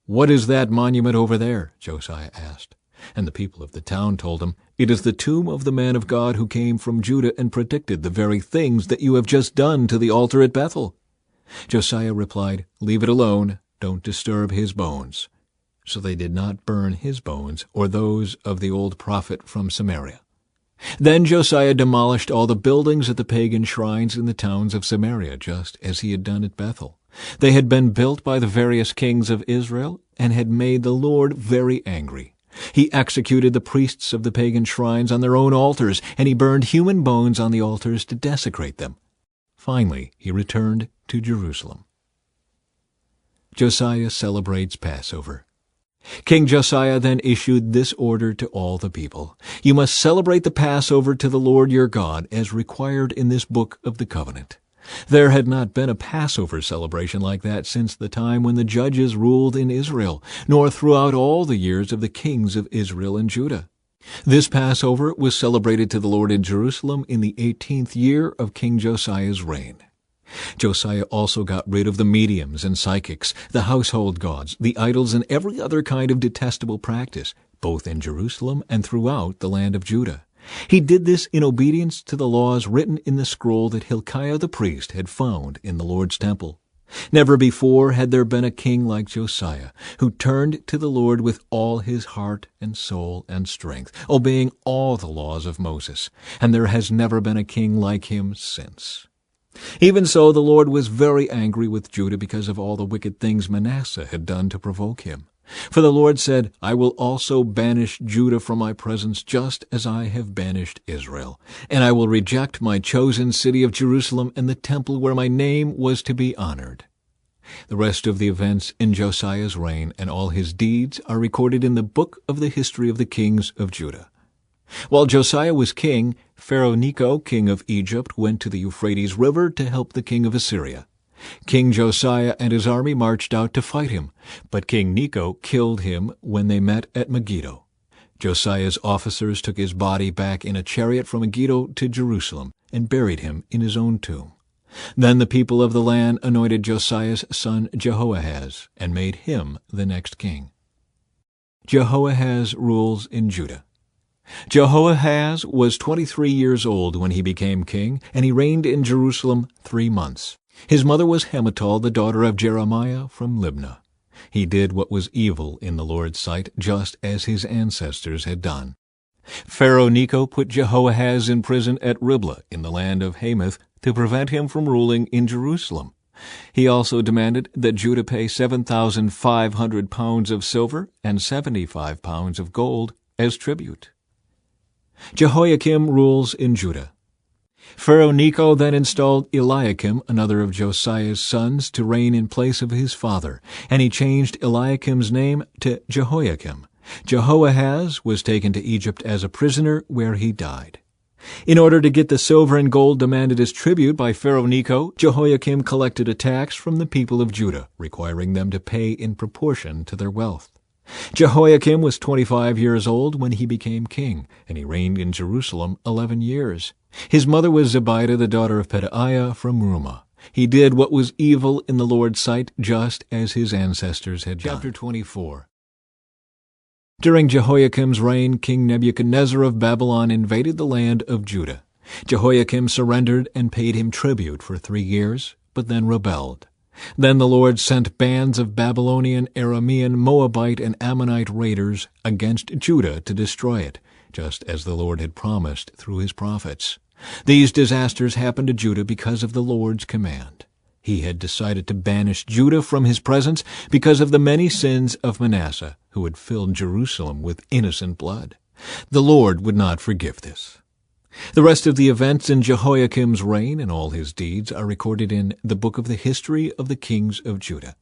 "What is that monument over there?" Josiah asked. And the people of the town told him, "It is the tomb of the man of God who came from Judah and predicted the very things that you have just done to the altar at Bethel." Josiah replied, "Leave it alone. Don't disturb his bones." So they did not burn his bones or those of the old prophet from Samaria. Then Josiah demolished all the buildings at the pagan shrines in the towns of Samaria, just as he had done at Bethel. They had been built by the various kings of Israel and had made the Lord very angry. He executed the priests of the pagan shrines on their own altars, and he burned human bones on the altars to desecrate them. Finally, he returned to Jerusalem. Josiah celebrates Passover. King Josiah then issued this order to all the people: "You must celebrate the Passover to the Lord your God, as required in this book of the covenant." There had not been a Passover celebration like that since the time when the judges ruled in Israel, nor throughout all the years of the kings of Israel and Judah. This Passover was celebrated to the Lord in Jerusalem in the 18th year of King Josiah's reign. Josiah also got rid of the mediums and psychics, the household gods, the idols, and every other kind of detestable practice, both in Jerusalem and throughout the land of Judah. He did this in obedience to the laws written in the scroll that Hilkiah the priest had found in the Lord's temple. Never before had there been a king like Josiah, who turned to the Lord with all his heart and soul and strength, obeying all the laws of Moses, and there has never been a king like him since. Even so, the Lord was very angry with Judah because of all the wicked things Manasseh had done to provoke him. For the Lord said, "I will also banish Judah from my presence, just as I have banished Israel. And I will reject my chosen city of Jerusalem and the temple where my name was to be honored." The rest of the events in Josiah's reign and all his deeds are recorded in the book of the history of the kings of Judah. While Josiah was king, Pharaoh Necho, king of Egypt, went to the Euphrates River to help the king of Assyria. King Josiah and his army marched out to fight him, but King Necho killed him when they met at Megiddo. Josiah's officers took his body back in a chariot from Megiddo to Jerusalem and buried him in his own tomb. Then the people of the land anointed Josiah's son Jehoahaz and made him the next king. Jehoahaz rules in Judah. Jehoahaz was 23 years old when he became king, and he reigned in Jerusalem 3 months. His mother was Hamutal, the daughter of Jeremiah from Libnah. He did what was evil in the Lord's sight, just as his ancestors had done. Pharaoh Necho put Jehoahaz in prison at Riblah in the land of Hamath to prevent him from ruling in Jerusalem. He also demanded that Judah pay 7,500 pounds of silver and 75 pounds of gold as tribute. Jehoiakim rules in Judah. Pharaoh Necho then installed Eliakim, another of Josiah's sons, to reign in place of his father, and he changed Eliakim's name to Jehoiakim. Jehoahaz was taken to Egypt as a prisoner, where he died. In order to get the silver and gold demanded as tribute by Pharaoh Necho, Jehoiakim collected a tax from the people of Judah, requiring them to pay in proportion to their wealth. Jehoiakim was 25 years old when he became king, and he reigned in Jerusalem 11 years. His mother was Zebidah, the daughter of Pedaiah from Rumah. He did what was evil in the Lord's sight, just as his ancestors had done. Chapter 24. During Jehoiakim's reign, King Nebuchadnezzar of Babylon invaded the land of Judah. Jehoiakim surrendered and paid him tribute for 3 years, but then rebelled. Then the Lord sent bands of Babylonian, Aramean, Moabite, and Ammonite raiders against Judah to destroy it, just as the Lord had promised through his prophets. These disasters happened to Judah because of the Lord's command. He had decided to banish Judah from his presence because of the many sins of Manasseh, who had filled Jerusalem with innocent blood. The Lord would not forgive this. The rest of the events in Jehoiakim's reign and all his deeds are recorded in the book of the history of the kings of Judah.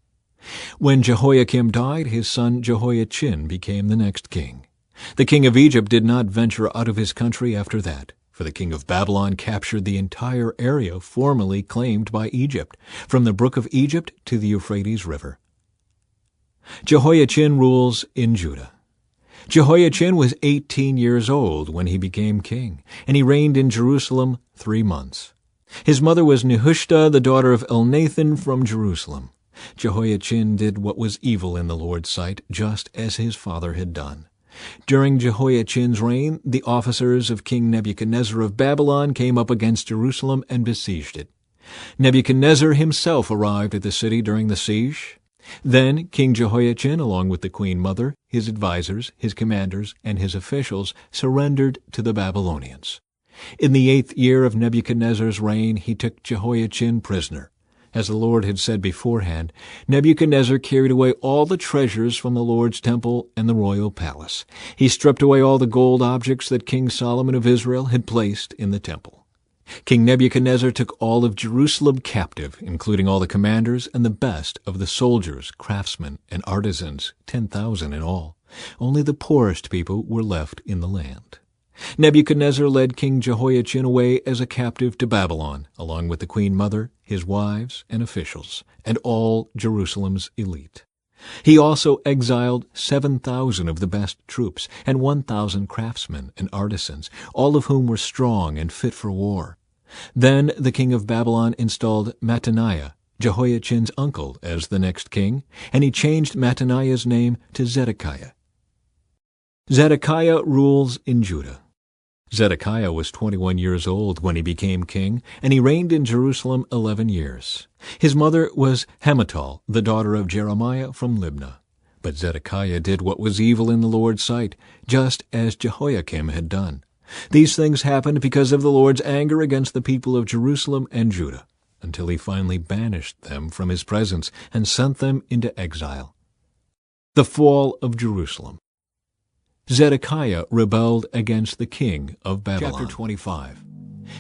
When Jehoiakim died, his son Jehoiachin became the next king. The king of Egypt did not venture out of his country after that, for the king of Babylon captured the entire area formerly claimed by Egypt, from the brook of Egypt to the Euphrates River. Jehoiachin rules in Judah. Jehoiachin was 18 years old when he became king, and he reigned in Jerusalem 3 months. His mother was Nehushta, the daughter of Elnathan from Jerusalem. Jehoiachin did what was evil in the Lord's sight, just as his father had done. During Jehoiachin's reign, the officers of King Nebuchadnezzar of Babylon came up against Jerusalem and besieged it. Nebuchadnezzar himself arrived at the city during the siege. Then King Jehoiachin, along with the queen mother, his advisers, his commanders, and his officials, surrendered to the Babylonians. In the 8th year of Nebuchadnezzar's reign, he took Jehoiachin prisoner. As the Lord had said beforehand, Nebuchadnezzar carried away all the treasures from the Lord's temple and the royal palace. He stripped away all the gold objects that King Solomon of Israel had placed in the temple. King Nebuchadnezzar took all of Jerusalem captive, including all the commanders and the best of the soldiers, craftsmen, and artisans, 10,000 in all. Only the poorest people were left in the land. Nebuchadnezzar led King Jehoiachin away as a captive to Babylon, along with the queen mother, his wives and officials, and all Jerusalem's elite. He also exiled 7,000 of the best troops and 1,000 craftsmen and artisans, all of whom were strong and fit for war. Then the king of Babylon installed Mattaniah, Jehoiachin's uncle, as the next king, and he changed Mattaniah's name to Zedekiah. Zedekiah rules in Judah. Zedekiah was 21 years old when he became king, and he reigned in Jerusalem 11 years. His mother was Hamutal, the daughter of Jeremiah from Libnah. But Zedekiah did what was evil in the Lord's sight, just as Jehoiakim had done. These things happened because of the Lord's anger against the people of Jerusalem and Judah, until he finally banished them from his presence and sent them into exile. The fall of Jerusalem. Zedekiah rebelled against the king of Babylon. Chapter 25.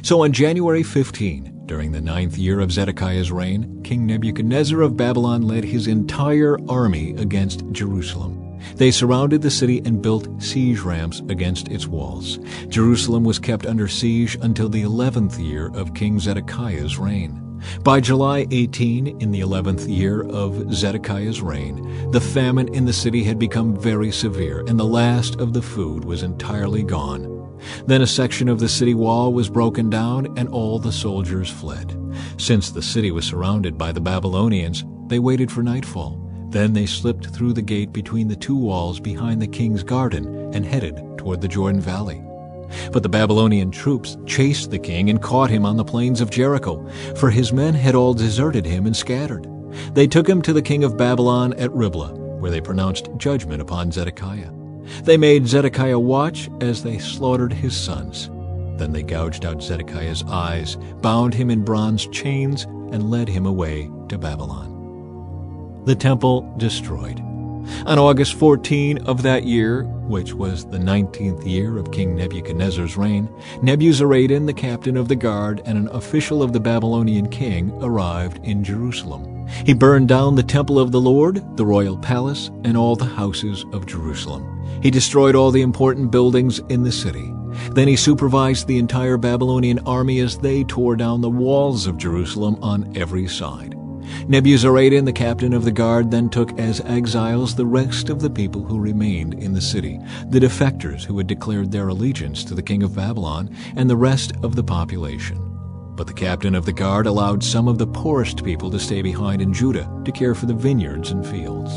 So on January 15, during the 9th year of Zedekiah's reign, King Nebuchadnezzar of Babylon led his entire army against Jerusalem. They surrounded the city and built siege ramps against its walls. Jerusalem was kept under siege until the 11th year of King Zedekiah's reign. By July 18, in the 11th year of Zedekiah's reign, the famine in the city had become very severe, and the last of the food was entirely gone. Then a section of the city wall was broken down, and all the soldiers fled. Since the city was surrounded by the Babylonians, they waited for nightfall. Then they slipped through the gate between the 2 walls behind the king's garden and headed toward the Jordan Valley. But the Babylonian troops chased the king and caught him on the plains of Jericho, for his men had all deserted him and scattered. They took him to the king of Babylon at Riblah, where they pronounced judgment upon Zedekiah. They made Zedekiah watch as they slaughtered his sons. Then they gouged out Zedekiah's eyes, bound him in bronze chains, and led him away to Babylon. The temple destroyed. On August 14 of that year, which was the 19th year of King Nebuchadnezzar's reign, Nebuzaradan, the captain of the guard and an official of the Babylonian king, arrived in Jerusalem. He burned down the temple of the Lord, the royal palace, and all the houses of Jerusalem. He destroyed all the important buildings in the city. Then he supervised the entire Babylonian army as they tore down the walls of Jerusalem on every side. Nebuzaradan, the captain of the guard, then took as exiles the rest of the people who remained in the city, the defectors who had declared their allegiance to the king of Babylon, and the rest of the population. But the captain of the guard allowed some of the poorest people to stay behind in Judah to care for the vineyards and fields.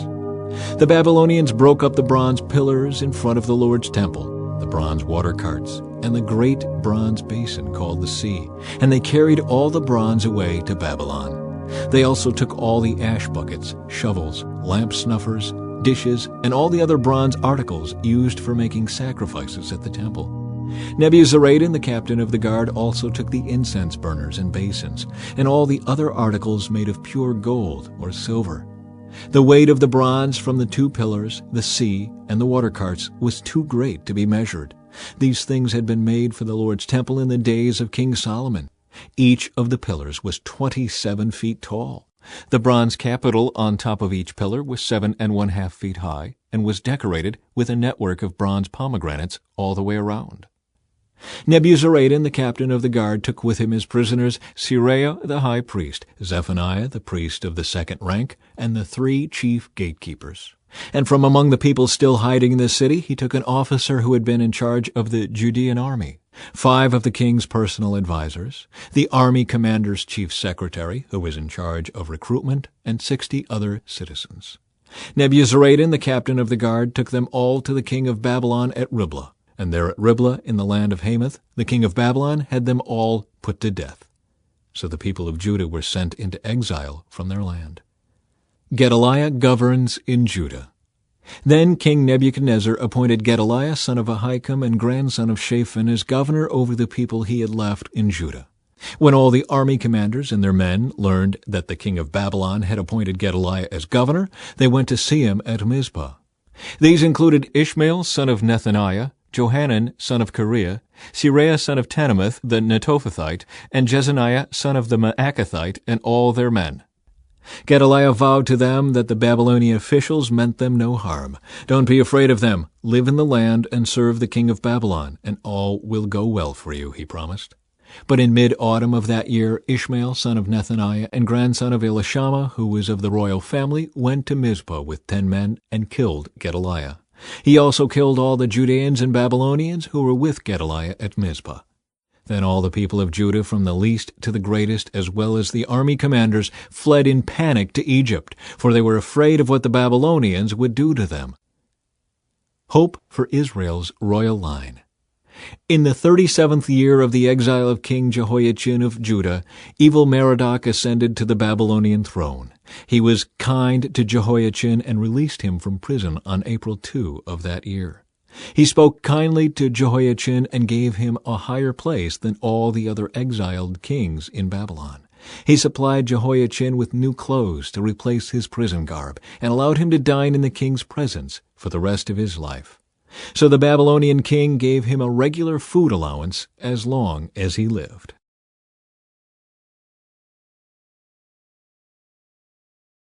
The Babylonians broke up the bronze pillars in front of the Lord's temple, the bronze water carts, and the great bronze basin called the sea, and they carried all the bronze away to Babylon. They also took all the ash buckets, shovels, lamp snuffers, dishes, and all the other bronze articles used for making sacrifices at the temple. Nebuzaradan, the captain of the guard, also took the incense burners and basins, and all the other articles made of pure gold or silver. The weight of the bronze from the 2 pillars, the sea, and the water carts was too great to be measured. These things had been made for the Lord's temple in the days of King Solomon. Each of the pillars was 27 feet tall. The bronze capital on top of each pillar was 7½ feet high and was decorated with a network of bronze pomegranates all the way around. Nebuzaradan, the captain of the guard, took with him as prisoners Seraiah the high priest, Zephaniah the priest of the 2nd rank, and the 3 chief gatekeepers. And from among the people still hiding in the city, he took an officer who had been in charge of the Judean army, 5 of the king's personal advisers, the army commander's chief secretary, who was in charge of recruitment, and 60 other citizens. Nebuzaradan, the captain of the guard, took them all to the king of Babylon at Riblah, and there at Riblah in the land of Hamath, the king of Babylon had them all put to death. So the people of Judah were sent into exile from their land. Gedaliah governs in Judah. Then King Nebuchadnezzar appointed Gedaliah, son of Ahikam and grandson of Shaphan, as governor over the people he had left in Judah. When all the army commanders and their men learned that the king of Babylon had appointed Gedaliah as governor, they went to see him at Mizpah. These included Ishmael, son of Nethaniah, Johanan, son of Kareah, Seraiah, son of Tanumeth, the Netophathite, and Jezaniah, son of the Maacathite, and all their men. Gedaliah vowed to them that the Babylonian officials meant them no harm. "Don't be afraid of them. Live in the land and serve the king of Babylon, and all will go well for you," he promised. But in mid-autumn of that year, Ishmael, son of Nethaniah, and grandson of Elishama, who was of the royal family, went to Mizpah with 10 men and killed Gedaliah. He also killed all the Judeans and Babylonians who were with Gedaliah at Mizpah. Then all the people of Judah, from the least to the greatest, as well as the army commanders, fled in panic to Egypt, for they were afraid of what the Babylonians would do to them. Hope for Israel's royal line. In the 37th year of the exile of King Jehoiachin of Judah, Evil-Merodach ascended to the Babylonian throne. He was kind to Jehoiachin and released him from prison on April 2 of that year. He spoke kindly to Jehoiachin and gave him a higher place than all the other exiled kings in Babylon. He supplied Jehoiachin with new clothes to replace his prison garb and allowed him to dine in the king's presence for the rest of his life. So the Babylonian king gave him a regular food allowance as long as he lived.